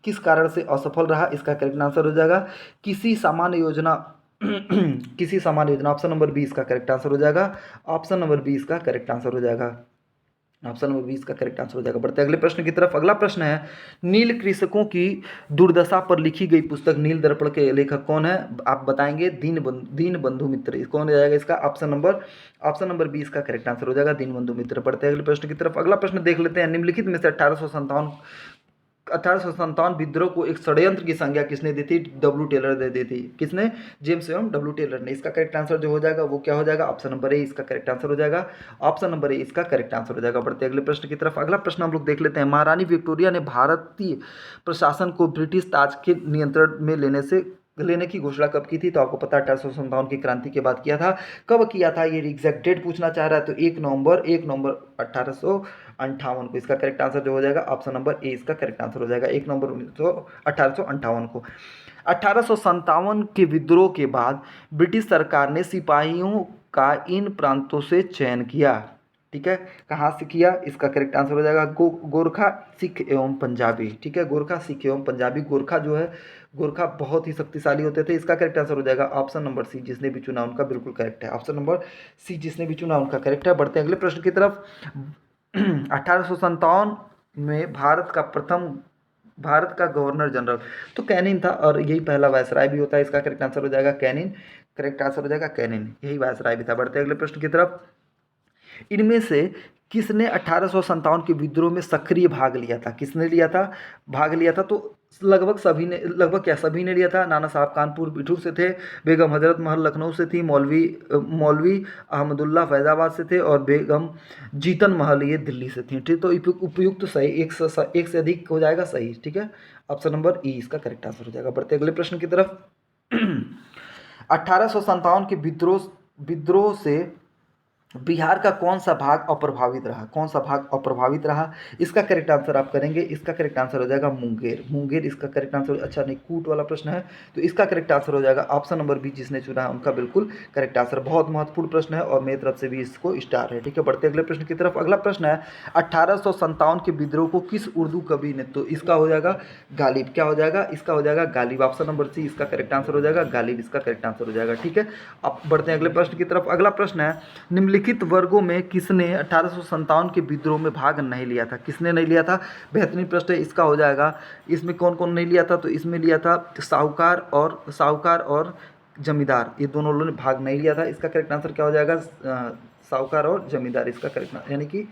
S1: किस कारण से असफल रहा? इसका करेक्ट आंसर हो जाएगा किसी सामान्य योजना किसी सामान्य योजना। ऑप्शन नंबर बी इसका करेक्ट आंसर हो जाएगा, ऑप्शन नंबर बी इसका करेक्ट आंसर हो जाएगा, ऑप्शन नंबर 20 का करेक्ट आंसर हो जाएगा। बढ़ते अगले प्रश्न की तरफ। अगला प्रश्न है, नील कृषकों की दुर्दशा पर लिखी गई पुस्तक नील दर्पण के लेखक कौन है? आप बताएंगे, दीनबंधु मित्र। कौन हो जाएगा इसका? ऑप्शन नंबर 20 का करेक्ट आंसर हो जाएगा, दीनबंधु मित्र। बढ़ते अगले प्रश्न की तरफ। अगला प्रश्न देख लेते हैं, निम्नलिखित में से 1857 विद्रोह को एक षड्यंत्र की संज्ञा किसने दी थी? डब्ल्यू टेलर दे दी थी। किसने? जेम्स एवं डब्ल्यू टेलर ने। इसका करेक्ट आंसर जो हो जाएगा वो क्या हो जाएगा? ऑप्शन नंबर ए इसका करेक्ट आंसर हो जाएगा, ऑप्शन नंबर ए इसका करेक्ट आंसर हो जाएगा। बढ़ते अगले प्रश्न की तरफ। अगला प्रश्न हम लोग देख लेते हैं, महारानी विक्टोरिया ने भारतीय प्रशासन को ब्रिटिश ताज के नियंत्रण में लेने से लेने की घोषणा कब की थी? तो आपको पता है 1857 की क्रांति के बाद किया था। कब किया था ये एग्जैक्ट डेट पूछना चाह रहा है, तो 1 नवंबर 1858 को। इसका करेक्ट आंसर जो हो जाएगा ऑप्शन नंबर ए इसका करेक्ट आंसर हो जाएगा, 1 नवंबर 1858 को। 1857 के विद्रोह के बाद ब्रिटिश सरकार ने सिपाहियों का इन प्रांतों से चयन किया। ठीक है, कहाँ से किया? इसका करेक्ट आंसर हो जाएगा गोरखा, सिख एवं पंजाबी। ठीक है, गोरखा, सिख एवं पंजाबी। गोरखा जो है, गोरखा बहुत ही शक्तिशाली होते थे। इसका करेक्ट आंसर हो जाएगा ऑप्शन नंबर सी, जिसने भी चुना उनका बिल्कुल करेक्ट है। ऑप्शन नंबर सी, जिसने भी चुना उनका करेक्ट है। बढ़ते हैं अगले प्रश्न की तरफ। 1857 में भारत का गवर्नर जनरल तो कैनिन था, और यही पहला वायसराय भी होता है। इसका करेक्ट आंसर हो जाएगा कैनिन। करेक्ट आंसर हो जाएगा कैनिन, यही वायसराय भी था। बढ़ते हैं अगले प्रश्न की तरफ। इनमें से किसने 1857 के विद्रोह में सक्रिय भाग लिया था? किसने लिया था? भाग लिया था तो लगभग सभी ने, लगभग क्या सभी ने लिया था। नाना साहब कानपुर बिठूर से थे, बेगम हजरत महल लखनऊ से थी, मौलवी अहमदुल्ला फैजाबाद से थे, और बेगम जीतन महल ये दिल्ली से थी। ठीक, तो उपयुक्त सही एक से अधिक हो जाएगा सही। ठीक है, ऑप्शन नंबर ई इसका करेक्ट आंसर हो जाएगा। बढ़ते अगले प्रश्न की तरफ। 1857 के विद्रोह से बिहार का कौन सा भाग अप्रभावित रहा? कौन सा भाग अप्रभावित रहा? इसका करेक्ट आंसर आप करेंगे, इसका करेक्ट आंसर हो जाएगा मुंगेर। मुंगेर इसका करेक्ट आंसर। अच्छा नहीं, कूट वाला प्रश्न है, तो इसका करेक्ट आंसर हो जाएगा ऑप्शन नंबर बी, जिसने चुना है उनका बिल्कुल करेक्ट आंसर। बहुत महत्वपूर्ण प्रश्न है और मेरी तरफ से भी इसको स्टार है। ठीक है, बढ़ते अगले प्रश्न की तरफ। अगला प्रश्न है 1857 के विद्रोह को किस उर्दू कवि ने? तो इसका हो जाएगा गालिब। क्या हो जाएगा? इसका हो जाएगा गालिब। ऑप्शन नंबर सी इसका करेक्ट आंसर हो जाएगा गालिब, इसका करेक्ट आंसर हो जाएगा। ठीक है, अब बढ़ते हैं अगले प्रश्न की तरफ। अगला प्रश्न है निम्नलिखित वर्गों में किसने 1857 के विद्रोह में भाग नहीं लिया था? किसने नहीं लिया था? बेहतरीन प्रश्न है। इसका हो जाएगा, इसमें कौन कौन नहीं लिया था? तो इसमें लिया था साहूकार और जमींदार, ये दोनों लोगों ने भाग नहीं लिया था। इसका करेक्ट आंसर क्या हो जाएगा? साहूकार और जमींदार, इसका करेक्ट, यानी कि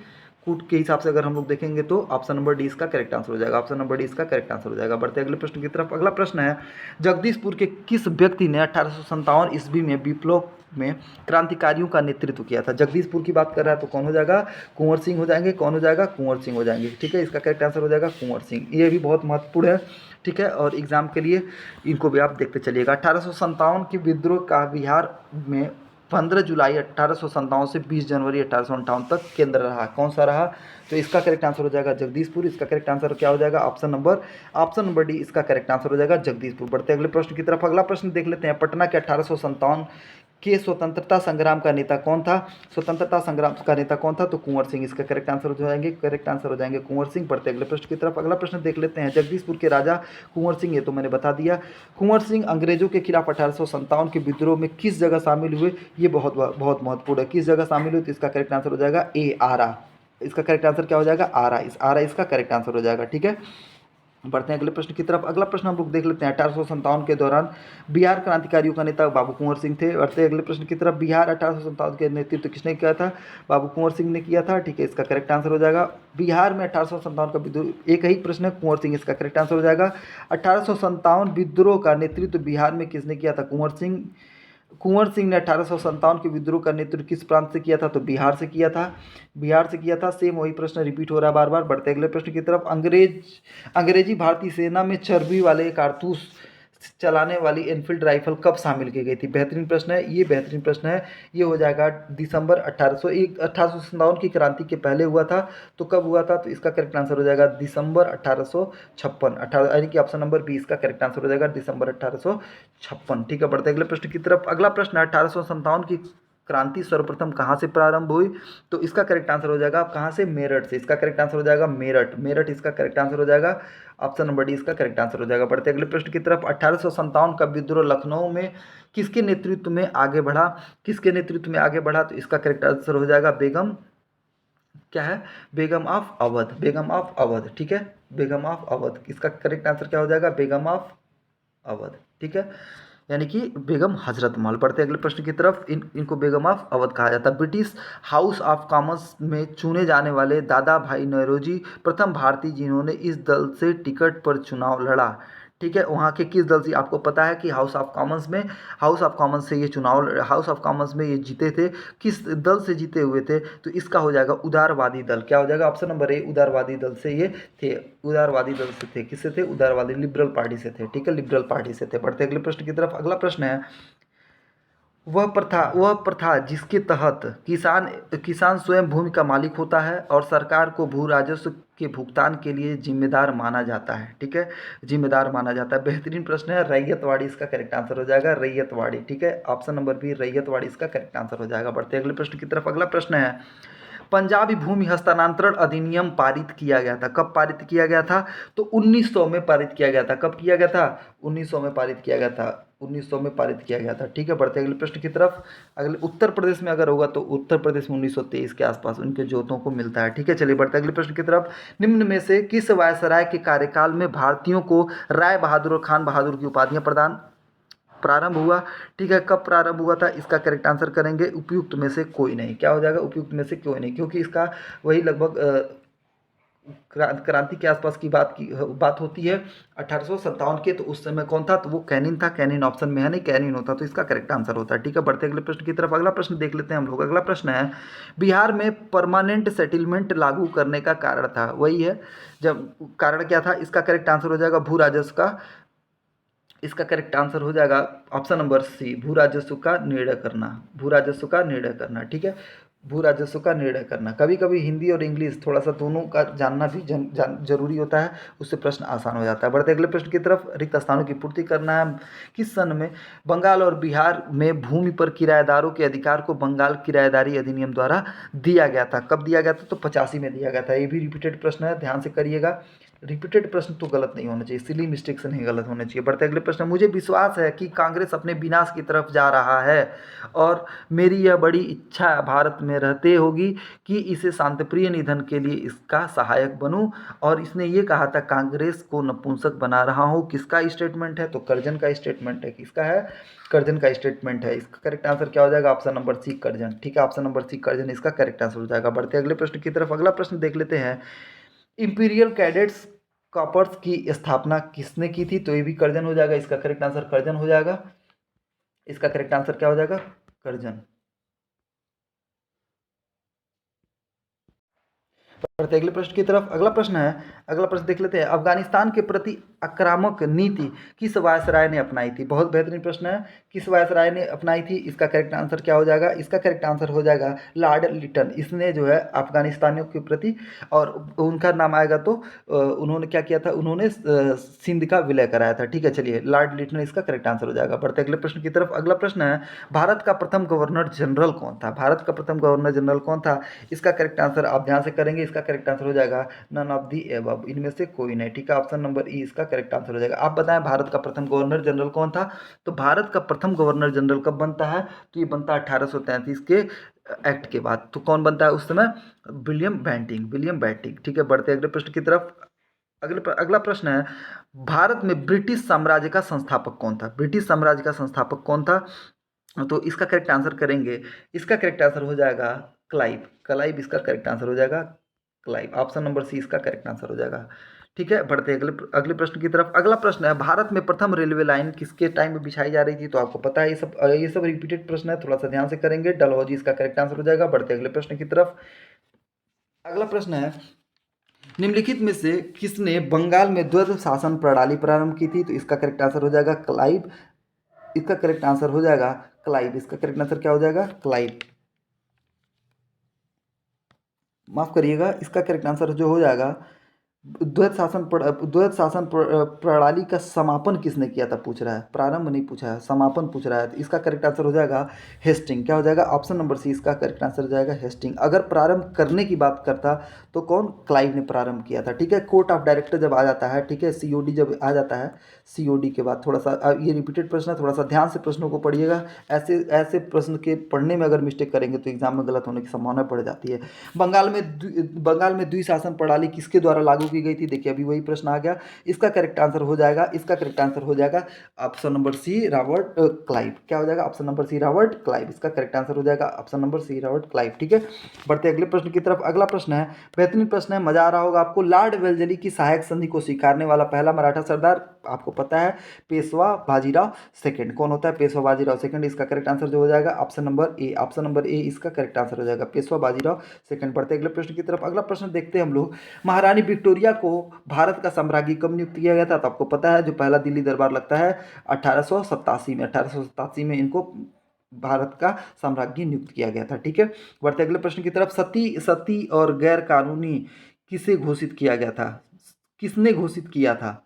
S1: कूट के हिसाब से अगर हम लोग देखेंगे तो ऑप्शन नंबर डी इसका करेक्ट आंसर हो जाएगा। ऑप्शन नंबर डी इसका करेक्ट आंसर हो जाएगा। बढ़ते अगले प्रश्न की तरफ। अगला प्रश्न है जगदीशपुर के किस व्यक्ति ने 1857 ईस्वी में विप्लव में क्रांतिकारियों का नेतृत्व किया था? जगदीशपुर की बात कर रहा है तो कौन हो जाएगा? कुंवर सिंह हो जाएंगे। कौन हो जाएगा? कुंवर सिंह हो जाएंगे। ठीक है, इसका करेक्ट आंसर हो जाएगा कुंवर सिंह। ये भी बहुत महत्वपूर्ण है। ठीक है, और एग्जाम के लिए इनको भी आप देखते चलिएगा। 1857 के विद्रोह का बिहार में 15 जुलाई 1857 से 20 जनवरी 1858 तक केंद्र रहा। कौन सा रहा? तो इसका करेक्ट आंसर हो जाएगा जगदीशपुर। इसका करेक्ट आंसर क्या हो जाएगा? ऑप्शन नंबर डी इसका करेक्ट आंसर हो जाएगा जगदीशपुर। बढ़ते अगले प्रश्न की तरफ। अगला प्रश्न देख लेते हैं। पटना के 1857 के स्वतंत्रता संग्राम का नेता कौन था? स्वतंत्रता संग्राम का नेता कौन था? तो कुंवर सिंह, इसका करेक्ट आंसर हो जाएंगे, करेक्ट आंसर हो जाएंगे कुंवर सिंह। बढ़ते अगले प्रश्न की तरफ। अगला प्रश्न देख लेते हैं। जगदीशपुर के राजा कुंवर सिंह, ये तो मैंने बता दिया। कुंवर सिंह अंग्रेजों के खिलाफ 1857 के विद्रोह में किस जगह शामिल हुए? ये बहुत बहुत महत्वपूर्ण है। किस जगह शामिल हुए? तो इसका करेक्ट आंसर हो जाएगा ए, आरा। इसका करेक्ट आंसर क्या हो जाएगा? आरा। आरा इसका करेक्ट आंसर हो जाएगा। ठीक है, बढ़ते हैं अगले प्रश्न की तरफ। अगला प्रश्न हम लोग देख लेते हैं। 1857 के दौरान बिहार क्रांतिकारियों का नेता बाबू कुंवर सिंह थे। बढ़ते हैं अगले प्रश्न की तरफ। बिहार 1857 के नेतृत्व किसने किया था? बाबू कुंवर सिंह ने किया था। ठीक है, इसका करेक्ट आंसर हो जाएगा। बिहार में 1857 का विद्रोह, एक ही प्रश्न है, कुंवर सिंह, इसका करेक्ट आंसर हो जाएगा। 1857 विद्रोह का नेतृत्व बिहार में किसने किया था? कुंवर सिंह। कुंवर सिंह ने 1857 के विद्रोह का नेतृत्व किस प्रांत से किया था? तो बिहार से किया था। बिहार से किया था। सेम वही प्रश्न रिपीट हो रहा है बार बार। बढ़ते अगले प्रश्न की तरफ। अंग्रेजी भारतीय सेना में चर्बी वाले कारतूस चलाने वाली एनफील्ड राइफल कब शामिल की गई थी? बेहतरीन प्रश्न है, ये बेहतरीन प्रश्न है। ये हो जाएगा दिसंबर 1857 की क्रांति के पहले हुआ था। तो कब हुआ था? तो इसका करेक्ट आंसर हो जाएगा दिसंबर 1856। यानी कि ऑप्शन नंबर बी इसका करेक्ट आंसर हो जाएगा दिसंबर 1856। ठीक है, बढ़ते अगले प्रश्न की तरफ। अगला प्रश्न है 1857 की क्रांति सर्वप्रथम कहाँ से प्रारंभ हुई? तो इसका करेक्ट आंसर हो जाएगा कहाँ से? मेरठ से। इसका करेक्ट आंसर हो जाएगा मेरठ। मेरठ इसका करेक्ट आंसर हो जाएगा। ऑप्शन नंबर डी इसका करेक्ट आंसर हो जाएगा। बढ़ते अगले प्रश्न की तरफ। 1857 का विद्रोह लखनऊ में किसके नेतृत्व में आगे बढ़ा? किसके नेतृत्व में आगे बढ़ा? तो इसका करेक्ट आंसर हो जाएगा बेगम, क्या है? बेगम ऑफ अवध। बेगम ऑफ अवध। ठीक है, बेगम ऑफ अवध। इसका करेक्ट आंसर क्या हो जाएगा? बेगम ऑफ अवध। ठीक है, यानी कि बेगम हजरत महल। पढ़ते अगले प्रश्न की तरफ। इनको बेगम ऑफ अवध कहा जाता है। ब्रिटिश हाउस ऑफ कॉमन्स में चुने जाने वाले दादा भाई नौरोजी प्रथम भारतीय जिन्होंने इस दल से टिकट पर चुनाव लड़ा। ठीक है, वहाँ के किस दल से? आपको पता है कि हाउस ऑफ कॉमन्स से ये चुनाव, हाउस ऑफ कॉमन्स में ये जीते थे, किस दल से जीते हुए थे? तो इसका हो जाएगा उदारवादी दल। क्या हो जाएगा? ऑप्शन नंबर ए, उदारवादी दल से ये थे। उदारवादी दल से थे, किससे थे? उदारवादी, लिबरल पार्टी से थे। ठीक है, लिबरल पार्टी से थे। बढ़ते अगले प्रश्न की तरफ। अगला प्रश्न है, वह प्रथा जिसके तहत किसान किसान स्वयं भूमि का मालिक होता है और सरकार को भू राजस्व के भुगतान के लिए जिम्मेदार माना जाता है। ठीक है, जिम्मेदार माना जाता है। बेहतरीन प्रश्न है, रैयतवाड़ी इसका करेक्ट आंसर हो जाएगा, रैयतवाड़ी। ठीक है, ऑप्शन नंबर बी, रैयतवाड़ी इसका करेक्ट आंसर हो जाएगा। बढ़ते अगले प्रश्न की तरफ। अगला प्रश्न है, पंजाबी भूमि हस्तांतरण अधिनियम पारित किया गया था। कब पारित किया गया था? तो 1900 में पारित किया गया था। कब किया गया था? 1900 में पारित किया गया था। 1900 में पारित किया गया था। ठीक है, बढ़ते अगले प्रश्न की तरफ। अगले उत्तर प्रदेश में अगर होगा तो उत्तर प्रदेश में 1923 के आसपास उनके जोतों को मिलता है। ठीक है, चलिए बढ़ते अगले प्रश्न की तरफ। निम्न में से किस वायसराय के कार्यकाल में भारतीयों को राय बहादुर और खान बहादुर की उपाधियां प्रदान प्रारंभ हुआ? ठीक है, कब प्रारंभ हुआ था? इसका करेक्ट आंसर करेंगे उपयुक्त में से कोई नहीं। क्या हो जाएगा? उपयुक्त में से कोई नहीं, क्योंकि इसका वही लगभग क्रांति के आसपास की बात होती है 1857 के। तो उस समय कौन था? तो वो कैनिन था। कैनिन ऑप्शन में है नहीं, कैनिन होता तो इसका करेक्ट आंसर होता है। ठीक है, बढ़ते अगले प्रश्न की तरफ। अगला प्रश्न देख लेते हैं हम लोग। अगला प्रश्न है, बिहार में परमानेंट सेटलमेंट लागू करने का कारण था, वही है जब कारण क्या था? इसका करेक्ट आंसर हो जाएगा भू राजस्व का। इसका करेक्ट आंसर हो जाएगा ऑप्शन नंबर सी, भू राजस्व का निर्णय करना। भू राजस्व का निर्णय करना। ठीक है, भू राजस्व का निर्णय करना। कभी कभी हिंदी और इंग्लिश थोड़ा सा दोनों का जानना भी जरूरी होता है, उससे प्रश्न आसान हो जाता है। बढ़ते अगले प्रश्न की तरफ। रिक्त स्थानों की पूर्ति करना है। किस सन में बंगाल और बिहार में भूमि पर किराएदारों के अधिकार को बंगाल किराएदारी अधिनियम द्वारा दिया गया था? कब दिया गया था? तो 85 में दिया गया था। ये भी रिपीटेड प्रश्न है, ध्यान से करिएगा। रिपीटेड प्रश्न तो गलत नहीं होना चाहिए, सिली मिस्टेक से नहीं गलत होने चाहिए। बढ़ते अगले प्रश्न। मुझे विश्वास है कि कांग्रेस अपने विनाश की तरफ जा रहा है और मेरी यह बड़ी इच्छा भारत में रहते होगी कि इसे शांतिप्रिय निधन के लिए इसका सहायक बनूं। और इसने ये कहा था, कांग्रेस को नपुंसक बना रहा हूं। किसका स्टेटमेंट है? तो करजन का स्टेटमेंट है। किसका है? करजन का स्टेटमेंट है। इसका करेक्ट आंसर क्या हो जाएगा? Option number C, Curzon. ठीक है, ऑप्शन नंबर सी, करजन इसका करेक्ट आंसर हो जाएगा। बढ़ते अगले प्रश्न की तरफ। अगला प्रश्न देख लेते हैं, इंपीरियल कैडेट्स कॉर्प्स की स्थापना किसने की थी? तो ये भी करजन हो जाएगा। इसका करेक्ट आंसर करजन हो जाएगा। इसका करेक्ट आंसर क्या हो जाएगा? करजन। बढ़ते अगले प्रश्न की तरफ। अगला प्रश्न है, अगला प्रश्न देख लेते हैं, अफगानिस्तान के प्रति आक्रामक नीति किस वायसराय ने अपनाई थी? बहुत बेहतरीन प्रश्न है, किस वायसराय ने अपनाई थी? इसका करेक्ट आंसर क्या हो जाएगा? इसका करेक्ट आंसर हो जाएगा लॉर्ड लिटन। इसने जो है अफगानिस्तानियों के प्रति, और उनका नाम आएगा तो उन्होंने क्या किया था? उन्होंने सिंध का विलय कराया था। ठीक है, चलिए लॉर्ड लिटन इसका करेक्ट आंसर हो जाएगा। बढ़ते अगले प्रश्न की तरफ। अगला प्रश्न है, भारत का प्रथम गवर्नर जनरल कौन था? भारत का प्रथम गवर्नर जनरल कौन था? इसका करेक्ट आंसर आप ध्यान से करेंगे। इसका करेक्ट आंसर हो जाएगा नन ऑफ दी एबव, इनमें से कोई नहीं। ठीक है, ऑप्शन नंबर ई इसका करेक्ट आंसर हो जाएगा। आप बताएं भारत का प्रथम गवर्नर जनरल कौन था? तो भारत का प्रथम गवर्नर जनरल कब बनता है? तो ये बनता है 1833 के एक्ट के बाद। तो कौन बनता है उस समय? William Bentinck, William Bentinck. ठीक है, बढ़ते अगले प्रश्न की तरफ। अगला प्रश्न है, भारत में ब्रिटिश साम्राज्य का संस्थापक कौन था? ब्रिटिश साम्राज्य का संस्थापक कौन था? तो इसका करेक्ट आंसर करेंगे। इसका करेक्ट आंसर हो जाएगा क्लाइव। क्लाइव इसका करेक्ट आंसर हो जाएगा, क्लाइव। ऑप्शन नंबर सी इसका करेक्ट आंसर हो जाएगा। ठीक है, बढ़ते अगले प्रश्न की तरफ। अगला प्रश्न है, भारत में प्रथम रेलवे लाइन किसके टाइम में बिछाई जा रही थी? तो आपको पता है ये सब रिपीटेड प्रश्न है, थोड़ा सा ध्यान से करेंगे। डलहौजी इसका करेक्ट आंसर हो जाएगा। बढ़ते अगले प्रश्न की तरफ। अगला प्रश्न है, निम्नलिखित में से किसने बंगाल में द्वैध शासन प्रणाली प्रारंभ की थी? तो इसका करेक्ट आंसर हो जाएगा क्लाइव। इसका करेक्ट आंसर हो जाएगा क्लाइव। इसका करेक्ट आंसर क्या हो जाएगा? क्लाइव। माफ करिएगा, इसका करेक्ट आंसर जो हो जाएगा, द्वैध शासन प्रणाली का समापन किसने किया था पूछ रहा है, प्रारंभ नहीं पूछा है, समापन पूछ रहा है। तो इसका करेक्ट आंसर हो जाएगा हेस्टिंग। क्या हो जाएगा? ऑप्शन नंबर सी इसका करेक्ट आंसर हो जाएगा हेस्टिंग। अगर प्रारंभ करने की बात करता तो कौन? क्लाइव ने प्रारंभ किया था। ठीक है, कोर्ट ऑफ डायरेक्टर जब आ जाता है, ठीक है, सीओडी जब आ जाता है, सीओडी के बाद थोड़ा सा ये रिपीटेड प्रश्न है, थोड़ा सा ध्यान से प्रश्नों को पढ़िएगा। ऐसे ऐसे प्रश्न के पढ़ने में अगर मिस्टेक करेंगे तो एग्जाम में गलत होने की संभावना बढ़ जाती है। बंगाल में द्विशासन प्रणाली किसके द्वारा लागू भी गई थी, देखिए अभी वही प्रश्न आ गया। इसका करेक्ट आंसर हो जाएगा, इसका करेक्ट आंसर हो जाएगा option number C, Robert Clive. क्या हो जाएगा? Option number C, Robert Clive. इसका करेक्ट आंसर हो जाएगा option number C, Robert Clive. ठीक है, बढ़ते अगले प्रश्न की तरफ। अगला प्रश्न है, बेहतरीन प्रश्न है, मजा आ रहा होगा आपको। लॉर्ड वेलजली की सहायक संधि को स्वीकारने वाला पहला मराठा सरदार आपको पता है, पेशवा बाजीराव सेकंड। कौन होता है? पेशवा बाजीराव सेकंड। इसका करेक्ट आंसर जो हो जाएगा ऑप्शन नंबर ए, ऑप्शन नंबर ए इसका करेक्ट आंसर हो जाएगा, पेशवा बाजीराव सेकंड। बढ़ते अगले प्रश्न की तरफ। अगला प्रश्न देखते हैं हम लोग, महारानी विक्टोरिया को भारत का साम्राज्ञी कब नियुक्त किया गया था? तो आपको पता है, जो पहला दिल्ली दरबार लगता है 1887 में, 1887 में इनको भारत का साम्राज्ञी नियुक्त किया गया था। ठीक है, बढ़ते अगले प्रश्न की तरफ। सती सती और गैर कानूनी किसे घोषित किया गया था? किसने घोषित किया था?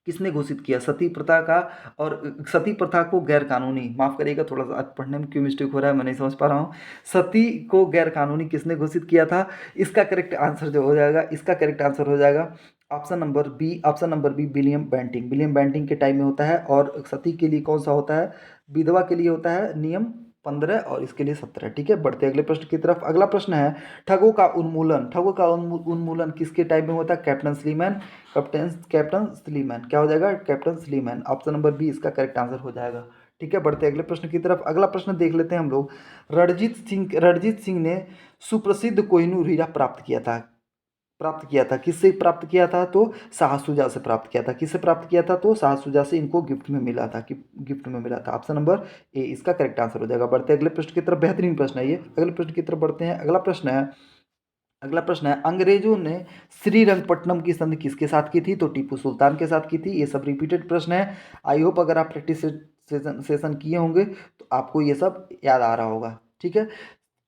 S1: किसने घोषित किया सती प्रथा का? और सती प्रथा को गैर कानूनी, माफ करिएगा थोड़ा सा आज पढ़ने में क्यों मिस्टेक हो रहा है, मैं नहीं समझ पा रहा हूँ। सती को गैर कानूनी किसने घोषित किया था? इसका करेक्ट आंसर जो हो जाएगा, इसका करेक्ट आंसर हो जाएगा option number B, option number B, William Bentinck. William Bentinck के टाइम में होता है। और सती के लिए कौन सा होता है? विधवा के लिए होता है नियम 15 और इसके लिए 17। ठीक है, बढ़ते अगले प्रश्न की तरफ। अगला प्रश्न है, ठगों का उन्मूलन, ठगों का उन्मूलन किसके टाइम में होता है? Captain Sleeman. Captain Sleeman. क्या हो जाएगा? Captain Sleeman. Option number B इसका करेक्ट आंसर हो जाएगा। ठीक है, बढ़ते अगले प्रश्न की तरफ। अगला प्रश्न देख लेते हैं हम लोग। रणजीत सिंह ने सुप्रसिद्ध कोहिनूर हीरा किससे प्राप्त किया था? तो शाह शुजा से प्राप्त किया था। किससे प्राप्त किया था? तो शाह शुजा से इनको गिफ्ट में मिला था, कि गिफ्ट में मिला था। ऑप्शन नंबर ए इसका करेक्ट आंसर हो जाएगा। बढ़ते अगले प्रश्न की तरफ। बेहतरीन प्रश्न है ये, अगले प्रश्न की तरफ बढ़ते हैं। अगला प्रश्न है, अंग्रेजों ने श्रीरंगपट्टनम की संधि किसके साथ की थी? तो टीपू सुल्तान के साथ की थी। ये सब रिपीटेड प्रश्न है। आई होप अगर आप प्रैक्टिस सेशन किए होंगे तो आपको ये सब याद आ रहा होगा। ठीक है,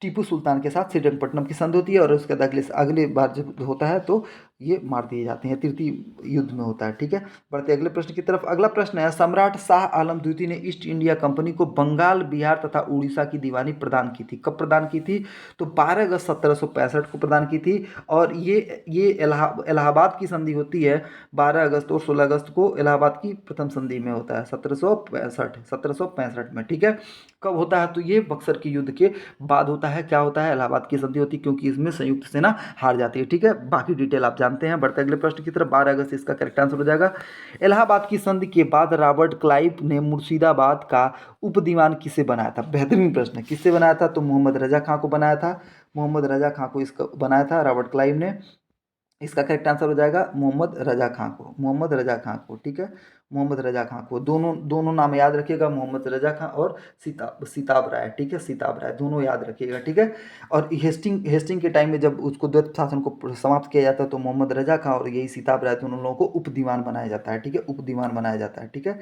S1: टीपू सुल्तान के साथ श्रीरंगपट्टनम की संधि होती है, और उसके बाद अगले अगले बार जब होता है तो ये मार दिए जाते हैं, तृतीय युद्ध में होता है। ठीक है, बढ़ते अगले प्रश्न की तरफ। अगला प्रश्न है, सम्राट शाह आलम द्वितीय ने ईस्ट इंडिया कंपनी को बंगाल, बिहार तथा उड़ीसा की दीवानी प्रदान की थी। कब प्रदान की थी? तो 12 अगस्त 1765 को प्रदान की थी। और ये इलाहाबाद की संधि होती है 12 अगस्त और 16 अगस्त को इलाहाबाद की प्रथम संधि में होता है, 1765 में। ठीक है, कब होता है? तो ये बक्सर के युद्ध के बाद होता है। क्या होता है? इलाहाबाद की संधि होती है, क्योंकि इसमें संयुक्त सेना हार जाती है। ठीक है, बाकी डिटेल आप जानते हैं। बढ़ते अगले प्रश्न की तरफ। 12 अगस्त इसका करेक्ट आंसर हो जाएगा। इलाहाबाद की संधि के बाद रॉबर्ट क्लाइव ने मुर्शिदाबाद का उप दीवान किसे बनाया था? बेहतरीन प्रश्न है, किससे बनाया था? तो मोहम्मद रजा खां को बनाया था। मोहम्मद रजा खां को इसका बनाया था रॉबर्ट क्लाइव ने। इसका करेक्ट आंसर हो जाएगा मोहम्मद रजा खां को, मोहम्मद रजा खां को। ठीक है, मोहम्मद रजा खां को। दोनों दोनों नाम याद रखिएगा, मोहम्मद रजा खां और सीताब राय। ठीक है, सीताब राय दोनों याद रखिएगा। ठीक है, और हेस्टिंग के टाइम में जब उसको द्वैत शासन को समाप्त किया जाता है तो मोहम्मद रजा खां और यही सीताब राय दोनों लोगों को उप दीवान बनाया जाता है। ठीक है, उप दीवान बनाया जाता है। ठीक है,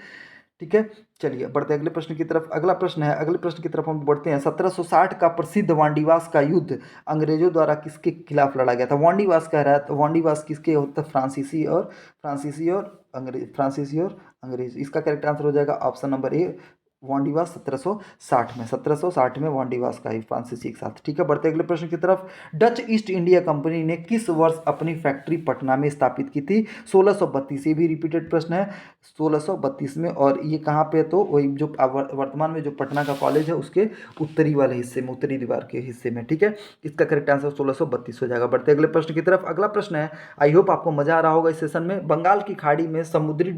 S1: ठीक है, चलिए बढ़ते अगले प्रश्न की तरफ। अगला प्रश्न है, अगले प्रश्न की तरफ हम बढ़ते हैं। 1760 का प्रसिद्ध वांडीवास का युद्ध अंग्रेजों द्वारा किसके खिलाफ लड़ा गया था? वांडीवास कह रहा है तो वांडीवास किसके होता है? फ्रांसीसी और अंग्रेज। इसका करेक्ट आंसर हो जाएगा ऑप्शन नंबर ए, वांडीवास 1760 में वांडीवास का ही फ्रांसीसी के साथ। ठीक है, बढ़ते अगले प्रश्न की तरफ। डच ईस्ट इंडिया कंपनी ने किस वर्ष अपनी फैक्ट्री पटना में स्थापित की थी? 1632। ये भी रिपीटेड प्रश्न है, 1632 में। और ये कहाँ पे? तो वही जो वर्तमान में जो पटना का कॉलेज है उसके उत्तरी वाले हिस्से में, उत्तरी दीवार के हिस्से में। ठीक है, इसका करेक्ट आंसर 1632 हो जाएगा। बढ़ते अगले प्रश्न की तरफ। अगला प्रश्न है, आई होप आपको मजा आ रहा होगा इस सेशन में। बंगाल की खाड़ी में समुद्री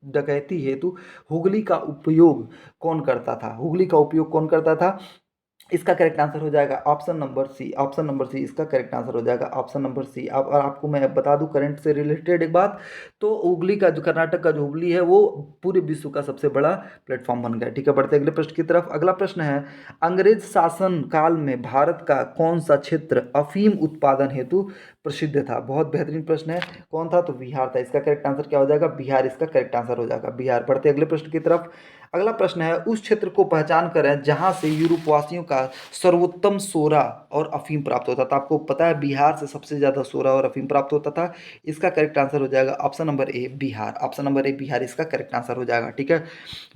S1: डकैती हेतु हुगली का उपयोग कौन करता था? हुगली का उपयोग कौन करता था? इसका करेक्ट आंसर हो जाएगा option number C, option number C इसका करेक्ट आंसर हो जाएगा, ऑप्शन नंबर सी। अब और आपको मैं बता दूं करंट से रिलेटेड एक बात, तो हुगली का जो कर्नाटक का जो हुगली है वो पूरे विश्व का सबसे बड़ा प्लेटफॉर्म बन गया। ठीक है, बढ़ते अगले प्रश्न की तरफ। अगला प्रश्न है, अंग्रेज शासन काल में भारत का कौन सा क्षेत्र अफीम उत्पादन हेतु प्रसिद्ध था? बहुत बेहतरीन प्रश्न है, कौन था? तो बिहार था। इसका करेक्ट आंसर क्या हो जाएगा? बिहार इसका करेक्ट आंसर हो जाएगा, बिहार। बढ़ते अगले प्रश्न की तरफ। अगला प्रश्न है, उस क्षेत्र को पहचान करें जहां से यूरोपवासियों का सर्वोत्तम सोरा और अफीम प्राप्त होता था। आपको पता है बिहार से सबसे ज़्यादा सोरा और अफीम प्राप्त होता था। इसका करेक्ट आंसर हो जाएगा ऑप्शन नंबर ए, बिहार। ऑप्शन नंबर ए, बिहार इसका करेक्ट आंसर हो जाएगा। ठीक है,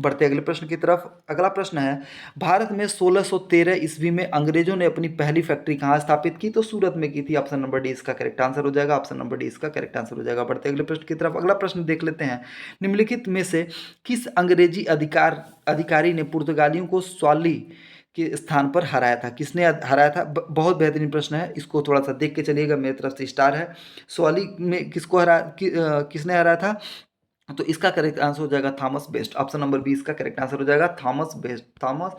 S1: बढ़ते अगले प्रश्न की तरफ। अगला प्रश्न है, भारत में 1613 ईस्वी में अंग्रेजों ने अपनी पहली फैक्ट्री कहाँ स्थापित की? तो सूरत में की थी। ऑप्शन नंबर डी इसका करेक्ट आंसर हो जाएगा, ऑप्शन नंबर डी इसका करेक्ट आंसर हो जाएगा। बढ़ते अगले प्रश्न की तरफ। अगला प्रश्न देख लेते हैं, निम्नलिखित में से किस अंग्रेजी अधिकारी ने पुर्तगालियों को स्वाली के स्थान पर हराया था? किसने हराया था? बहुत बेहतरीन प्रश्न है, इसको थोड़ा सा देख के चलिएगा, मेरी तरफ से स्टार है। सवाली में किसको किसने हराया था? तो इसका करेक्ट आंसर हो जाएगा Thomas Best. Option number B इसका करेक्ट आंसर हो जाएगा थॉमस बेस्ट। थॉमस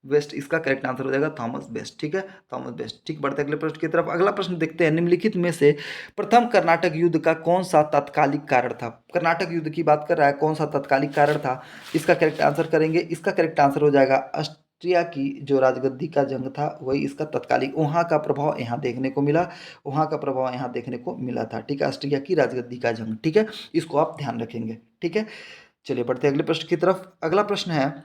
S1: वेस्ट इसका करेक्ट आंसर हो जाएगा थॉमस बेस्ट। ठीक है, थॉमस बेस्ट। ठीक, बढ़ते अगले प्रश्न की तरफ। अगला प्रश्न देखते हैं, निम्नलिखित में से प्रथम कर्नाटक युद्ध का कौन सा तात्कालिक कारण था? कर्नाटक युद्ध की बात कर रहा है, कौन सा तात्कालिक कारण था? इसका करेक्ट आंसर करेंगे। इसका करेक्ट आंसर हो जाएगा ऑस्ट्रिया की जो राजगद्दी का जंग था, वही इसका तत्कालिक, वहाँ का प्रभाव यहाँ देखने को मिला, वहाँ का प्रभाव यहाँ देखने को मिला था। ठीक है, ऑस्ट्रिया की राजगद्दी का जंग। ठीक है, इसको आप ध्यान रखेंगे। ठीक है, चलिए बढ़ते हैं अगले प्रश्न की तरफ। अगला प्रश्न है,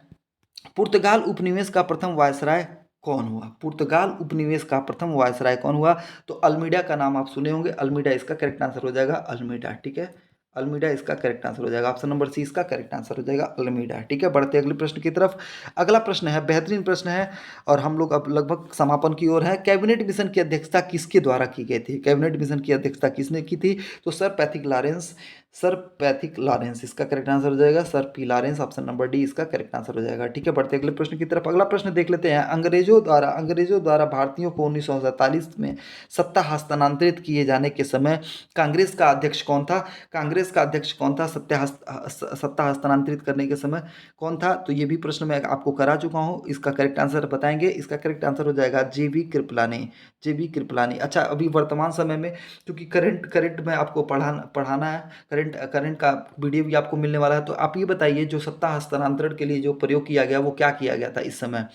S1: पुर्तगाल उपनिवेश का प्रथम वायसराय कौन हुआ? पुर्तगाल उपनिवेश का प्रथम वायसराय कौन हुआ? तो अल्मीडा का नाम आप सुने होंगे, अल्मीडा इसका करेक्ट आंसर हो जाएगा, अल्मीडा। ठीक है, अल्मीडा इसका करेक्ट आंसर हो जाएगा। ऑप्शन नंबर सी इसका करेक्ट आंसर हो जाएगा, अल्मीडा। ठीक है, बढ़ते अगले प्रश्न की तरफ। अगला प्रश्न है, बेहतरीन प्रश्न है और हम लोग अब लगभग समापन की ओर है। कैबिनेट मिशन की अध्यक्षता किसके द्वारा की गई थी? कैबिनेट मिशन की अध्यक्षता किसने की थी? तो sir Pethick Lawrence, sir Pethick Lawrence इसका करेक्ट आंसर हो जाएगा, sir P Lawrence. Option number D इसका करेक्ट आंसर हो जाएगा। ठीक है, बढ़ते अगले प्रश्न की तरफ। अगला प्रश्न देख लेते हैं, अंग्रेजों द्वारा भारतीयों को 1947 में सत्ता हस्तांतरित किए जाने के समय कांग्रेस का अध्यक्ष कौन था? कांग्रेस का अध्यक्ष कौन था सत्ता हस्तांतरित करने के समय कौन था? तो ये भी प्रश्न मैं आपको करा चुका हूँ, इसका करेक्ट आंसर बताएंगे। इसका करेक्ट आंसर हो जाएगा जेबी कृपलानी, जेबी कृपलानी। अच्छा, अभी वर्तमान समय में, क्योंकि करंट में आपको पढ़ाना है, करंट का वीडियो भी आपको मिलने वाला है, तो आप ये बताइए जो सत्ता हस्तांतरण के लिए जो प्रयोग किया गया वो क्या किया गया था इस समय?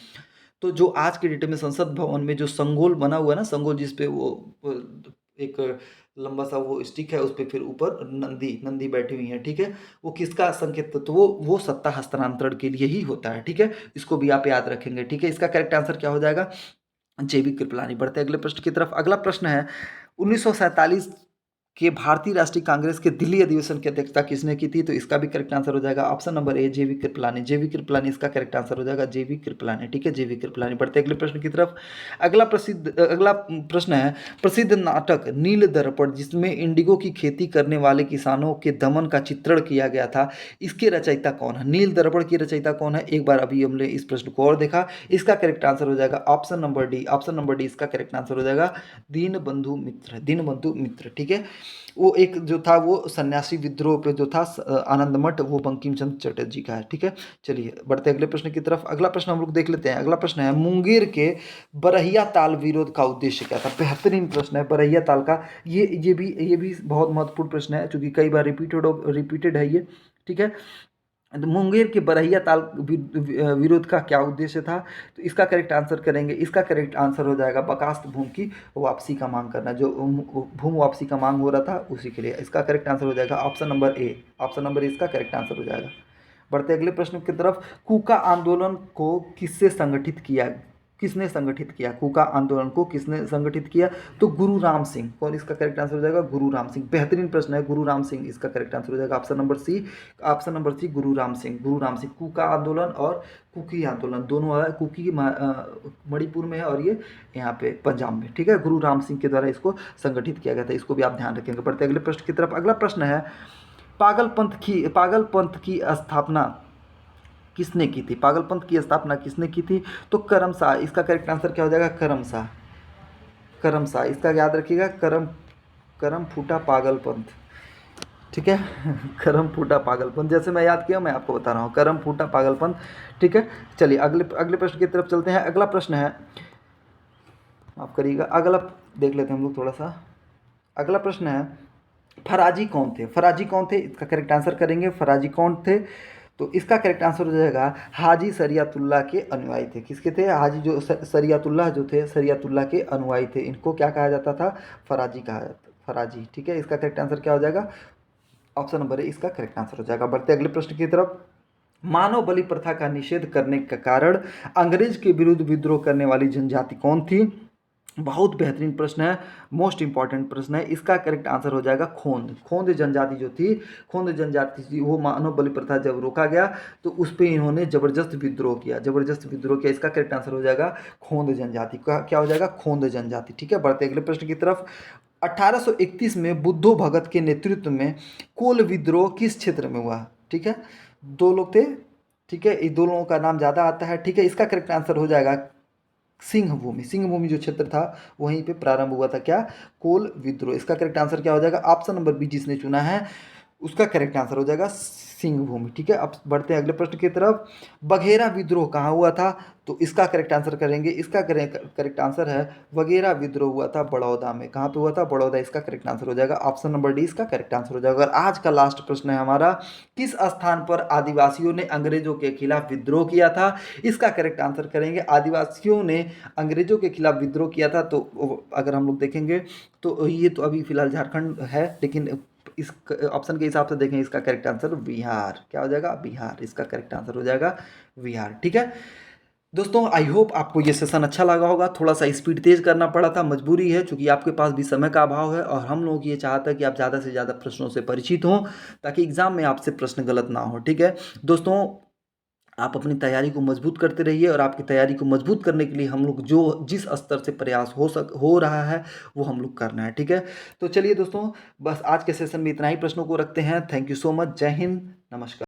S1: तो जो आज के डेट में संसद भवन में जो संगोल बना हुआ है ना, संगोल जिसपे वो एक लंबा सा वो स्टिक है, उस पर फिर ऊपर नंदी नंदी बैठी हुई है। ठीक है, वो किसका संकेत? तो वो सत्ता हस्तांतरण के लिए ही होता है। ठीक है, इसको भी आप याद रखेंगे। ठीक है, इसका करेक्ट आंसर क्या हो जाएगा? जेबी कृपलानी। बढ़ते अगले प्रश्न की तरफ। अगला प्रश्न है, 1947 के भारतीय राष्ट्रीय कांग्रेस के दिल्ली अधिवेशन की अध्यक्षता किसने की थी? तो इसका भी करेक्ट आंसर हो जाएगा ऑप्शन नंबर ए, जेवी कृपलानी। जेवी कृपलानी इसका करेक्ट आंसर हो जाएगा, जेवी कृपलानी। ठीक है, जेवी कृपलानी। बढ़ते अगले प्रश्न की तरफ। अगला प्रश्न है, प्रसिद्ध नाटक नील दर्पण जिसमें इंडिगो की खेती करने वाले किसानों के दमन का चित्रण किया गया था, इसके रचयिता कौन है? नील दर्पण की रचयिता कौन है? एक बार अभी हमने इस प्रश्न को और देखा, इसका करेक्ट आंसर हो जाएगा option number D. Option number D इसका करेक्ट आंसर हो जाएगा, दीनबंधु मित्र, दीनबंधु मित्र। ठीक है, वो एक जो था वो सन्यासी विद्रोह पे जो था आनंद मठ, वो बंकिम चंद्र चटर्जी का है। ठीक है, चलिए बढ़ते अगले प्रश्न की तरफ। अगला प्रश्न हम लोग देख लेते हैं। अगला प्रश्न है, मुंगेर के बरहिया ताल विरोध का उद्देश्य क्या था? बेहतरीन प्रश्न है बरहिया ताल का। ये भी बहुत महत्वपूर्ण प्रश्न है, क्योंकि कई बार रिपीटेड है ये। ठीक है, तो मुंगेर के बरहिया ताल विरोध का क्या उद्देश्य था? तो इसका करेक्ट आंसर करेंगे। इसका करेक्ट आंसर हो जाएगा बकास्त भूमि की वापसी का मांग करना, जो भूमि वापसी का मांग हो रहा था उसी के लिए। इसका करेक्ट आंसर हो जाएगा ऑप्शन नंबर ए। ऑप्शन नंबर ए इसका करेक्ट आंसर हो जाएगा। बढ़ते अगले प्रश्न की तरफ। कूका आंदोलन को किसने संगठित किया? कूका आंदोलन को किसने संगठित किया? तो गुरु राम सिंह। कौन इसका करेक्ट आंसर हो जाएगा? गुरु राम सिंह। बेहतरीन प्रश्न है, गुरु राम सिंह इसका करेक्ट आंसर हो जाएगा, option number C. Option number C Guru Ram Singh, गुरु राम सिंह। कूका आंदोलन और कुकी आंदोलन दोनों है, कुकी मणिपुर में है और ये यहाँ पे पंजाब में। ठीक है, गुरु राम सिंह के द्वारा इसको संगठित किया गया था, इसको भी आप ध्यान रखेंगे। बढ़ते अगले प्रश्न की तरफ। अगला प्रश्न है, पागल पंथ की स्थापना किसने की थी? पागलपंथ की स्थापना किसने की थी? तो करमशाह। इसका करेक्ट आंसर क्या हो जाएगा? करमशाह, करमशाह। इसका याद रखिएगा, करम फूटा पागलपंथ। ठीक है, करम फूटा पागलपंथ, जैसे मैं याद किया मैं आपको बता रहा हूँ, करम फूटा पागलपंथ। ठीक है, चलिए अगले प्रश्न की तरफ चलते हैं। अगला प्रश्न है, माफ करिएगा, अगला देख लेते हैं हम लोग थोड़ा सा। अगला प्रश्न है, फराजी कौन थे? फराजी कौन थे? इसका करेक्ट आंसर करेंगे, फराजी कौन थे? तो इसका करेक्ट आंसर हो जाएगा, हाजी शरियतुल्लाह के अनुयायी थे। किसके थे? हाजी जो शरियतुल्लाह जो थे, शरियतुल्लाह के अनुयायी थे। इनको क्या कहा जाता था? फराजी कहा जाता, फराजी। ठीक है, इसका करेक्ट आंसर क्या हो जाएगा? ऑप्शन नंबर ए इसका करेक्ट आंसर हो जाएगा। बढ़ते अगले प्रश्न की तरफ। मानव बलि प्रथा का निषेध करने के कारण अंग्रेज के विरुद्ध विद्रोह करने वाली जनजाति कौन थी? बहुत बेहतरीन प्रश्न है, मोस्ट इंपॉर्टेंट प्रश्न है। इसका करेक्ट आंसर हो जाएगा खोंद। खोंद जनजाति जो थी, खोंद जनजाति थी, वो मानव बलि प्रथा जब रोका गया तो उस पर इन्होंने जबरदस्त विद्रोह किया, जबरदस्त विद्रोह किया। इसका करेक्ट आंसर हो जाएगा खोंद जनजाति का। क्या हो जाएगा? खोंद जनजाति। ठीक है, बढ़ते अगले प्रश्न की तरफ। 1831 में बुद्धो भगत के नेतृत्व में कोल विद्रोह किस क्षेत्र में हुआ? ठीक है, दो लोग थे। ठीक है, इन दो लोगों का नाम ज़्यादा आता है। ठीक है, इसका करेक्ट आंसर हो जाएगा सिंहभूमि, सिंहभूमि जो क्षेत्र था वहीं पे प्रारंभ हुआ था क्या, कोल विद्रोह। इसका करेक्ट आंसर क्या हो जाएगा, ऑप्शन नंबर बी जिसने चुना है उसका करेक्ट आंसर हो जाएगा सिंहभूमि। ठीक है, अब बढ़ते हैं अगले प्रश्न की तरफ। बघेरा विद्रोह कहाँ हुआ था, तो इसका करेक्ट आंसर करेंगे, इसका करेक्ट आंसर है बघेरा विद्रोह हुआ था बड़ौदा में। कहाँ पे हुआ था, बड़ौदा। इसका करेक्ट आंसर हो जाएगा ऑप्शन नंबर डी, इसका करेक्ट आंसर हो जाएगा। और आज का लास्ट प्रश्न है हमारा, किस स्थान पर आदिवासियों ने अंग्रेजों के खिलाफ विद्रोह किया था। इसका करेक्ट आंसर करेंगे, आदिवासियों ने अंग्रेजों के खिलाफ विद्रोह किया था। तो अगर हम लोग देखेंगे तो ये तो अभी फिलहाल झारखंड है, लेकिन इस ऑप्शन के हिसाब से देखें इसका करेक्ट आंसर बिहार। क्या हो जाएगा, बिहार। इसका करेक्ट आंसर हो जाएगा बिहार। ठीक है दोस्तों, आई होप आपको ये सेशन अच्छा लगा होगा। थोड़ा सा स्पीड तेज करना पड़ा था, मजबूरी है, क्योंकि आपके पास भी समय का अभाव है और हम लोग ये चाहते हैं कि आप ज़्यादा से ज़्यादा प्रश्नों से परिचित हों, ताकि एग्जाम में आपसे प्रश्न गलत ना हो। ठीक है दोस्तों, आप अपनी तैयारी को मजबूत करते रहिए, और आपकी तैयारी को मजबूत करने के लिए हम लोग जो जिस स्तर से प्रयास हो रहा है वो हम लोग करना है। ठीक है, तो चलिए दोस्तों, बस आज के सेशन में इतना ही प्रश्नों को रखते हैं। Thank you so much. जय हिंद, नमस्कार।